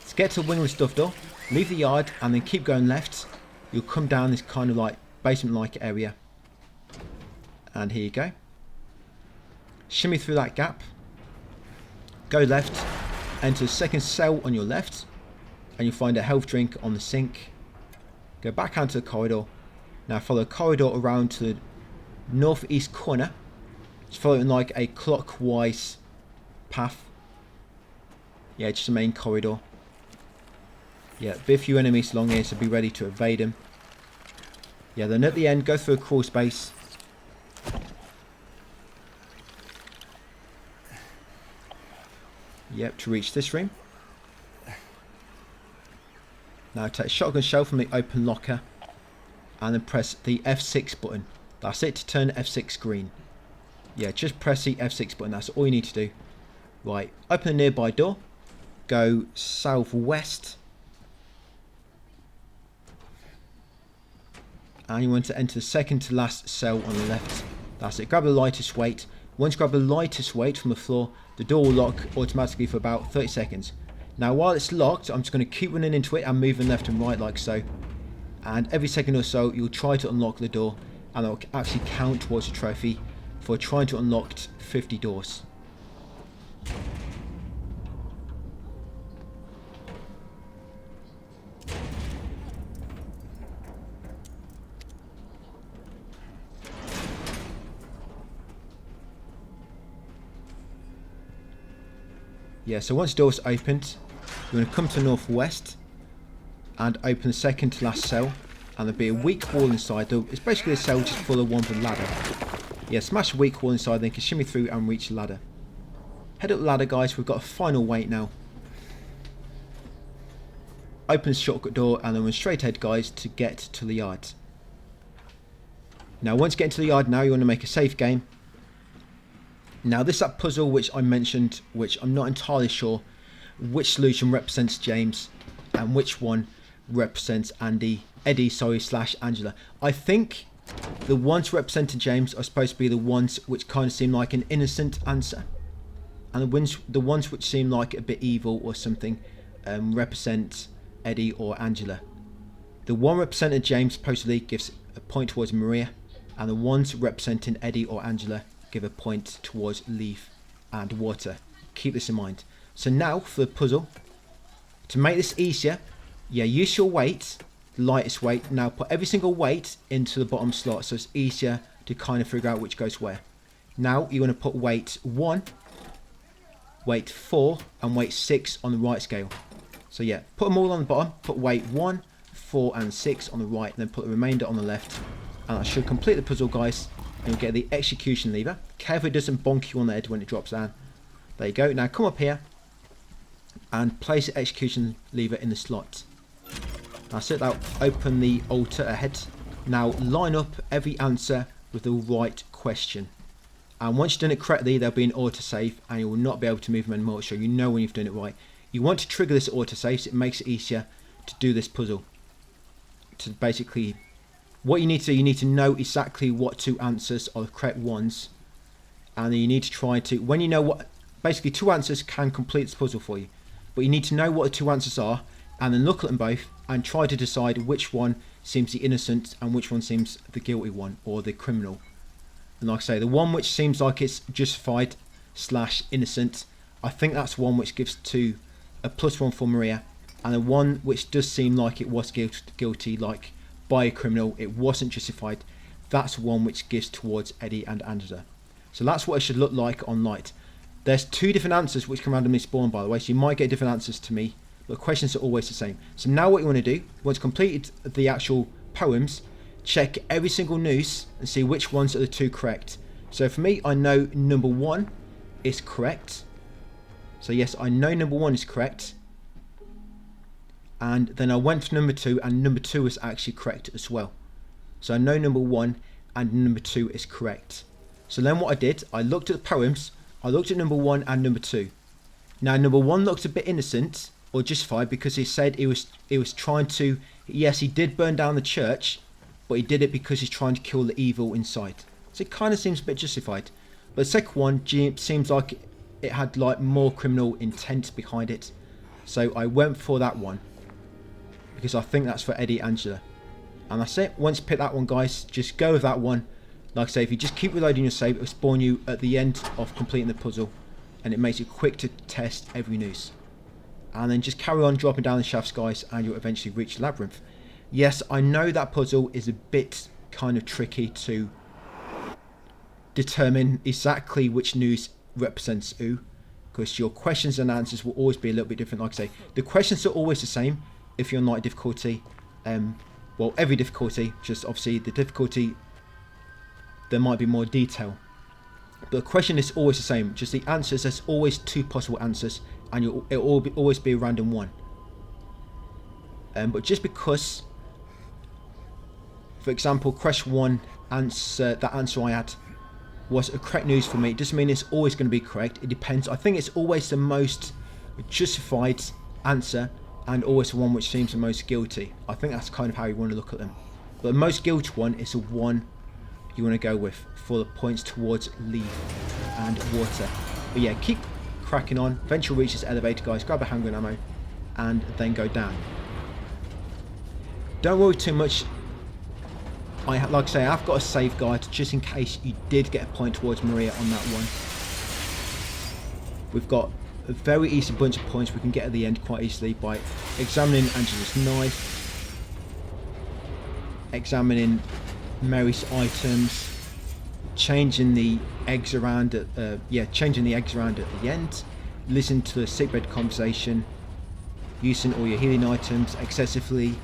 Speaker 1: To get to the wingless duff door, leave the yard and then keep going left. You'll come down this kind of like basement-like area. And here you go. Shimmy through that gap. Go left. Enter the 2nd cell on your left. And you'll find a health drink on the sink. Go back out to the corridor. Now follow the corridor around to the northeast corner. Just follow it in like a clockwise path. Yeah, just the main corridor. Yeah, be a few enemies along here, so be ready to evade them. Yeah, then at the end, go through a crawl space. Yep, to reach this room. Now take a shotgun shell from the open locker and then press the F6 button. That's it to turn F6 green. Yeah, just press the F6 button, that's all you need to do. Right, open the nearby door. Go southwest. And you want to enter the 2nd to last cell on the left. That's it. Grab the lightest weight. Once you grab the lightest weight from the floor, the door will lock automatically for about 30 seconds. Now while it's locked, I'm just going to keep running into it and moving left and right like so. And every second or so, you'll try to unlock the door. And it'll actually count towards a trophy for trying to unlock 50 doors. Yeah, so once the door's opened, you're going to come to northwest and open the 2nd to last cell, and there'll be a weak wall inside. It's basically a cell just full of one with a ladder. Yeah, smash a weak wall inside, then you can shimmy through and reach the ladder. Head up the ladder, guys. We've got a final weight now. Open the shortcut door and then run straight ahead, guys, to get to the yard. Now, once you get into the yard, now you want to make a safe game. Now, this is that puzzle which I mentioned, which I'm not entirely sure which solution represents James and which one represents Eddie / Angela. I think the ones representing James are supposed to be the ones which kind of seem like an innocent answer, and the ones which seem like a bit evil or something represent Eddie or Angela. The one representing James supposedly gives a point towards Maria, and the ones representing Eddie or Angela give a point towards leaf and water. Keep this in mind. So now for the puzzle, to make this easier, yeah, use your weight, the lightest weight. Now put every single weight into the bottom slot so it's easier to kind of figure out which goes where. Now you want to put weight 1, weight 4 and weight 6 on the right scale. So yeah, put them all on the bottom, put weight 1, 4 and 6 on the right, and then put the remainder on the left. And that should complete the puzzle, guys. And you'll get the execution lever. Carefully it doesn't bonk you on the head when it drops down. There you go. Now come up here and place the execution lever in the slot. That's it, that'll open the altar ahead. Now line up every answer with the right question. And once you've done it correctly, there'll be an autosave and you will not be able to move them anymore, so you know when you've done it right. You want to trigger this autosave so it makes it easier to do this puzzle. To basically, what you need to do, you need to know exactly what 2 answers are the correct ones. And then you need to try to, when you know what, basically 2 answers can complete this puzzle for you. But you need to know what the 2 answers are, and then look at them both and try to decide which one seems the innocent and which one seems the guilty one, or the criminal. And like I say, the one which seems like it's justified / innocent, I think that's one which gives a +1 for Maria. And the one which does seem like it was guilty, like by a criminal, it wasn't justified, that's one which gives towards Eddie and Angela. So that's what it should look like on light. There's 2 different answers which can randomly spawn, by the way, so you might get different answers to me, but the questions are always the same. So now what you want to do, once completed the actual poems, check every single noose and see which ones are the 2 correct. So for me, I know number 1 is correct. So yes, I know number 1 is correct. And then I went for number 2, and number 2 is actually correct as well. So I know number 1 and number 2 is correct. So then what I did, I looked at the poems, I looked at number 1 and number 2. Now number 1 looked a bit innocent or justified because he said he was trying to, yes, he did burn down the church, but he did it because he's trying to kill the evil inside. So it kind of seems a bit justified. But the second one seems like it had like more criminal intent behind it. So I went for that one, because I think that's for Eddie and Angela. And that's it. Once you pick that one, guys, just go with that one. Like I say, if you just keep reloading your save, it will spawn you at the end of completing the puzzle, and it makes it quick to test every noose. And then just carry on dropping down the shafts, guys, and you'll eventually reach the labyrinth. Yes, I know that puzzle is a bit kind of tricky to determine exactly which noose represents who, because your questions and answers will always be a little bit different. Like I say, the questions are always the same if you're on light difficulty. Well, every difficulty, just obviously the difficulty, there might be more detail, but the question is always the same. Just the answers, there's always 2 possible answers, and it'll always be a random one. But just because, for example, question 1 answer, that answer I had was a correct noose for me, it doesn't mean it's always going to be correct. It depends. I think it's always the most justified answer, and always the one which seems the most guilty. I think that's kind of how you want to look at them. But the most guilty one is the one you want to go with for the points towards leaf and water. But yeah, keep cracking on. Eventually reach this elevator, guys. Grab a handgun ammo and then go down. Don't worry too much. Like I say, I've got a save guide just in case you did get a point towards Maria on that one. We've got a very easy bunch of points we can get at the end quite easily by examining Angela's knife, examining Mary's items, changing the eggs around at changing the eggs around at the end, listening to the sickbed conversation, using all your healing items excessively,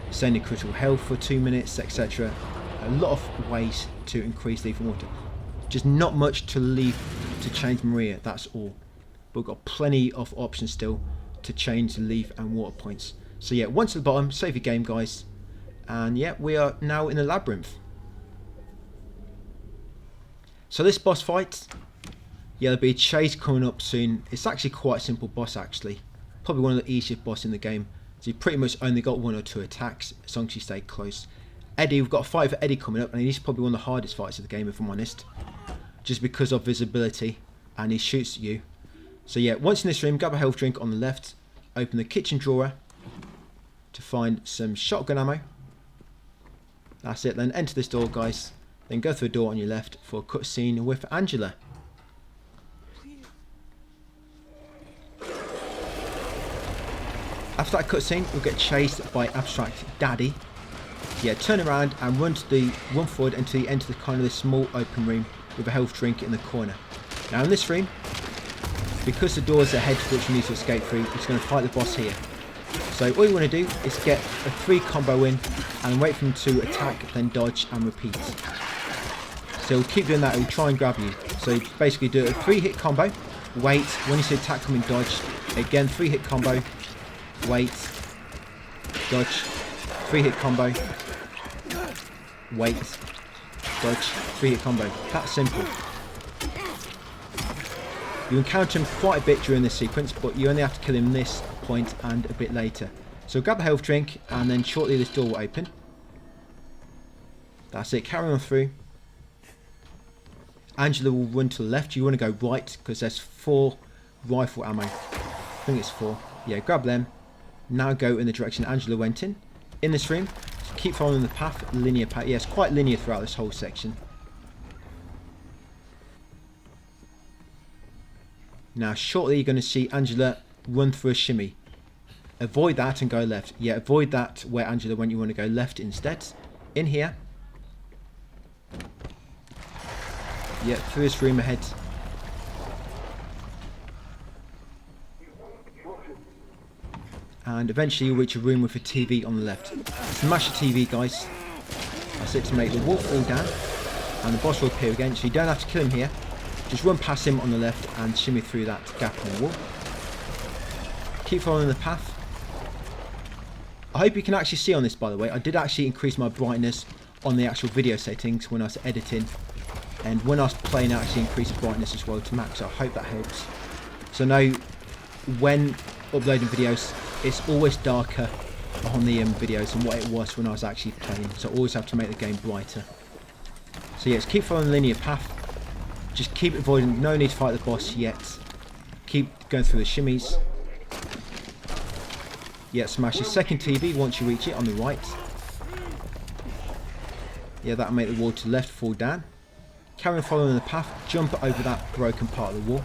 Speaker 1: sending critical health for 2 minutes, etc. A lot of ways to increase leaf and water. Just not much to leave to change Maria, that's all. But we've got plenty of options still to change the leaf and water points. So yeah, once at the bottom, save your game, guys. And yeah, we are now in the labyrinth. So this boss fight, yeah, there'll be a chase coming up soon. It's actually quite a simple boss, actually. Probably one of the easiest boss in the game. So you pretty much only got 1 or 2 attacks as long as you stay close. Eddie, we've got a fight for Eddie coming up, and he's probably one of the hardest fights of the game, if I'm honest. Just because of visibility, and he shoots at you. So yeah, once in this room, grab a health drink on the left, open the kitchen drawer to find some shotgun ammo. That's it, then enter this door, guys. Then go through the door on your left for a cutscene with Angela. After that cutscene, you'll get chased by Abstract Daddy. Yeah, turn around and run forward until you enter the kind of this small open room with a health drink in the corner. Now in this room, because the doors ahead which you need to escape through, it's going to fight the boss here. So all you want to do is get a 3 combo in and wait for him to attack, then dodge and repeat. So he'll keep doing that, he'll try and grab you. So basically do a 3-hit combo, wait, when you see attack coming, dodge, Again, 3-hit combo. Wait. Dodge. 3-hit combo. Wait. Dodge. 3-hit combo. That's simple. You encounter him quite a bit during this sequence, but you only have to kill him this point and a bit later. So grab a health drink, and then shortly this door will open. That's it. Carry on through. Angela will run to the left. You want to go right, because there's 4 rifle ammo. I think it's 4. Yeah, grab them. Now go in the direction Angela went in. In this room, keep following the path, linear path. Yeah, it's quite linear throughout this whole section. Now, shortly you're going to see Angela run through a shimmy. Avoid that and go left. Yeah, avoid that where Angela went. You want to go left instead. In here. Yeah, through this room ahead. And eventually you'll reach a room with a TV on the left. Smash the TV, guys. That's it to make the wall fall down. And the boss will appear again, so you don't have to kill him here. Just run past him on the left and shimmy through that gap in the wall. Keep following the path. I hope you can actually see on this, by the way. I did actually increase my brightness on the actual video settings when I was editing. And when I was playing, I actually increased the brightness as well to max. So I hope that helps. So now, when uploading videos, it's always darker on the videos than what it was when I was actually playing. So I always have to make the game brighter. So yeah, just keep following the linear path. Just keep avoiding, no need to fight the boss yet. Keep going through the shimmies. Yeah, smash the second TV once you reach it on the right. Yeah, that'll make the wall to the left fall down. Carry on following the path, jump over that broken part of the wall.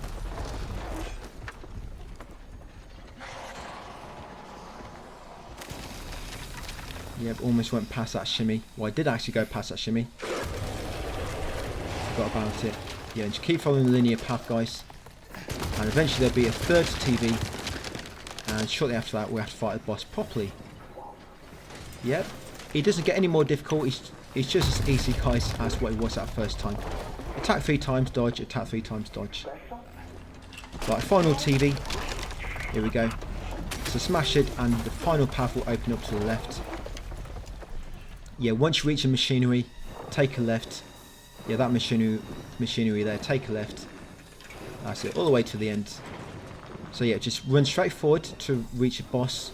Speaker 1: Yep, almost went past that shimmy. Well, I did actually go past that shimmy. Forgot about it. Yeah, and just keep following the linear path, guys. And eventually there'll be a third TV. And shortly after that, we have to fight the boss properly. Yep. He doesn't get any more difficult. He's just as easy, guys, as what he was that first time. Attack 3 times, dodge. Attack 3 times, dodge. Right, final TV. Here we go. So smash it, and the final path will open up to the left. Yeah, once you reach the machinery, take a left. Yeah, that machinery there, take a left. That's it, all the way to the end. So yeah, just run straight forward to reach the boss.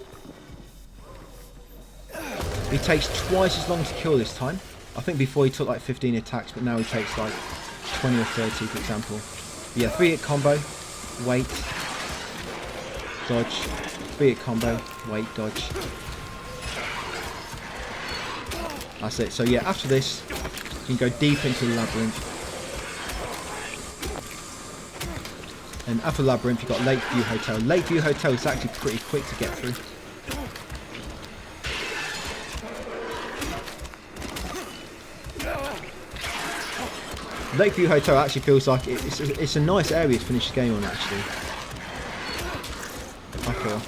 Speaker 1: He takes twice as long to kill this time. I think before he took like 15 attacks, but now he takes like 20 or 30, for example. Yeah, 3-hit combo, wait, dodge, 3-hit combo, wait, dodge. That's it. So yeah, after this, you can go deep into the labyrinth. And after the labyrinth, you've got Lakeview Hotel. Lakeview Hotel is actually pretty quick to get through. Lakeview Hotel actually feels like it's a nice area to finish the game on, actually. I feel.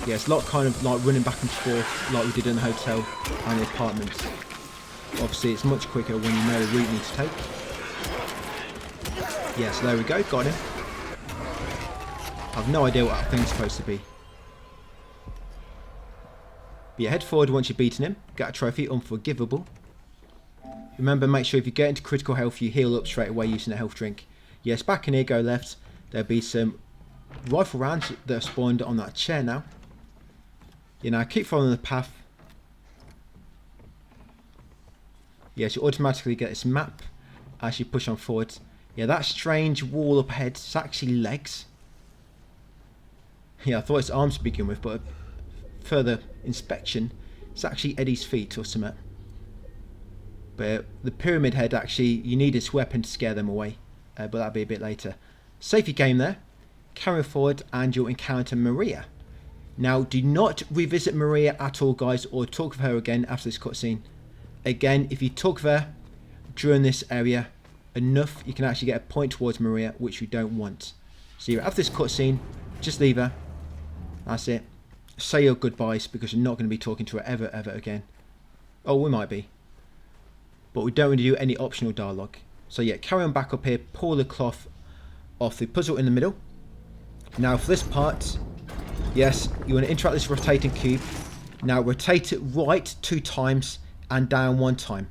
Speaker 1: Yeah, it's a lot kind of like running back and forth like we did in the hotel and the apartments. Obviously it's much quicker when you know the route you need to take. Yeah, so there we go, got him. I've no idea what that thing's supposed to be. But yeah, head forward once you've beaten him. Get a trophy, unforgivable. Remember, make sure if you get into critical health, you heal up straight away using a health drink. Yes, back in here, go left. There'll be some rifle rounds that are spawned on that chair now. You know, keep following the path. Yes, you automatically get this map as you push on forward. Yeah, that strange wall up ahead, it's actually legs. Yeah, I thought it's arms to begin with, but further inspection, it's actually Eddie's feet or something. But the pyramid head, actually, you need its weapon to scare them away. But that'll be a bit later. Save your game there. Carry forward and you'll encounter Maria. Now, do not revisit Maria at all, guys, or talk of her again after this cutscene. Again, if you talk of her during this area enough, you can actually get a point towards Maria, which you don't want. So after this cutscene, just leave her. That's it. Say your goodbyes, because you're not going to be talking to her ever again. Oh, we might be. But we don't want to do any optional dialogue. So yeah, carry on back up here, pull the cloth off the puzzle in the middle. Now for this part, yes, you want to interact with this rotating cube. Now rotate it right 2 times and down 1 time.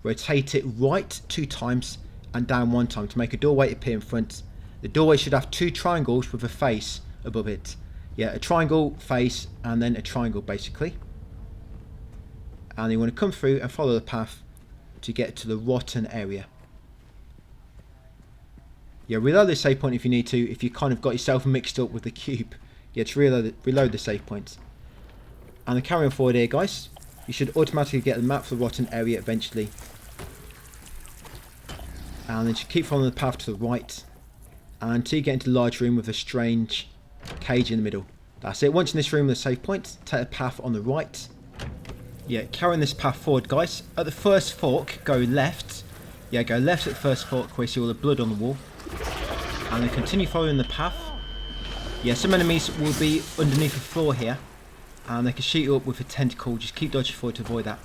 Speaker 1: Rotate it right 2 times and down 1 time to make a doorway appear in front. The doorway should have 2 triangles with a face above it. Yeah, a triangle, face, and then a triangle basically. And you want to come through and follow the path to get to the rotten area. Yeah, reload the save point if you need to, if you kind of got yourself mixed up with the cube. Yeah, to reload the save point. And then carry on forward here, guys. You should automatically get the map for the rotten area eventually. And then you keep following the path to the right. And until you get into the large room with a strange cage in the middle. That's it. Once in this room with a save point, take the path on the right. Yeah, carrying this path forward, guys. At the first fork, go left. Yeah, go left at the first fork where you see all the blood on the wall. And then continue following the path. Yeah, some enemies will be underneath the floor here. And they can shoot you up with a tentacle. Just keep dodging forward to avoid that.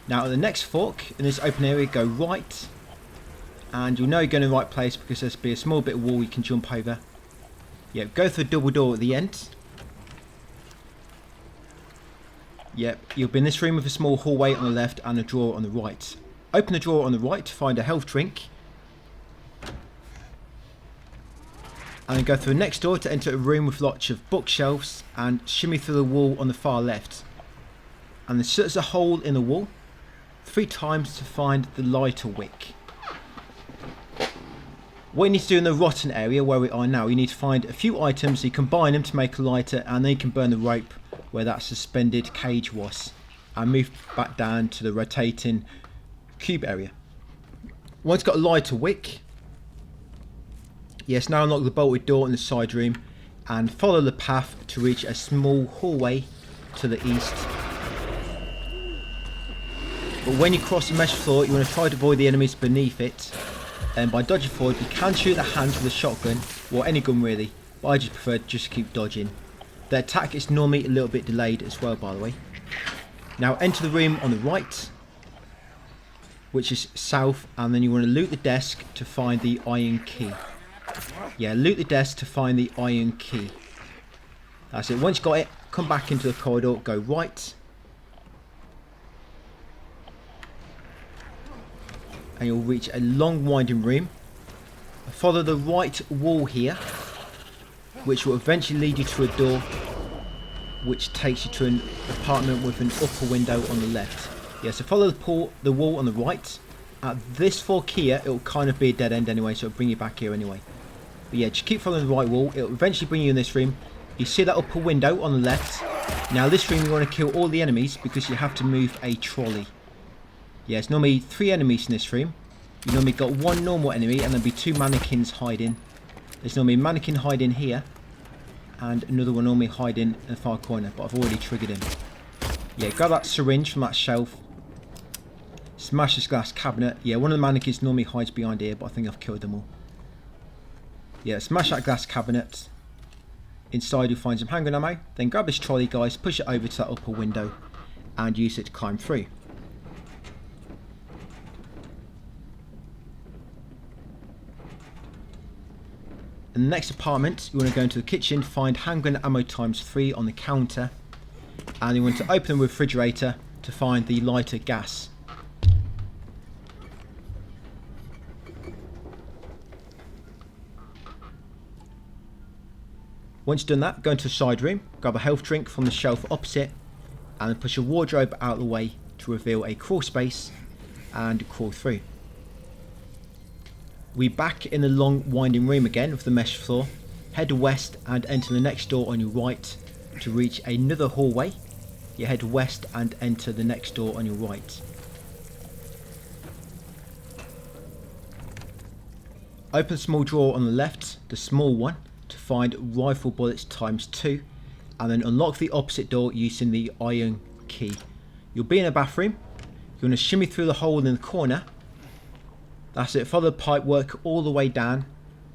Speaker 1: Now at the next fork, in this open area, go right. And you'll know you're going in the right place because there'll be a small bit of wall you can jump over. Yeah, go through a double door at the end. Yep, you'll be in this room with a small hallway on the left and a drawer on the right. Open the drawer on the right to find a health drink. And then go through the next door to enter a room with lots of bookshelves and shimmy through the wall on the far left. And then search a hole in the wall 3 times to find the lighter wick. What you need to do in the rotten area where we are now, you need to find a few items, you combine them to make a lighter, and then you can burn the rope where that suspended cage was. And move back down to the rotating cube area. Once got a lighter wick, yes, now unlock the bolted door in the side room and follow the path to reach a small hallway to the east. But when you cross the mesh floor, you want to try to avoid the enemies beneath it. And by dodging forward, you can shoot the hands with a shotgun, or any gun really, but I just prefer just to keep dodging. The attack is normally a little bit delayed as well, by the way. Now enter the room on the right, which is south, and then you want to loot the desk to find the iron key. Yeah, loot the desk to find the iron key. That's it. Once you got it, come back into the corridor, go right. And you'll reach a long winding room. Follow the right wall here, which will eventually lead you to a door which takes you to an apartment with an upper window on the left. Yeah, so follow the wall on the right. At this fork here, it will kind of be a dead end anyway, so it'll bring you back here anyway. But yeah, just keep following the right wall. It will eventually bring you in this room. You see that upper window on the left. Now this room you want to kill all the enemies because you have to move a trolley. Yeah, it's normally 3 enemies in this room. You normally got 1 normal enemy and there'll be 2 mannequins hiding. There's normally a mannequin hiding here. And another one normally hiding in the far corner, but I've already triggered him. Yeah, grab that syringe from that shelf. Smash this glass cabinet. Yeah, one of the mannequins normally hides behind here, but I think I've killed them all. Yeah, smash that glass cabinet. Inside you'll find some handgun ammo. Then grab this trolley, guys, push it over to that upper window and use it to climb through. In the next apartment, you want to go into the kitchen, find handgun ammo ×3 on the counter, and you want to open the refrigerator to find the lighter gas. Once you've done that, go into the side room, grab a health drink from the shelf opposite, and then push a wardrobe out of the way to reveal a crawl space and crawl through. We're back in the long winding room again with the mesh floor. Head west and enter the next door on your right to reach another hallway. You head west and enter the next door on your right. Open small drawer on the left, the small one, to find rifle bullets ×2, and then unlock the opposite door using the iron key. You'll be in a bathroom. You want to shimmy through the hole in the corner. That's it, follow the pipe work all the way down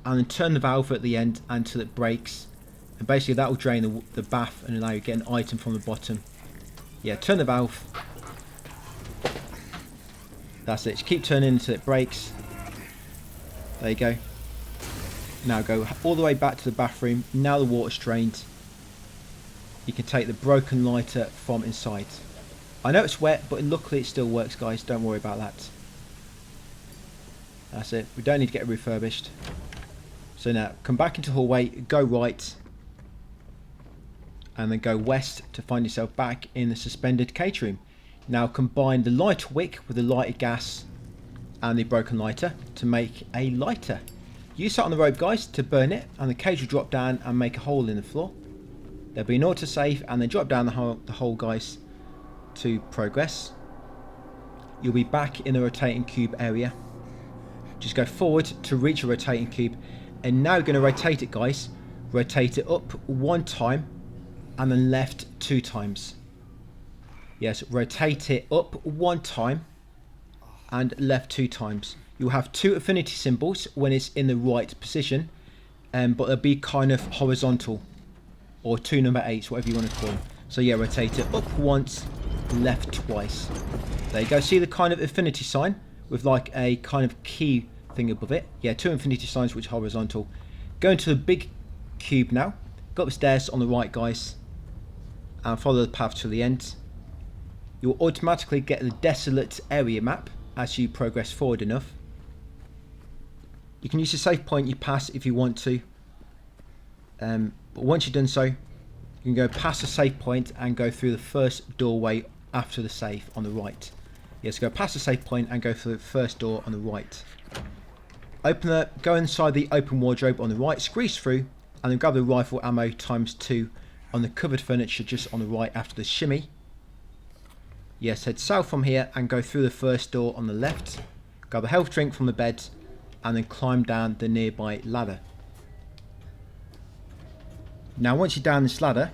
Speaker 1: and then turn the valve at the end until it breaks, and basically that will drain the bath and allow you to get an item from the bottom. Yeah, turn the valve That's it. Just keep turning until it breaks. There you go. Now go all the way back to the bathroom. Now the water's drained. You can take the broken lighter from inside. I know it's wet, but luckily it still works, guys. Don't worry about that. That's it. We don't need to get it refurbished. So now, come back into the hallway, go right, and then go west to find yourself back in the suspended cage room. Now combine the lighter wick with the lighted gas and the broken lighter to make a lighter. Use that on the rope, guys, to burn it, and the cage will drop down and make a hole in the floor. There'll be an autosave, and then drop down the hole, guys, to progress. You'll be back in the rotating cube area. Just go forward to reach a rotating cube, and now you're going to rotate it, guys. Rotate it up 1 time and then left 2 times. Yes, rotate it up 1 time and left 2 times. You'll have 2 affinity symbols when it's in the right position, but they'll be kind of horizontal, or 2 number 8s, whatever you want to call them. So yeah, rotate it up once, left twice. There you go. See the kind of infinity sign with like a kind of key thing above it? Yeah, 2 infinity signs which are horizontal. Go into the big cube now. Go up the stairs on the right, guys, and follow the path to the end. You'll automatically get the desolate area map as you progress forward enough. You can use the save point you pass if you want to, but once you've done so, you can go past the save point and go through the first doorway after the save on the right. Yes, go past the save point and go through the first door on the right. Go inside the open wardrobe on the right, squeeze through, and then grab the rifle ammo ×2 on the covered furniture just on the right after the shimmy. Yes, head south from here and go through the first door on the left. Grab a health drink from the bed and then climb down the nearby ladder. Now once you're down this ladder,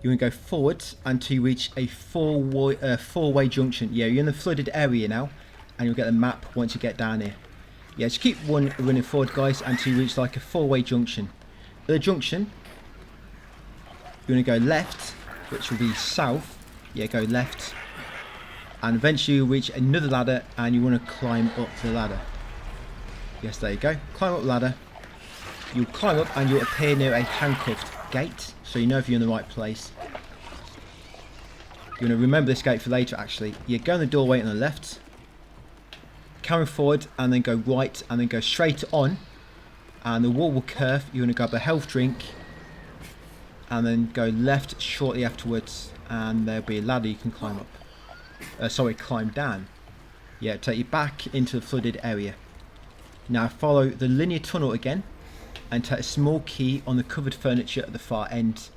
Speaker 1: you want to go forwards until you reach a four-way junction. Yeah, you're in the flooded area now, and you'll get the map once you get down here. Yeah, just keep running forward, guys, until you reach like a 4-way junction. At the junction, you want to go left, which will be south. Yeah, go left, and eventually you'll reach another ladder, and you want to climb up the ladder. Yes, there you go. Climb up the ladder. You'll climb up and you'll appear near a handcuffed gate, so you know if you're in the right place. You want to remember this gate for later, actually. You go in the doorway on the left, carry forward, and then go right, and then go straight on, and the wall will curve. You want to grab a health drink, and then go left shortly afterwards, and there'll be a ladder you can climb up. Climb down. Yeah, take you back into the flooded area. Now follow the linear tunnel again, and take a small key on the covered furniture at the far end,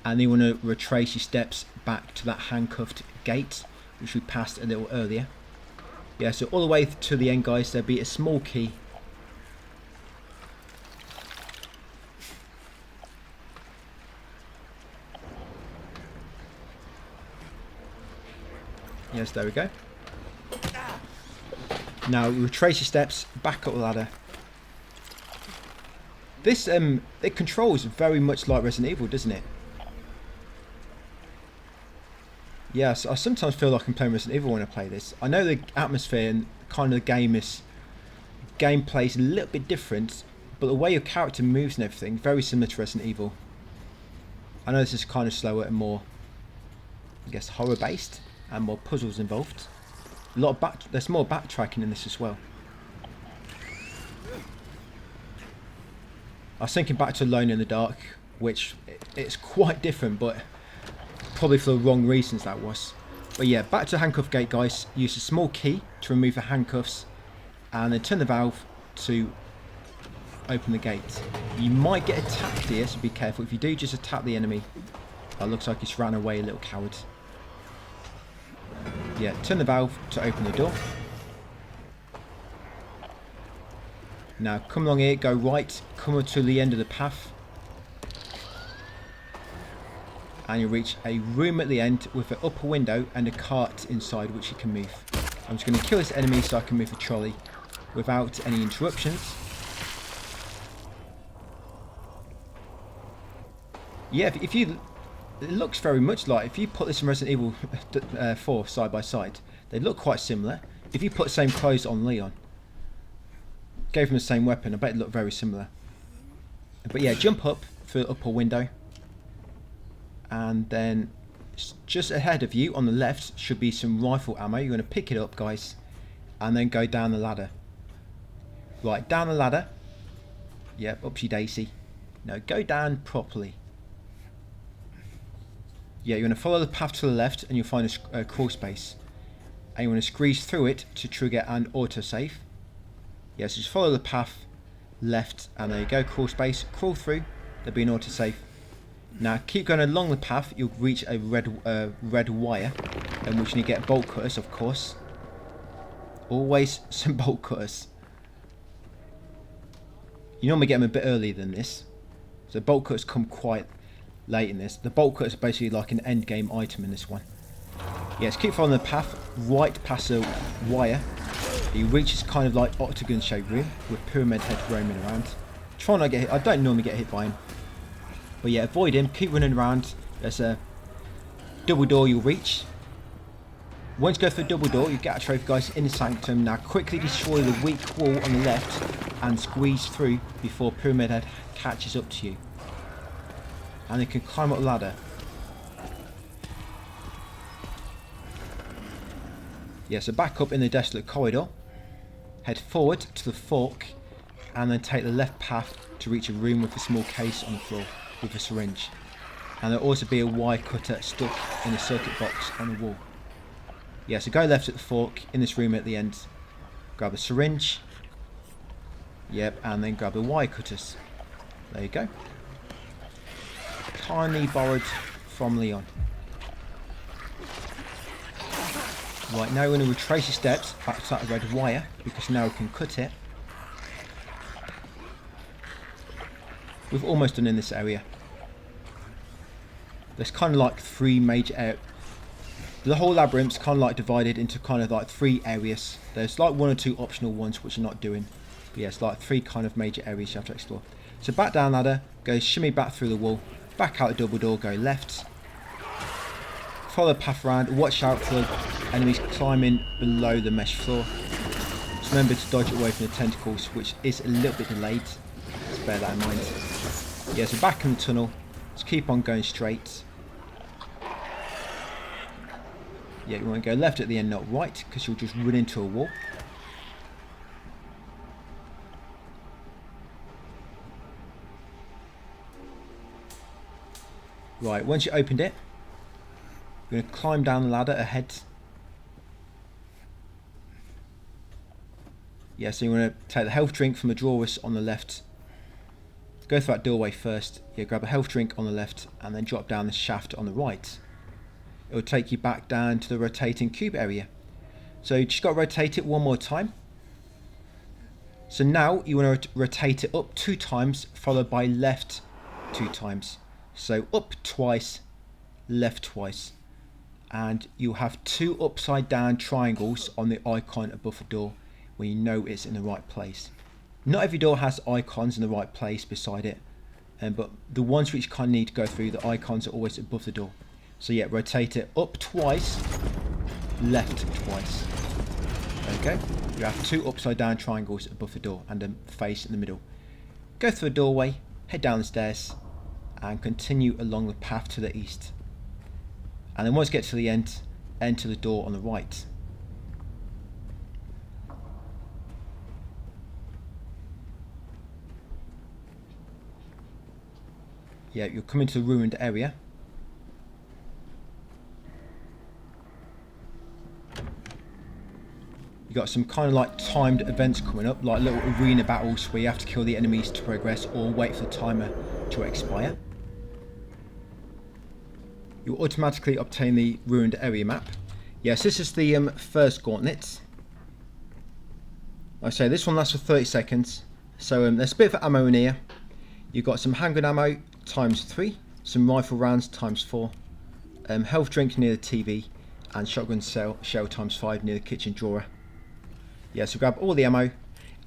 Speaker 1: and then you want to retrace your steps back to that handcuffed gate which we passed a little earlier. Yeah, so all the way to the end, guys, there'll be a small key. Yes, there we go. Now retrace your steps back up the ladder. This it controls very much like Resident Evil, doesn't it? Yes, I sometimes feel like I'm playing Resident Evil when I play this. I know the atmosphere and kind of the gameplay is a little bit different, but the way your character moves and everything, very similar to Resident Evil. I know this is kind of slower and more, I guess, horror based and more puzzles involved. There's more backtracking in this as well. I was thinking back to Alone in the Dark, which it's quite different, but probably for the wrong reasons that was. But yeah, back to the handcuff gate, guys. Use a small key to remove the handcuffs, and then turn the valve to open the gate. You might get attacked here, so be careful. If you do, just attack the enemy. That looks like he's ran away, a little coward. Yeah, turn the valve to open the door. Now come along here, go right, come up to the end of the path, and you'll reach a room at the end with an upper window and a cart inside which you can move. I'm just going to kill this enemy so I can move the trolley without any interruptions. Yeah, it looks very much like, if you put this in Resident Evil 4 side by side, They look quite similar. If you put the same clothes on Leon, gave him the same weapon, I bet it looked very similar. But yeah, jump up through the upper window, and then just ahead of you on the left should be some rifle ammo. You're going to pick it up, guys, and then go down the ladder. Right, down the ladder. Yep, upsy daisy. No, go down properly. Yeah, you're going to follow the path to the left and you'll find a crawl space. And you want to squeeze through it to trigger an autosave. Yeah, so just follow the path left and there you go, crawl space. Crawl through, there'll be an autosave. Now keep going along the path, you'll reach a red wire, in which you need to get bolt cutters, of course. Always some bolt cutters. You normally get them a bit earlier than this. So bolt cutters come quite late in this. The bolt cutters are basically like an end game item in this one. Yes, keep following the path right past the wire. You reach this kind of like octagon shaped room with Pyramid Head roaming around. Try not to get hit. I don't normally get hit by him. But yeah, avoid him. Keep running around. There's a double door you'll reach. Once you go through the double door, you get a trophy, guys, in the sanctum. Now quickly destroy the weak wall on the left and squeeze through before Pyramid Head catches up to you. And you can climb up the ladder. Yeah, so back up in the desolate corridor. Head forward to the fork and then take the left path to reach a room with a small case on the floor with a syringe. And there'll also be a wire cutter stuck in a circuit box on the wall. Yeah, so go left at the fork in this room at the end. Grab a syringe. Yep, and then grab the wire cutters. There you go. Kindly borrowed from Leon. Right, now we're going to retrace your steps back to that red wire because now we can cut it. We've almost done in this area. There's kind of like three major areas. The whole labyrinth's kind of like divided into kind of like three areas. There's like one or two optional ones which you're not doing. But yeah, it's like three kind of major areas you have to explore. So back down ladder, go shimmy back through the wall, back out the double door, go left. Follow the path around, watch out for enemies climbing below the mesh floor. Just remember to dodge away from the tentacles, which is a little bit delayed. Just bear that in mind. Yeah, so back in the tunnel, just keep on going straight. Yeah, you want to go left at the end, not right, because you'll just run into a wall. Right, once you opened it, you're going to climb down the ladder ahead. Yeah, so you want to take the health drink from the drawers on the left. Go through that doorway first. Yeah, grab a health drink on the left and then drop down the shaft on the right. It will take you back down to the rotating cube area. So you just got to rotate it one more time. So now you want to rotate it up 2 times, followed by left 2 times. So up twice, left twice. And you'll have 2 upside down triangles on the icon above the door when you know it's in the right place. Not every door has icons in the right place beside it, but the ones which kind of need to go through, the icons are always above the door. So yeah, rotate it up twice, left twice. Okay, you have 2 upside down triangles above the door and a face in the middle. Go through a doorway, head down the stairs, and continue along the path to the east. And then once you get to the end, enter the door on the right. Yeah, you'll come into the ruined area. You got some kind of like timed events coming up, like little arena battles where you have to kill the enemies to progress or wait for the timer to expire. You'll automatically obtain the ruined area map. Yes, this is the first gauntlet. Like I say, this one lasts for 30 seconds. So there's a bit of ammo in here. You've got some handgun ammo ×3, some rifle rounds ×4, health drink near the TV, and shotgun shell ×5 near the kitchen drawer. Yeah, so grab all the ammo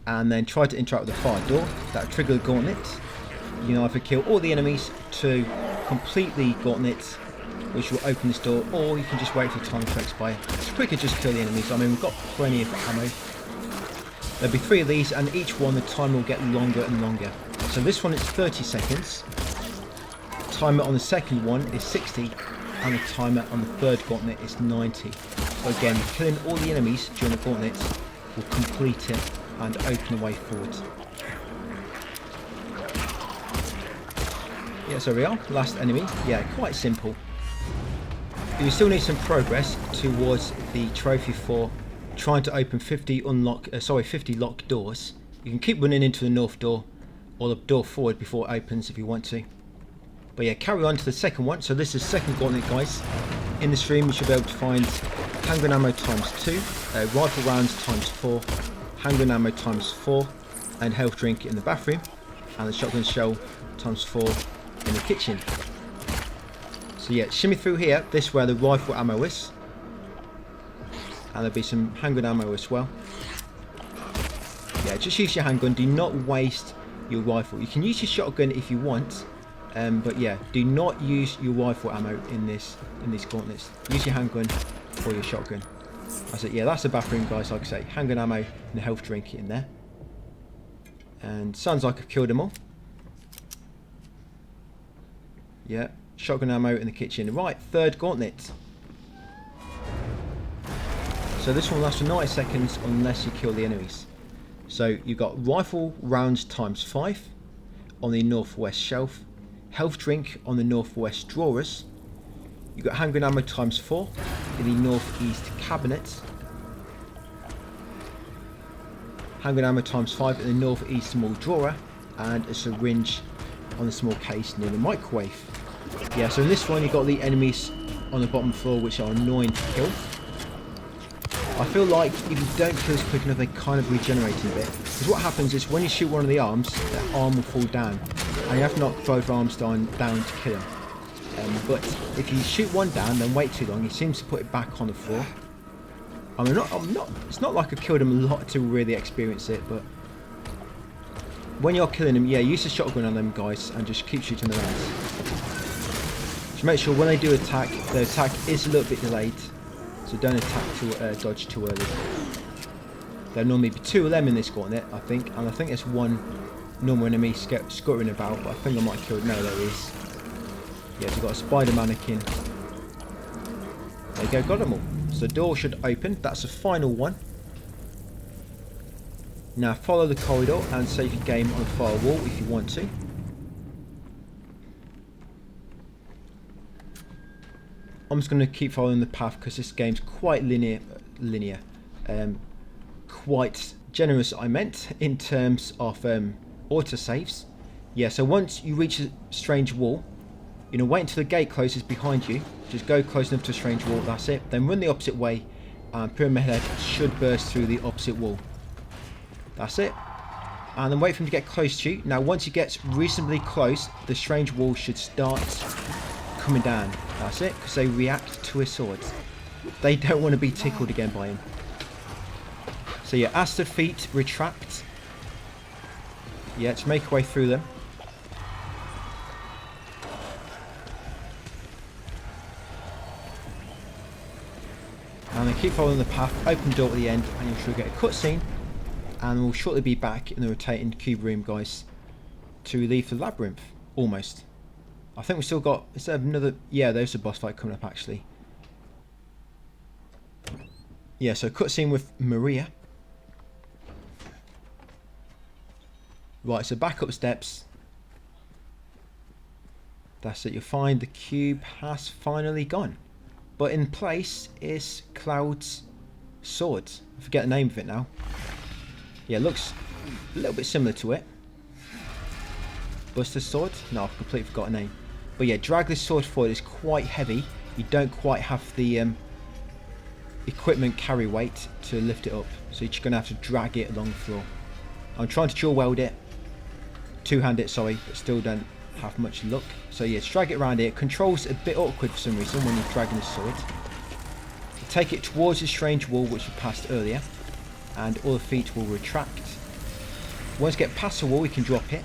Speaker 1: and then try to interact with the fire door. That'll trigger the gauntlet. You can either kill all the enemies to complete the gauntlet, which will open this door, or you can just wait for the time to expire. It's quicker just kill the enemies. I mean, we've got plenty of ammo. There'll be 3 of these, and each one the time will get longer and longer. So this one is 30 seconds. Timer on the second one is 60, and the timer on the third gauntlet is 90. So again, killing all the enemies during the gauntlets will complete it and open the way forward. Yeah, so we are. Last enemy. Yeah, quite simple. But you still need some progress towards the trophy for trying to open 50 locked doors. You can keep running into the north door or the door forward before it opens if you want to. But yeah, carry on to the second one. So this is second gauntlet, guys. In the stream you should be able to find handgun ammo times 2, rifle rounds times 4, handgun ammo times 4, and health drink in the bathroom, and the shotgun shell times 4 in the kitchen. So yeah, shimmy through here. This is where the rifle ammo is, and there'll be some handgun ammo as well. Yeah, just use your handgun. Do not waste your rifle. You can use your shotgun if you want, but yeah, do not use your rifle ammo in these gauntlets. Use your handgun or your shotgun. That's it. Yeah, that's the bathroom, guys. Like I say, handgun ammo and a health drink in there. And sounds like I've killed them all. Yeah, shotgun ammo in the kitchen. Right, third gauntlet. So this one lasts for 90 seconds unless you kill the enemies. So you've got rifle rounds times 5 on the northwest shelf, health drink on the northwest drawers. You've got handgun ammo times 4 in the northeast cabinet, handgun ammo times 5 in the northeast small drawer, and a syringe on the small case near the microwave. Yeah, so in this one you've got the enemies on the bottom floor which are annoying to kill. I feel like if you don't kill this quick enough, they kind of regenerate a bit. Because what happens is when you shoot one of the arms, that arm will fall down, and you have to knock both arms down to kill him. But if you shoot one down, then wait too long, he seems to put it back on the floor. I'm not. It's not like I killed him a lot to really experience it, but when you're killing them, yeah, use the shotgun on them guys and just keep shooting them around. Just make sure when they do attack, their attack is a little bit delayed. So don't dodge too early. There'll normally be 2 of them in this gauntlet, I think, and I think there's one normal enemy scuttering about, but I think I might have killed. No, there is. Yeah, so we've got a spider mannequin. There you go, got them all. So the door should open. That's the final one. Now follow the corridor and save your game on the far wall if you want to. I'm just going to keep following the path because this game's quite linear, quite generous I meant, in terms of autosaves. Yeah, so once you reach a strange wall, wait until the gate closes behind you, just go close enough to a strange wall, that's it, then run the opposite way and Pyramid Head should burst through the opposite wall. That's it. And then wait for him to get close to you. Now once he gets reasonably close, the strange wall should start coming down. That's it, because they react to his swords. They don't want to be tickled again by him. So yeah, as the feet retract, yeah, to make your way through them. And then keep following the path, open door at the end, and you should get a cutscene. And we'll shortly be back in the rotating cube room, guys, to leave the labyrinth, almost. I think we still got, is there another, yeah, there's a boss fight coming up actually. Yeah, so cutscene with Maria. Right, so back up steps. That's it, you'll find the cube has finally gone. But in place is Cloud's sword. I forget the name of it now. Yeah, it looks a little bit similar to it. Buster's sword? No, I've completely forgotten the name. But yeah, drag this sword forward. It's quite heavy. You don't quite have the equipment carry weight to lift it up. So you're just going to have to drag it along the floor. I'm trying to dual weld it. Two-hand it, sorry, but still don't have much luck. So yeah, just drag it around here. It controls a bit awkward for some reason when you're dragging the sword. Take it towards the strange wall which we passed earlier. And all the feet will retract. Once you get past the wall, we can drop it.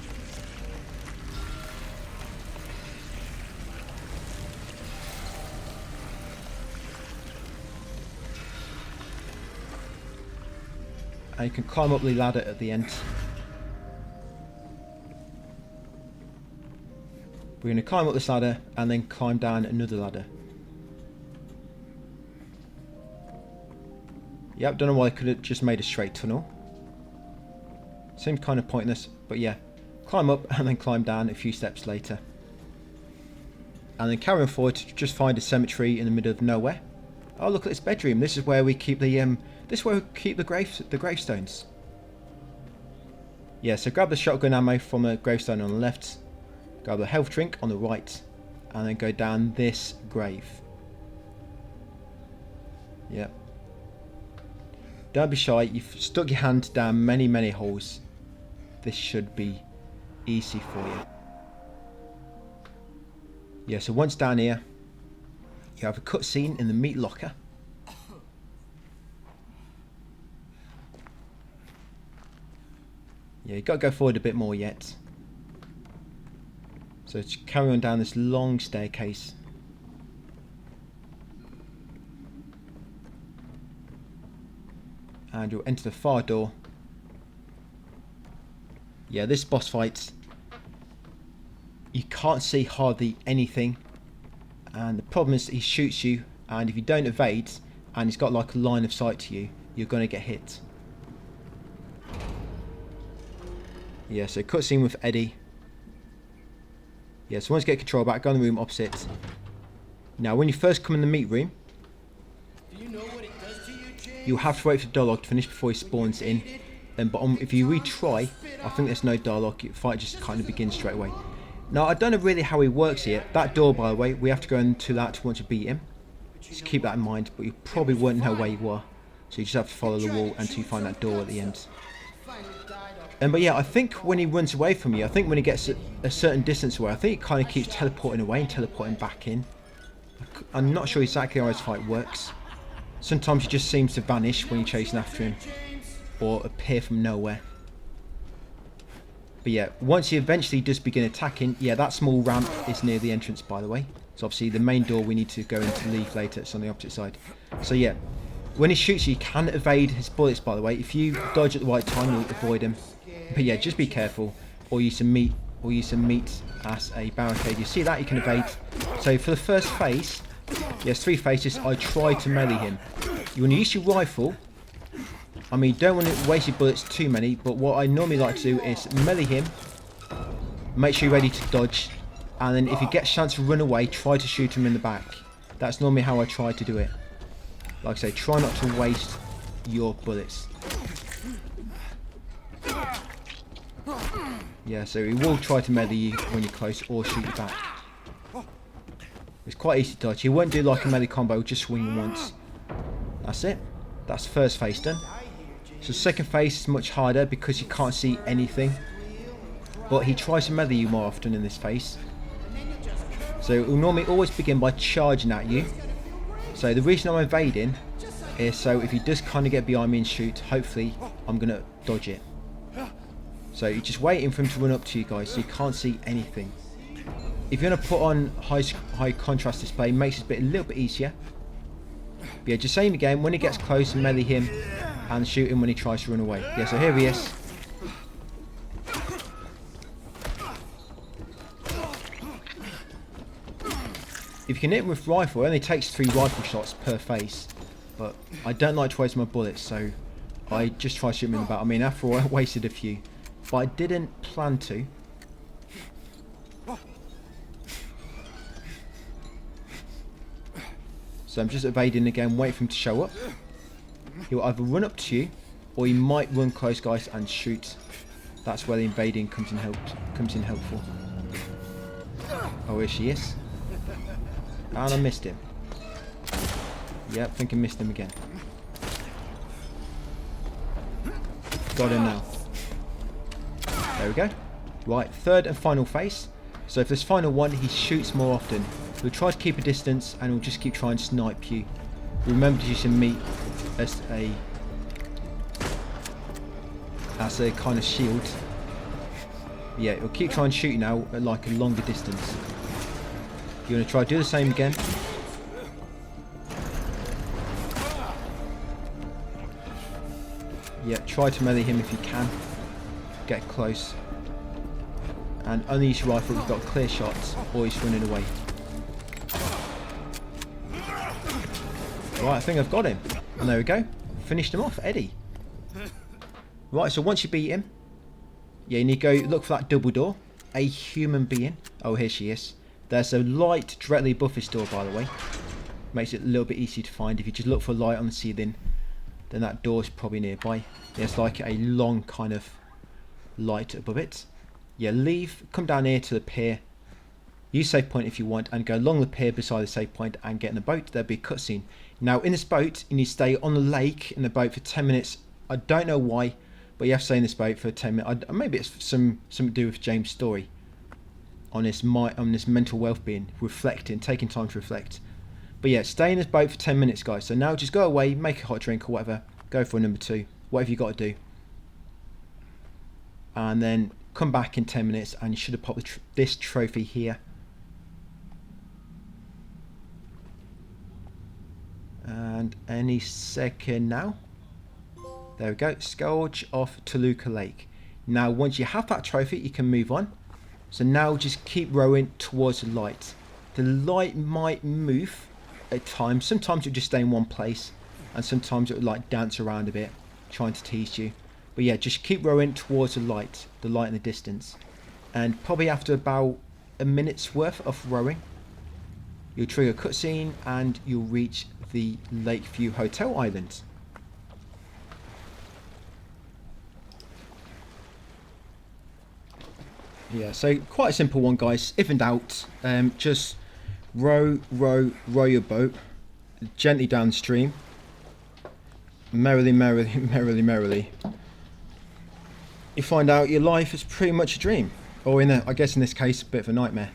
Speaker 1: And you can climb up the ladder at the end. We're going to climb up this ladder and then climb down another ladder. Yep, don't know why I could have just made a straight tunnel. Seemed kind of pointless, but yeah. Climb up and then climb down a few steps later. And then carry on forward to just find a cemetery in the middle of nowhere. Oh, look at this bedroom. This is where we keep the gravestones. Yeah, so grab the shotgun ammo from a gravestone on the left, grab the health drink on the right, and then go down this grave. Yep. Don't be shy, you've stuck your hand down many holes. This should be easy for you. Yeah, so once down here, you have a cutscene in the meat locker. Yeah, you've got to go forward a bit more yet. So to carry on down this long staircase. And you'll enter the far door. Yeah, this boss fight, you can't see hardly anything. And the problem is that he shoots you, and if you don't evade, and he's got like a line of sight to you, you're going to get hit. Yeah, so cutscene with Eddie. Yeah, so once you get control back, go in the room opposite. Now, when you first come in the meat room, you'll have to wait for the dialogue to finish before he spawns in. But if you retry, I think there's no dialogue. The fight just kind of begins straight away. Now, I don't know really how he works here. That door, by the way, we have to go into that once you beat him. Just keep that in mind, but you probably won't know where you are. So you just have to follow the wall until you find that door at the end. But yeah, I think when he runs away from you, I think when he gets a certain distance away, I think he kind of keeps teleporting away and teleporting back in. I'm not sure exactly how his fight works. Sometimes he just seems to vanish when you're chasing after him, or appear from nowhere. But yeah, once he eventually does begin attacking, yeah, that small ramp is near the entrance, by the way. So obviously the main door we need to go in to leave later, it's on the opposite side. So yeah, when he shoots you can evade his bullets, by the way. If you dodge at the right time, you'll avoid him. But yeah, just be careful, or use some meat as a barricade. You see that, you can evade. So for the first phase, yes, 3 phases, I tried to melee him. You want to use your rifle. I mean, you don't want to waste your bullets too many, but what I normally like to do is melee him, make sure you're ready to dodge, and then if you get a chance to run away, try to shoot him in the back. That's normally how I try to do it. Like I say, try not to waste your bullets. Yeah, so he will try to melee you when you're close or shoot you back. It's quite easy to dodge. He won't do like a melee combo, just swing once. That's it. That's first phase done. So second phase is much harder because you can't see anything. But he tries to melee you more often in this phase. So it will normally always begin by charging at you. So the reason I'm evading is so if he does kind of get behind me and shoot, hopefully I'm going to dodge it. So you're just waiting for him to run up to you guys so you can't see anything. If you're going to put on high contrast display, it makes it a little bit easier. But yeah, just same again, when he gets close, melee him and shoot him when he tries to run away. Yeah, so here he is. If you can hit him with rifle, it only takes 3 rifle shots per phase. But I don't like to waste my bullets, so I just try to shoot him in the back. I mean, after all, I wasted a few. But I didn't plan to. So I'm just evading again, wait for him to show up. He'll either run up to you, or he might run close, guys, and shoot. That's where the invading comes in helpful. Oh, here she is. And I missed him. Yep, I think I missed him again. Got him now. There we go. Right, third and final phase. So if this final one, he shoots more often. He'll try to keep a distance and he'll just keep trying to snipe you. Remember to use some meat as a kind of shield. Yeah, he'll keep trying to shoot you now at like a longer distance. You want to try to do the same again. Yeah, try to melee him if you can. Get close. And only use your rifle if you've got clear shots or he's running away. Right, I think I've got him. And there we go. Finished him off, Eddie. Right, so once you beat him, yeah, you need to go look for that double door. A human being. Oh, here she is. There's a light directly above this door, by the way. Makes it a little bit easier to find. If you just look for a light on the ceiling, then that door's probably nearby. There's like a long kind of light above it. Yeah, leave, come down here to the pier. Use save point if you want, and go along the pier beside the save point and get in the boat. There'll be a cutscene. Now, in this boat, you need to stay on the lake in the boat for 10 minutes. I don't know why, but you have to stay in this boat for 10 minutes. Maybe it's something to do with James' story on this mental wealth being reflecting, taking time to reflect. But yeah, stay in this boat for 10 minutes, guys. So now just go away, make a hot drink or whatever. Go for number 2, whatever you got to do, and then come back in 10 minutes, and you should have popped this trophy here. And any second now. There we go. Scourge of Toluca Lake. Now, once you have that trophy, you can move on. So now just keep rowing towards the light. The light might move at times. Sometimes it'll just stay in one place, and sometimes it'll like dance around a bit, trying to tease you. But yeah, just keep rowing towards the light in the distance. And probably after about a minute's worth of rowing, you'll trigger a cutscene and you'll reach the Lakeview Hotel Island. Yeah, so quite a simple one, guys. If in doubt, just row your boat gently downstream. Merrily, merrily, merrily, merrily. You find out your life is pretty much a dream. Or I guess in this case, a bit of a nightmare.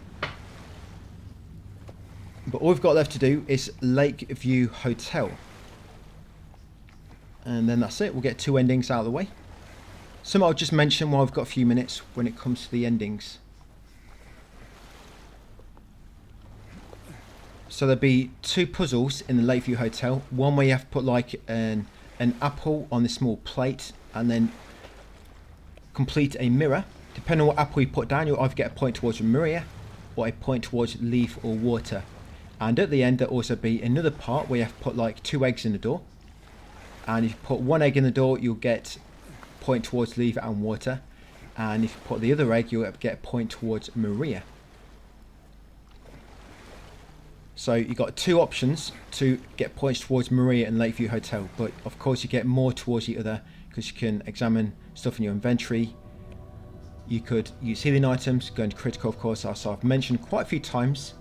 Speaker 1: But all we've got left to do is Lakeview Hotel. And then that's it. We'll get 2 endings out of the way. Some I'll just mention while I've got a few minutes when it comes to the endings. So there'll be 2 puzzles in the Lakeview Hotel. One where you have to put like an apple on this small plate and then complete a mirror. Depending on what apple you put down, you'll either get a point towards Maria or a point towards leaf or water. And at the end there'll also be another part where you have to put like 2 eggs in the door. And if you put 1 egg in the door, you'll get a point towards leaf and water. And if you put the other egg, you'll get a point towards Maria. So you've got 2 options to get points towards Maria and Lakeview Hotel. But of course you get more towards the other because you can examine stuff in your inventory. You could use healing items, go into critical, of course, as I've mentioned quite a few times.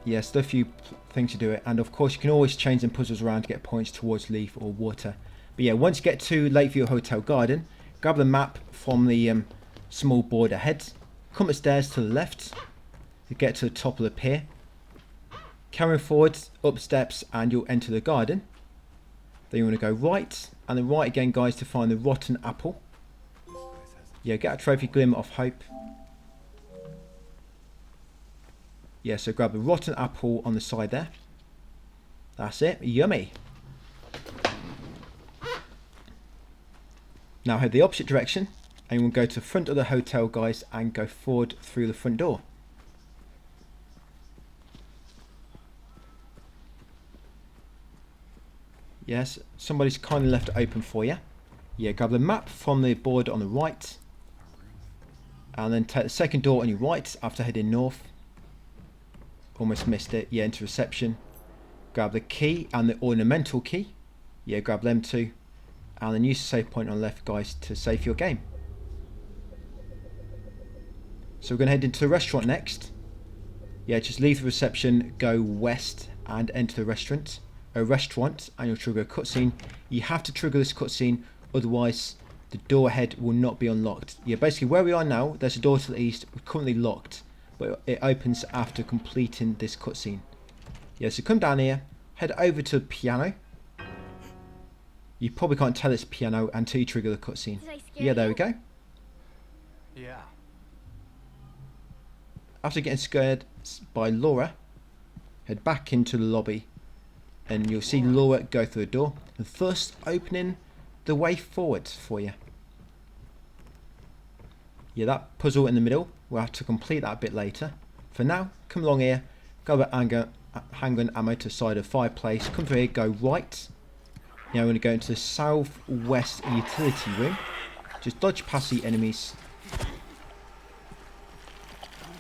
Speaker 1: Yes, there are a few things to do it. And of course you can always change them puzzles around to get points towards leaf or water. But yeah, once you get to Lakeview Hotel Garden, grab the map from the small board ahead. Come upstairs to the left to get to the top of the pier. Carry forward, up steps, and you'll enter the garden. Then you want to go right, and then right again, guys, to find the rotten apple. Yeah, get a trophy, Glimmer of Hope. Yeah, so grab the rotten apple on the side there. That's it. Yummy. Now head the opposite direction, and you will go to the front of the hotel, guys, and go forward through the front door. Yes, somebody's kindly left it open for you. Yeah, grab the map from the board on the right, and then take the second door on your right after heading north. Almost missed it. Yeah, into reception. Grab the key and the ornamental key. Yeah, grab them too. And then use the save point on the left, guys, to save your game. So we're going to head into the restaurant next. Yeah, just leave the reception, go west, and enter the restaurant. And you'll trigger a cutscene. You have to trigger this cutscene, otherwise the door ahead will not be unlocked. Yeah, basically where we are now, there's a door to the east, we're currently locked, but it opens after completing this cutscene. Yeah, so come down here, head over to the piano. You probably can't tell it's piano until you trigger the cutscene. Yeah, there we go.
Speaker 2: Yeah.
Speaker 1: After getting scared by Laura, head back into the lobby and you'll see Laura go through a door, and thus opening the way forward for you. Yeah, that puzzle in the middle, we'll have to complete that a bit later. For now, come along here, go about handgun ammo to the side of the fireplace, come through here, go right. Now we're going to go into the southwest utility room. Just dodge past the enemies.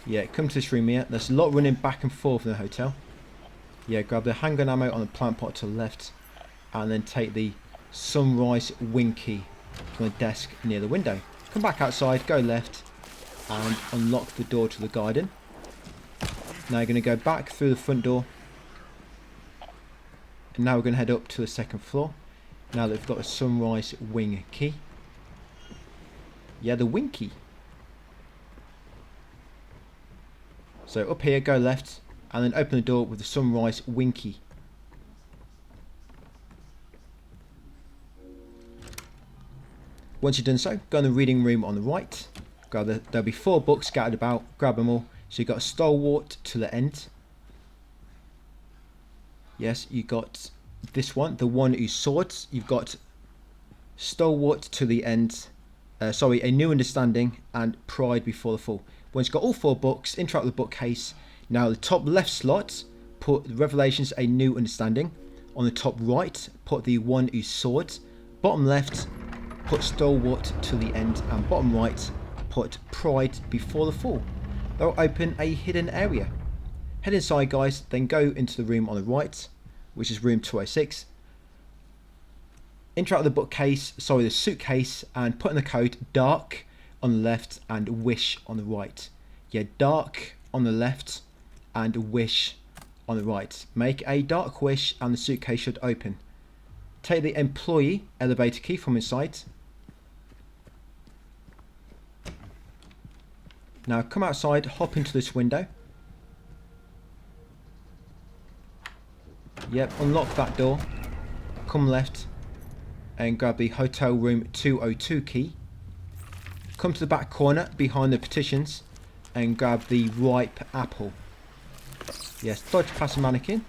Speaker 1: Yeah, come to this room here. There's a lot running back and forth in the hotel. Yeah, grab the handgun ammo on the plant pot to the left, and then take the sunrise wing key from the desk near the window. Come back outside, go left, and unlock the door to the garden. Now you're going to go back through the front door, and now we're going to head up to the second floor. Now that we've got a sunrise wing key. Yeah, the wing key. So up here, go left, and then open the door with the sunrise wing key. Once you've done so, go in the reading room on the right. There'll be 4 books scattered about. Grab them all. So you've got a stalwart to the end. Yes, you got this one, the one whose swords. You've got stalwart to the end. A new understanding and pride before the fall. Once you've got all 4 books, interact with the bookcase. Now the top left slot, put Revelations, a new understanding. On the top right, put the one whose swords. Bottom left, put stalwart to the end, and bottom right, put pride before the fall. That'll open a hidden area. Head inside, guys, then go into the room on the right, which is room 206. Interact with the the suitcase, and put in the code dark on the left and wish on the right. Yeah, dark on the left and wish on the right. Make a dark wish and the suitcase should open. Take the employee elevator key from inside. Now come outside, hop into this window. Yep, unlock that door. Come left and grab the hotel room 202 key. Come to the back corner behind the petitions and grab the ripe apple. Yes, dodge past the mannequin.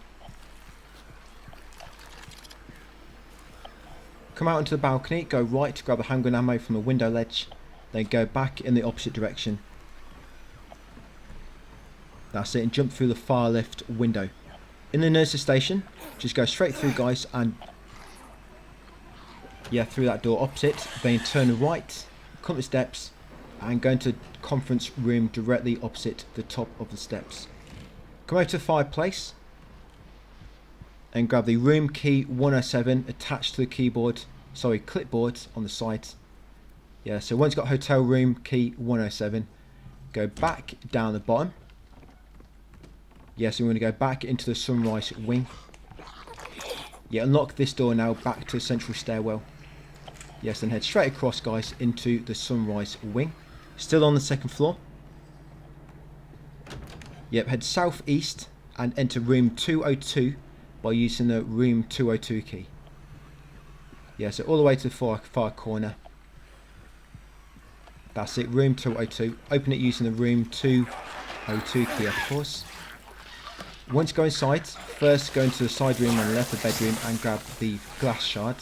Speaker 1: Come out onto the balcony, go right to grab the handgun ammo from the window ledge, then go back in the opposite direction. That's it, and jump through the fire lift window. In the nurse's station, just go straight through, guys, and yeah, through that door opposite, then turn right, come up the steps, and go into the conference room directly opposite the top of the steps. Come over to the fireplace and grab the room key 107 attached to the clipboard on the side. Yeah, so once you've got hotel room key 107, go back down the bottom. Yes, we're going to go back into the sunrise wing. Yeah, unlock this door now back to the central stairwell. Yes, then head straight across, guys, into the sunrise wing. Still on the second floor. Yep, head southeast and enter room 202 by using the room 202 key. Yeah, so all the way to the far corner. That's it, room 202. Open it using the room 202 key, of course. Once you go inside, first go into the side room on the left, the bedroom, and grab the glass shard.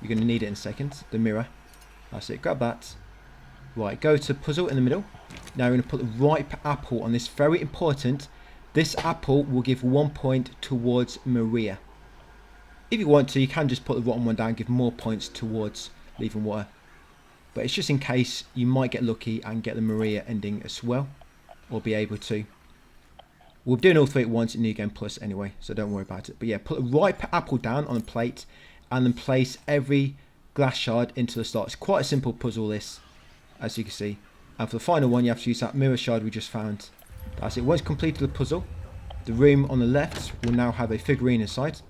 Speaker 1: You're going to need it in a second, the mirror. That's it, grab that. Right, go to puzzle in the middle. Now we're going to put the ripe apple on this, very important. This apple will give 1 point towards Maria. If you want to, you can just put the rotten one down, give more points towards leaving water. But it's just in case you might get lucky and get the Maria ending as well, or be able to. We're doing all 3 at once in New Game Plus anyway, so don't worry about it. But yeah, put a ripe apple down on a plate and then place every glass shard into the slot. It's quite a simple puzzle, this, as you can see. And for the final one, you have to use that mirror shard we just found. That's it. Once completed the puzzle, the room on the left will now have a figurine inside.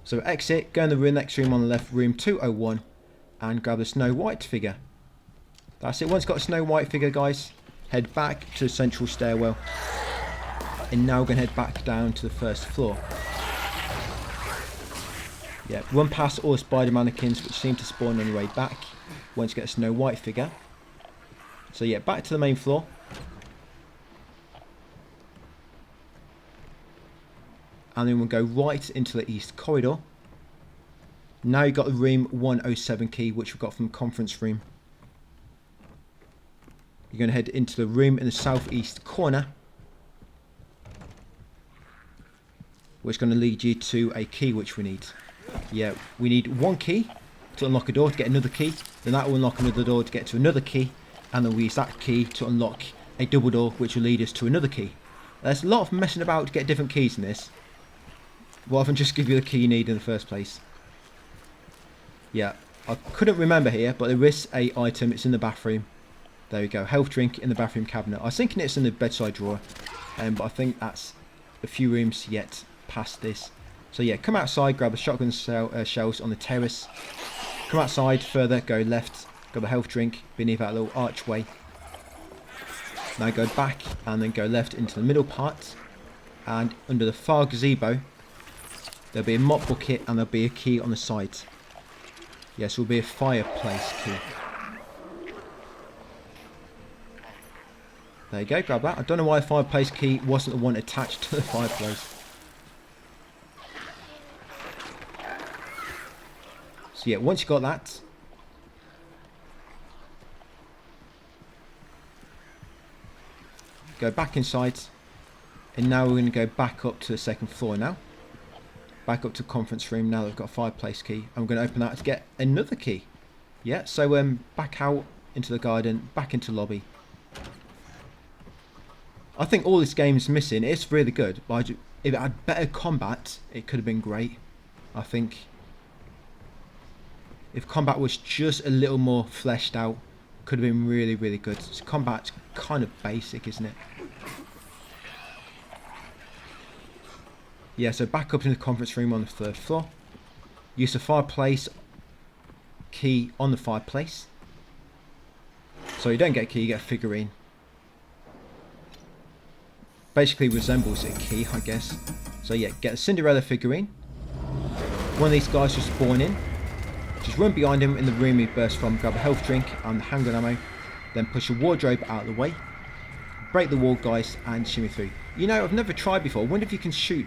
Speaker 1: So exit, go in the next room on the left, room 201, and grab the Snow White figure. That's it. Once got a Snow White figure, guys, head back to the central stairwell. And now we're going to head back down to the first floor. Yeah, run past all the spider mannequins which seem to spawn on your way back once you get a Snow White figure. So yeah, back to the main floor. and then we'll go right into the east corridor. Now you've got the room 107 key, which we've got from the conference room. You're going to head into the room in the southeast corner, which is going to lead you to a key which we need. Yeah, we need one key to unlock a door to get another key. Then that will unlock another door to get to another key. And then we use that key to unlock a double door, which will lead us to another key. There's a lot of messing about to get different keys in this, rather than just give you the key you need in the first place. Yeah, I couldn't remember here, but there is a item. It's in the bathroom. There we go. Health drink in the bathroom cabinet. I was thinking it's in the bedside drawer, but I think that's a few rooms yet past this. So yeah, come outside, grab the shotgun shells on the terrace. Come outside further, go left, grab a health drink beneath that little archway. Now go back and then go left into the middle part. And under the far gazebo, there'll be a mop bucket and there'll be a key on the side. Yes, will be a fireplace key. There you go, grab that. I don't know why the fireplace key wasn't the one attached to the fireplace. So yeah, once you got that, go back inside, and now we're going to go back up to the second floor now. Back up to the conference room now that we've got a fireplace key. I'm going to open that to get another key. Yeah, so back out into the garden, back into lobby. I think all this game is missing. It's really good, but if it had better combat, it could have been great. I think if combat was just a little more fleshed out, could have been really, really good. So combat's kind of basic, isn't it? Yeah, so back up in the conference room on the 3rd floor. Use the fireplace key on the fireplace. So you don't get a key, you get a figurine. Basically resembles a key, I guess. So yeah, get a Cinderella figurine. One of these guys just spawn in. Just run behind him in the room he burst from, grab a health drink and handgun ammo. Then push a wardrobe out of the way. Break the wall, guys, and shimmy through. You know, I've never tried before. I wonder if you can shoot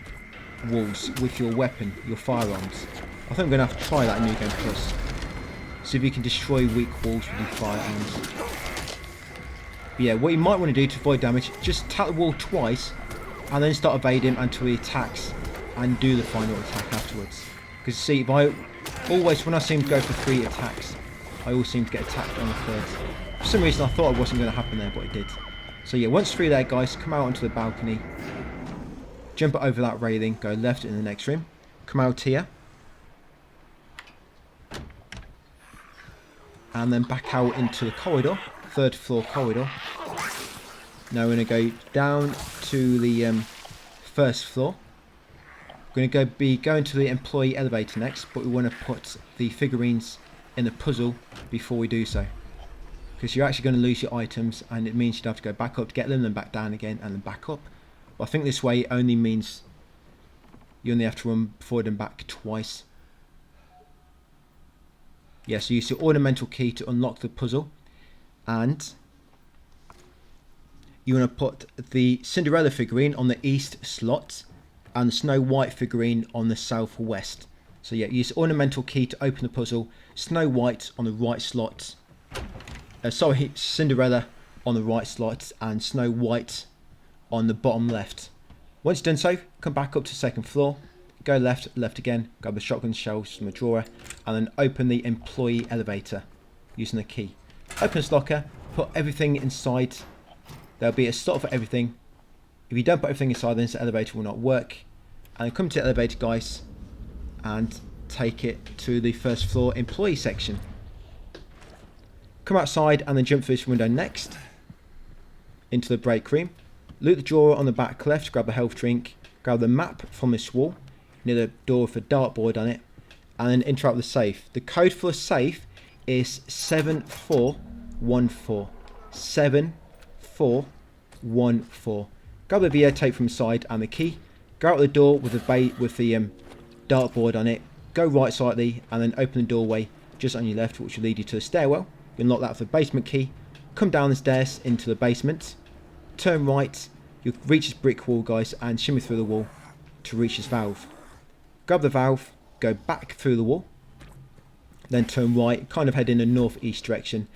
Speaker 1: walls with your weapon, your firearms. I think I'm going to have to try that in New Game Plus. See if you can destroy weak walls with your firearms. But yeah, what you might want to do to avoid damage, just tap the wall twice and then start evading until he attacks and do the final attack afterwards. Because see, if when I seem to go for 3 attacks, I always seem to get attacked on the 3rd. For some reason I thought it wasn't going to happen there, but it did. So yeah, once through there, guys, come out onto the balcony. Jump over that railing, go left in the next room. Come out here. And then back out into the corridor, 3rd floor corridor. Now we're going to go down to the 1st floor. We're going to be going to the employee elevator next, but we want to put the figurines in the puzzle before we do so. Because you're actually going to lose your items, and it means you'd have to go back up to get them, then back down again, and then back up. But I think this way only means you only have to run forward and back twice. Yeah, so use your ornamental key to unlock the puzzle, and you want to put the Cinderella figurine on the east slot and the Snow White figurine on the southwest. So yeah, use ornamental key to open the puzzle. Snow White on the right slot. Cinderella on the right slot and Snow White on the bottom left. Once you've done so, come back up to 2nd floor. Go left, left again. Grab the shotgun shells from the drawer and then open the employee elevator using the key. Open this locker, put everything inside. There'll be a slot for everything. If you don't put everything inside, then this elevator will not work. And then come to the elevator, guys, and take it to the 1st floor employee section. Come outside and then jump through this window next into the break room. Loot the drawer on the back left, grab a health drink, grab the map from this wall near the door with a dartboard on it, and then interrupt the safe. The code for the safe is 7414. 7414. Grab the videotape from the side and the key. Go out the door with the dartboard on it. Go right slightly and then open the doorway just on your left, which will lead you to the stairwell. You unlock that with the basement key. Come down the stairs into the basement. Turn right. You'll reach this brick wall, guys, and shimmy through the wall. to reach this valve. Grab the valve, go back through the wall, then turn right, kind of head in a northeast direction,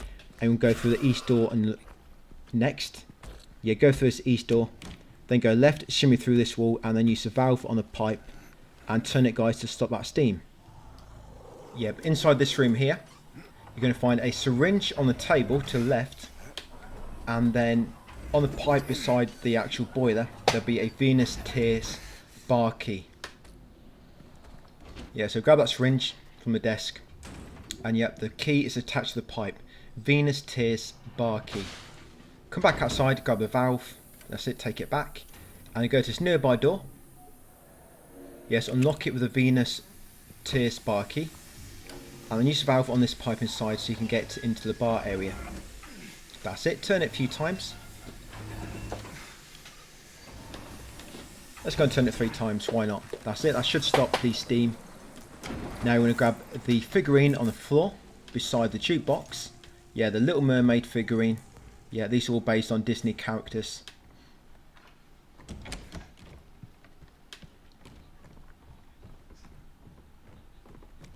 Speaker 1: and we'll go through the east door and next. Yeah, go through this east door, then go left, shimmy through this wall, and then use the valve on the pipe and turn it, guys, to stop that steam. Yeah, but inside this room here, you're going to find a syringe on the table to the left, and then on the pipe beside the actual boiler, there'll be a Venus Tears bar key. Yeah, so grab that syringe from the desk, and yep, the key is attached to the pipe. Venus Tears bar key. Come back outside, grab the valve, that's it, take it back, and then go to this nearby door. Yes, unlock it with the Venus Tears bar key, and then use the valve on this pipe inside so you can get into the bar area. That's it, turn it a few times. Let's go and turn it 3 times, why not? That's it, that should stop the steam. Now we're going to grab the figurine on the floor beside the jukebox. Yeah, the Little Mermaid figurine. Yeah, these are all based on Disney characters.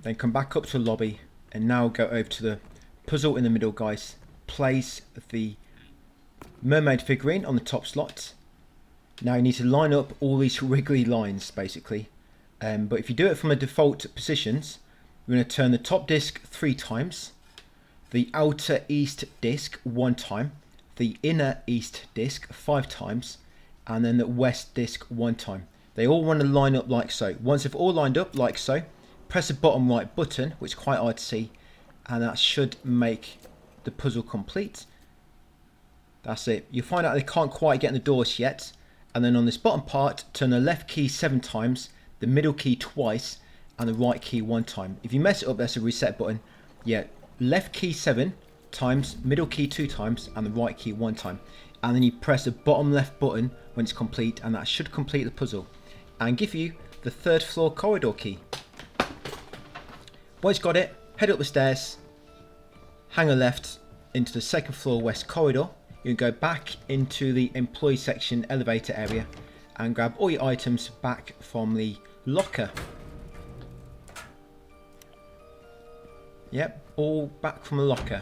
Speaker 1: Then come back up to the lobby and now go over to the puzzle in the middle, guys. Place the mermaid figurine on the top slot. Now you need to line up all these wiggly lines basically. But if you do it from the default positions, we're going to turn the top disc 3 times, the outer east disc 1 time, the inner east disc 5 times, and then the west disc 1 time. They all want to line up like so. Once they've all lined up like so, press the bottom right button, which is quite hard to see, and that should make the puzzle complete. That's it. You'll find out they can't quite get in the doors yet, and then on this bottom part, turn the left key 7 times, the middle key twice, and the right key 1 time. If you mess it up, there's a reset button. Yeah, left key 7 times, middle key 2 times, and the right key 1 time. And then you press the bottom left button when it's complete, and that should complete the puzzle and give you the 3rd floor corridor key. Once you've got it, head up the stairs, hang a left into the 2nd floor west corridor. You can go back into the employee section elevator area and grab all your items back from the locker. Yep, all back from the locker.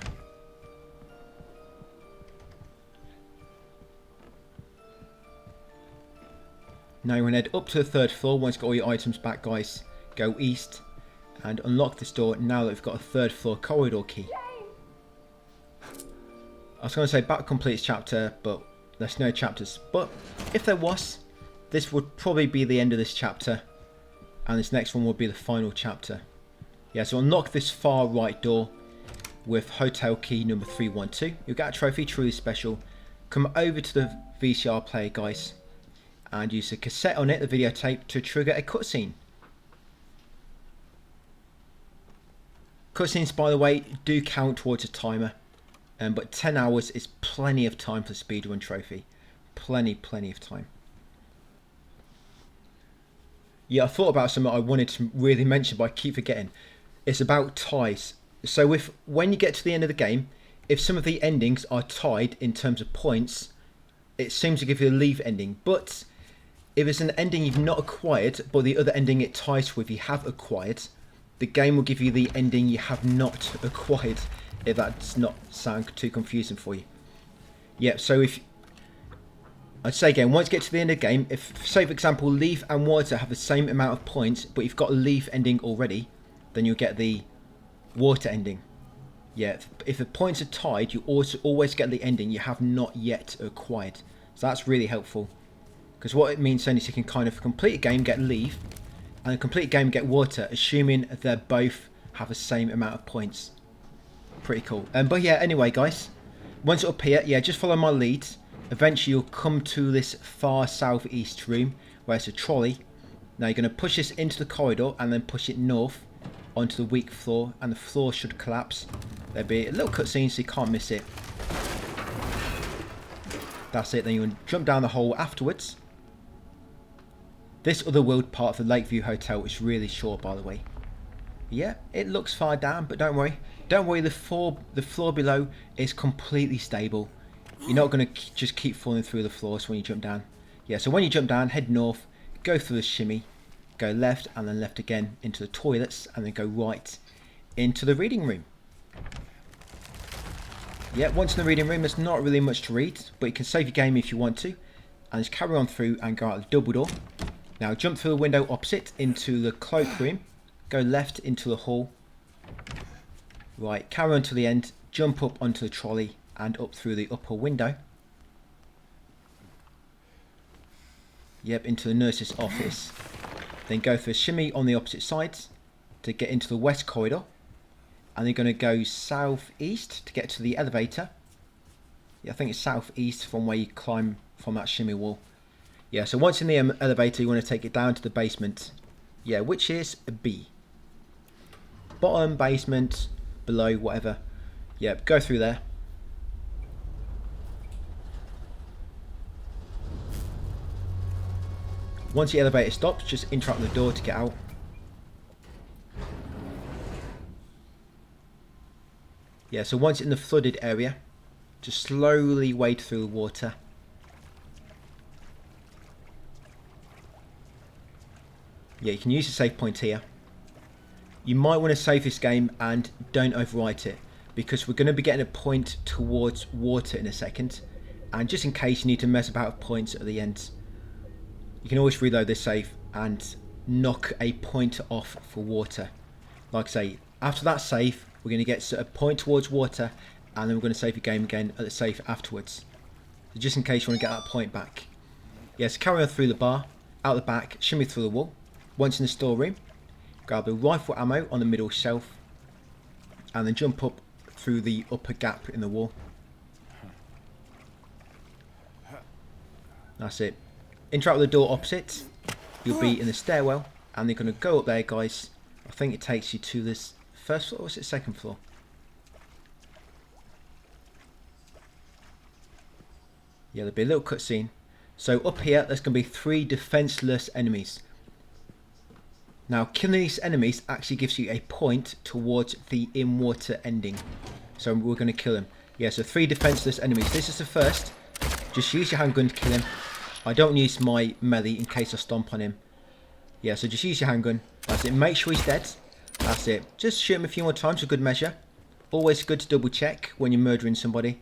Speaker 1: Now you're going to head up to the 3rd floor. Once you've got all your items back, guys, go east and unlock this door now that we've got a 3rd floor corridor key. I was going to say back completes chapter, but there's no chapters. But if there was, this would probably be the end of this chapter, and this next one will be the final chapter. Yeah, so unlock this far right door with hotel key number 312. You'll get a trophy, truly special. Come over to the VCR player, guys, and use the cassette on it, the videotape, to trigger a cutscene. Cutscenes, by the way, do count towards a timer, but 10 hours is plenty of time for the speedrun trophy. Plenty of time. Yeah, I thought about something I wanted to really mention, but I keep forgetting. It's about ties. So when you get to the end of the game, if some of the endings are tied in terms of points, it seems to give you a leave ending. But if it's an ending you've not acquired, but the other ending it ties with you have acquired, the game will give you the ending you have not acquired, if that's not sound too confusing for you. Yeah, so if I'd say again, once you get to the end of the game, if, say for example, Leaf and Water have the same amount of points, but you've got a Leaf ending already, then you'll get the Water ending. Yeah, if the points are tied, you also always get the ending you have not yet acquired. So that's really helpful, because what it means then is you can kind of complete a game, get Leaf, and a complete game, get Water, assuming they both have the same amount of points. Pretty cool. But yeah, anyway, guys, once up here, yeah, just follow my lead. Eventually you'll come to this far southeast room where it's a trolley. Now you're going to push this into the corridor and then push it north onto the weak floor, and the floor should collapse. There'll be a little cutscene so you can't miss it. That's it. Then you can jump down the hole afterwards. This other world part of the Lakeview Hotel is really short, by the way. Yeah, it looks far down, but don't worry. Don't worry, the floor below is completely stable. You're not going to just keep falling through the floors when you jump down. Yeah, so when you jump down, head north, go through the shimmy, go left and then left again into the toilets, and then go right into the reading room. Yeah, once in the reading room, there's not really much to read, but you can save your game if you want to, and just carry on through and go out the double door. Now jump through the window opposite into the cloakroom, go left into the hall, right, carry on to the end, jump up onto the trolley and up through the upper window. Yep, into the nurse's office. Then go for a shimmy on the opposite sides to get into the west corridor. And you're going to go southeast to get to the elevator. Yeah, I think it's southeast from where you climb from that shimmy wall. Yeah, so once in the elevator, you want to take it down to the basement. Yeah, which is a B. Bottom, basement, below, whatever. Yep, go through there. Once the elevator stops, just interact with the door to get out. Yeah, so once in the flooded area, just slowly wade through the water. Yeah, you can use the save point here. You might want to save this game and don't overwrite it, because we're going to be getting a point towards water in a second. And just in case you need to mess about with points at the end, you can always reload this save and knock a point off for water. Like I say, after that save, we're going to get a point towards water, and then we're going to save the game again at the save afterwards. So just in case you want to get that point back. Yeah, so carry on through the bar, out the back, shimmy through the wall. Once in the storeroom, grab the rifle ammo on the middle shelf, and then jump up through the upper gap in the wall. That's it. Interact with the door opposite. You'll be in the stairwell, and they're going to go up there, guys. I think it takes you to this first floor, or is it second floor? Yeah, there'll be a little cutscene. So up here, there's going to be 3 defenseless enemies. Now, killing these enemies actually gives you a point towards the in-water ending. So we're going to kill them. Yeah, so 3 defenseless enemies. This is the first. Just use your handgun to kill him. I don't use my melee in case I stomp on him. Yeah, so just use your handgun. That's it. Make sure he's dead. That's it. Just shoot him a few more times for good measure. Always good to double check when you're murdering somebody.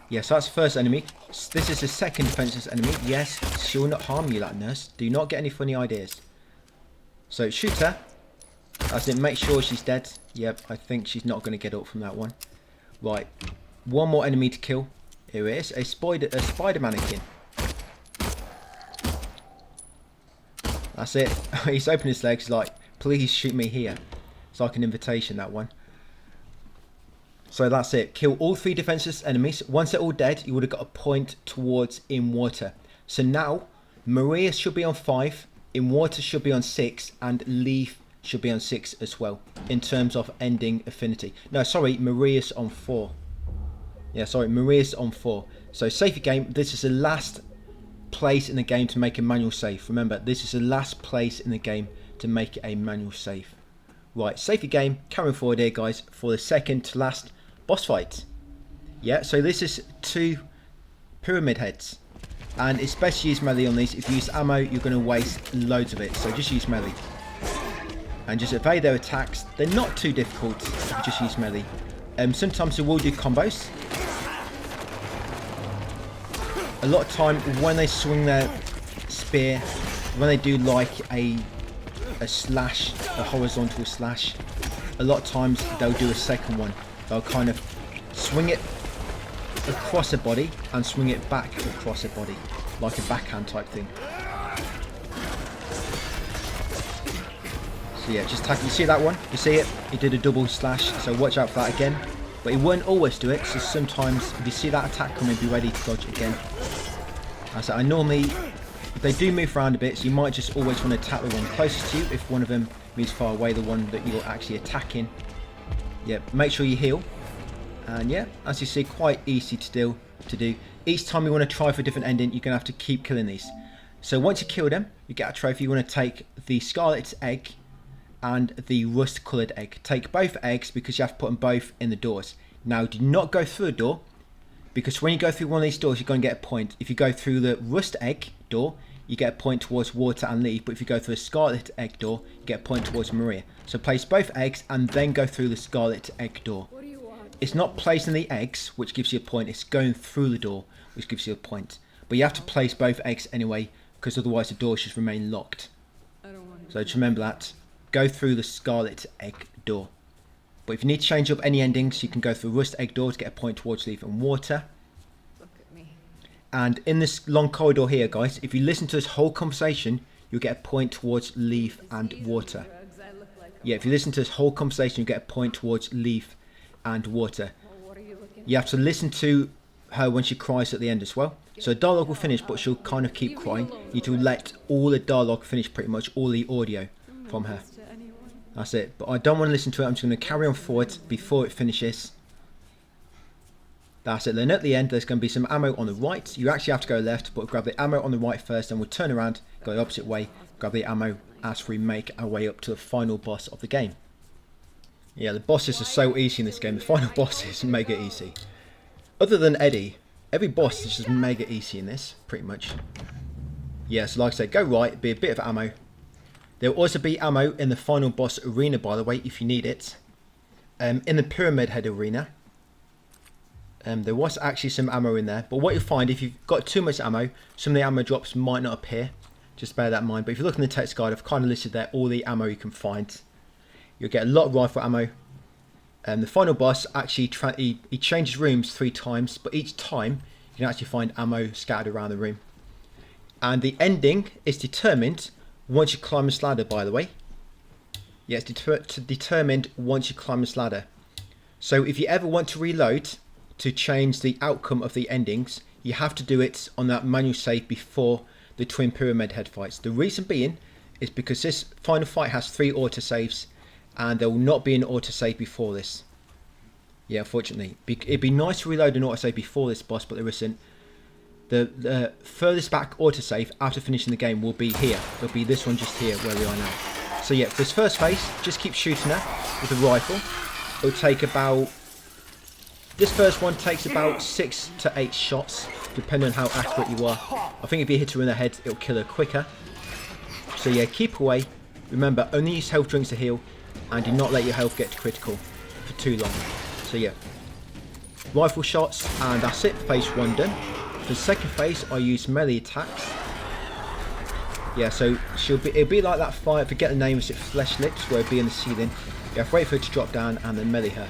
Speaker 1: Yes, that's the first enemy. This is the second defenseless enemy. Yes, she will not harm you, that nurse. Do not get any funny ideas. So shoot her. That's it. Make sure she's dead. Yep, I think she's not going to get up from that one. Right. One more enemy to kill. Here it is. A spider mannequin. That's it. He's opened his legs like, please shoot me here. It's like an invitation, that one. So that's it. Kill all 3 defenseless enemies. Once they're all dead, you would have got a point towards in water. So now, Maria should be on 5, in water should be on 6, and Leaf should be on 6 as well, in terms of ending affinity. No, sorry, Maria's on 4. Yeah, sorry, Maria's on 4. So save your game. This is the last place in the game to make a manual save. Remember, this is the last place in the game to make a manual save. Right, save your game. Carrying forward here, guys, for the second to last boss fight. Yeah, so this is 2 pyramid heads, and it's best to use melee on these. If you use ammo, you're going to waste loads of it, so just use melee and just evade their attacks. They're not too difficult if you just use melee. Sometimes they will do combos. A lot of time when they swing their spear, when they do like a slash, a horizontal slash, a lot of times they'll do a second one. They'll kind of swing it across a body and swing it back across a body, like a backhand type thing. So yeah, just attack. You see that one? You see it? He did a double slash, so watch out for that again. But he won't always do it, so sometimes if you see that attack coming, be ready to dodge it again. As I normally, if they do move around a bit, so you might just always want to attack the one closest to you. If one of them moves far away, the one that you're actually attacking. Yep, make sure you heal. And yeah, as you see, quite easy to do. Each time you want to try for a different ending, you're going to have to keep killing these. So once you kill them, you get a trophy. You want to take the scarlet egg and the rust coloured egg. Take both eggs because you have to put them both in the doors. Now, do not go through a door. because when you go through one of these doors, you're going to get a point. If you go through the rust egg door, you get a point towards water and leaf. But if you go through a scarlet egg door, you get a point towards Maria. So place both eggs and then go through the scarlet egg door.
Speaker 3: What do you want?
Speaker 1: It's not placing the eggs, which gives you a point. It's going through the door, which gives you a point. But you have to place both eggs anyway, because otherwise the door should remain locked.
Speaker 3: I don't want
Speaker 1: So just remember that. Go through the scarlet egg door. But if you need to change up any endings, you can go through rust egg door to get a point towards leaf and water.
Speaker 3: Look at me.
Speaker 1: And in this long corridor here, guys, if you listen to this whole conversation, you'll get a point towards leaf and water.
Speaker 3: Drugs, I look like a
Speaker 1: Yeah, if you listen to this whole conversation, you get a point towards leaf and water.
Speaker 3: Well, what are you looking
Speaker 1: You have to listen to her when she cries at the end as well. So the dialogue will finish, but she'll kind of keep crying. You need to let all the dialogue finish, pretty much all the audio from her.
Speaker 3: to anyone?
Speaker 1: That's it. But I don't want to listen to it. I'm just going to carry on forward before it finishes. That's it. Then at the end, there's going to be some ammo on the right. You actually have to go left, but grab the ammo on the right first, and we'll turn around, go the opposite way, grab the ammo as we make our way up to the final boss of the game. Yeah, the bosses are so easy in this game. The final boss is mega easy. Other than Eddie, every boss is just mega easy in this, pretty much. Yeah, so like I said, go right, be a bit of ammo. There will also be ammo in the final boss arena, by the way, if you need it. In the Pyramid Head arena, there was actually some ammo in there. But what you'll find, if you've got too much ammo, some of the ammo drops might not appear. Just bear that in mind. But if you look in the text guide, I've kind of listed there all the ammo you can find. You'll get a lot of rifle ammo. The final boss, actually, he changes rooms 3 times. But each time, you can actually find ammo scattered around the room. And the ending is determined once you climb this ladder, by the way. Yeah, it's determined once you climb this ladder. So if you ever want to reload to change the outcome of the endings, you have to do it on that manual save before the Twin Pyramid Head fights. The reason being is because this final fight has 3 autosaves, and there will not be an autosave before this. Yeah, unfortunately. It'd be nice to reload an autosave before this boss, but there isn't. The furthest back autosave after finishing the game will be here. It'll be this one just here where we are now. So yeah, for this first phase, just keep shooting her with a rifle. It'll take about... This first one takes about 6 to 8 shots, depending on how accurate you are. I think if you hit her in the head, it'll kill her quicker. So yeah, keep away. Remember, only use health drinks to heal, and do not let your health get critical for too long. So yeah, rifle shots, and that's it. Phase 1 done. For the second phase, I use melee attacks. Yeah, so it'll be like that fight. I forget the name. Is it Flesh Lips, where it'll be in the ceiling? You have to wait for her to drop down and then melee her.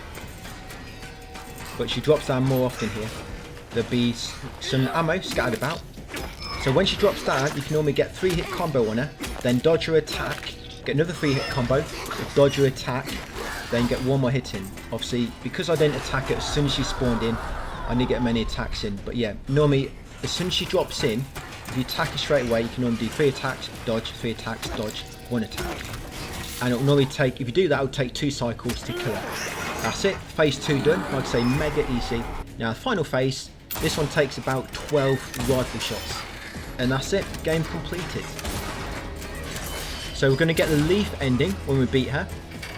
Speaker 1: But she drops down more often here. There'll be some ammo scattered about. So when she drops down, you can normally get 3-hit combo on her, then dodge her attack, get another 3-hit combo, dodge her attack, then get 1 more hit in. Obviously, because I didn't attack her as soon as she spawned in, I didn't get many attacks in. But yeah, normally, as soon as she drops in, if you attack her straight away, you can normally do 3 attacks, dodge, 3 attacks, dodge, 1 attack. And it'll normally take, if you do that, it'll take 2 cycles to kill her. That's it, phase 2 done. Like I say, mega easy. Now, the final phase, this one takes about 12 rifle shots. And that's it, game completed. So we're going to get the leaf ending when we beat her.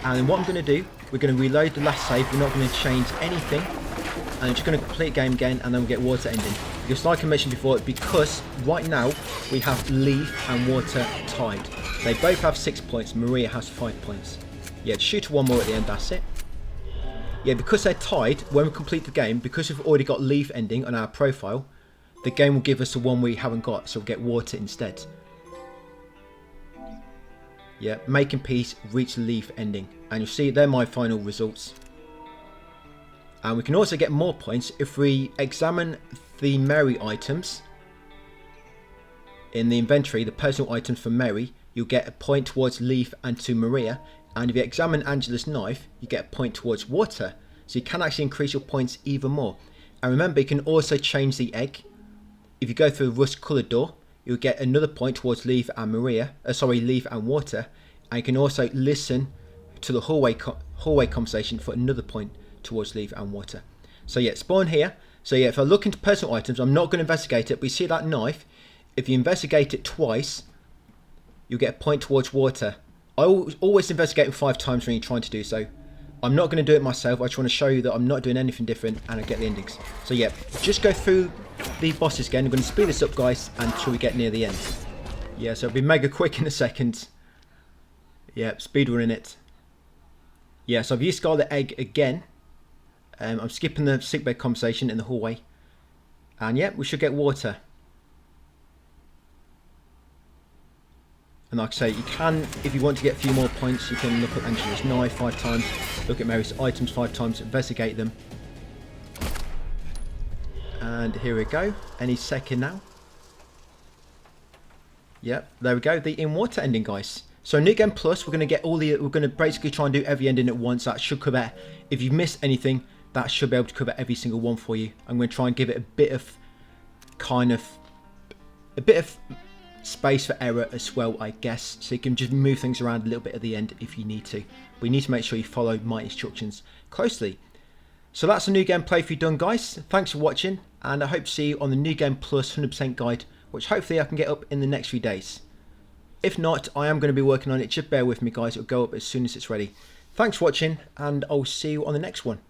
Speaker 1: And what I'm going to do, we're going to reload the last save. We're not going to change anything. And I'm just going to complete the game again, and then we'll get water ending. Just like I mentioned before, because right now we have leaf and water tied. They both have 6 points. Maria has 5 points. Yeah, shoot 1 more at the end, that's it. Yeah, because they're tied, when we complete the game, because we've already got leaf ending on our profile, the game will give us the one we haven't got, so we'll get water instead. Yeah, making peace, reach leaf ending. And you'll see they're my final results. And we can also get more points if we examine the Mary items. In the inventory, the personal items for Mary, you'll get a point towards leaf and to Maria. And if you examine Angela's knife, you get a point towards water. So you can actually increase your points even more. And remember, you can also change the egg. If you go through a rust coloured door, you'll get another point towards leaf and leaf and water. And you can also listen to the hallway conversation for another point towards leaf and water. So yeah, spawn here. So yeah, if I look into personal items, I'm not going to investigate it, but you see that knife? If you investigate it twice, you'll get a point towards water. I always investigate it 5 times when you're trying to do so. I'm not going to do it myself. I just want to show you that I'm not doing anything different and I get the endings. So yeah, just go through the bosses again. I'm going to speed this up, guys, until we get near the end. Yeah, so it'll be mega quick in a second. Yeah, speedrunning it. Yeah, so I've used Scarlet Egg again. I'm skipping the sickbed conversation in the hallway. And yeah, we should get water. And like I say, you can, if you want to get a few more points, you can look at Angela's knife 5 times, look at Mary's items 5 times, investigate them. And here we go, any second now. Yep, there we go, the in water ending, guys. So New Game Plus, we're going to get all the, we're going to basically try and do every ending at once. That should cover, if you miss anything, that should be able to cover every single one for you. I'm going to try and give it a bit of, space for error as well, I guess, so you can just move things around a little bit at the end if you need to, but you need to make sure you follow my instructions closely. So that's a New Game playthrough done, guys. Thanks for watching, and I hope to see you on the New Game Plus 100% guide, which hopefully I can get up in the next few days. If not, I am going to be working on it. Just bear with me, guys. It'll go up as soon as it's ready. Thanks for watching, and I'll see you on the next one.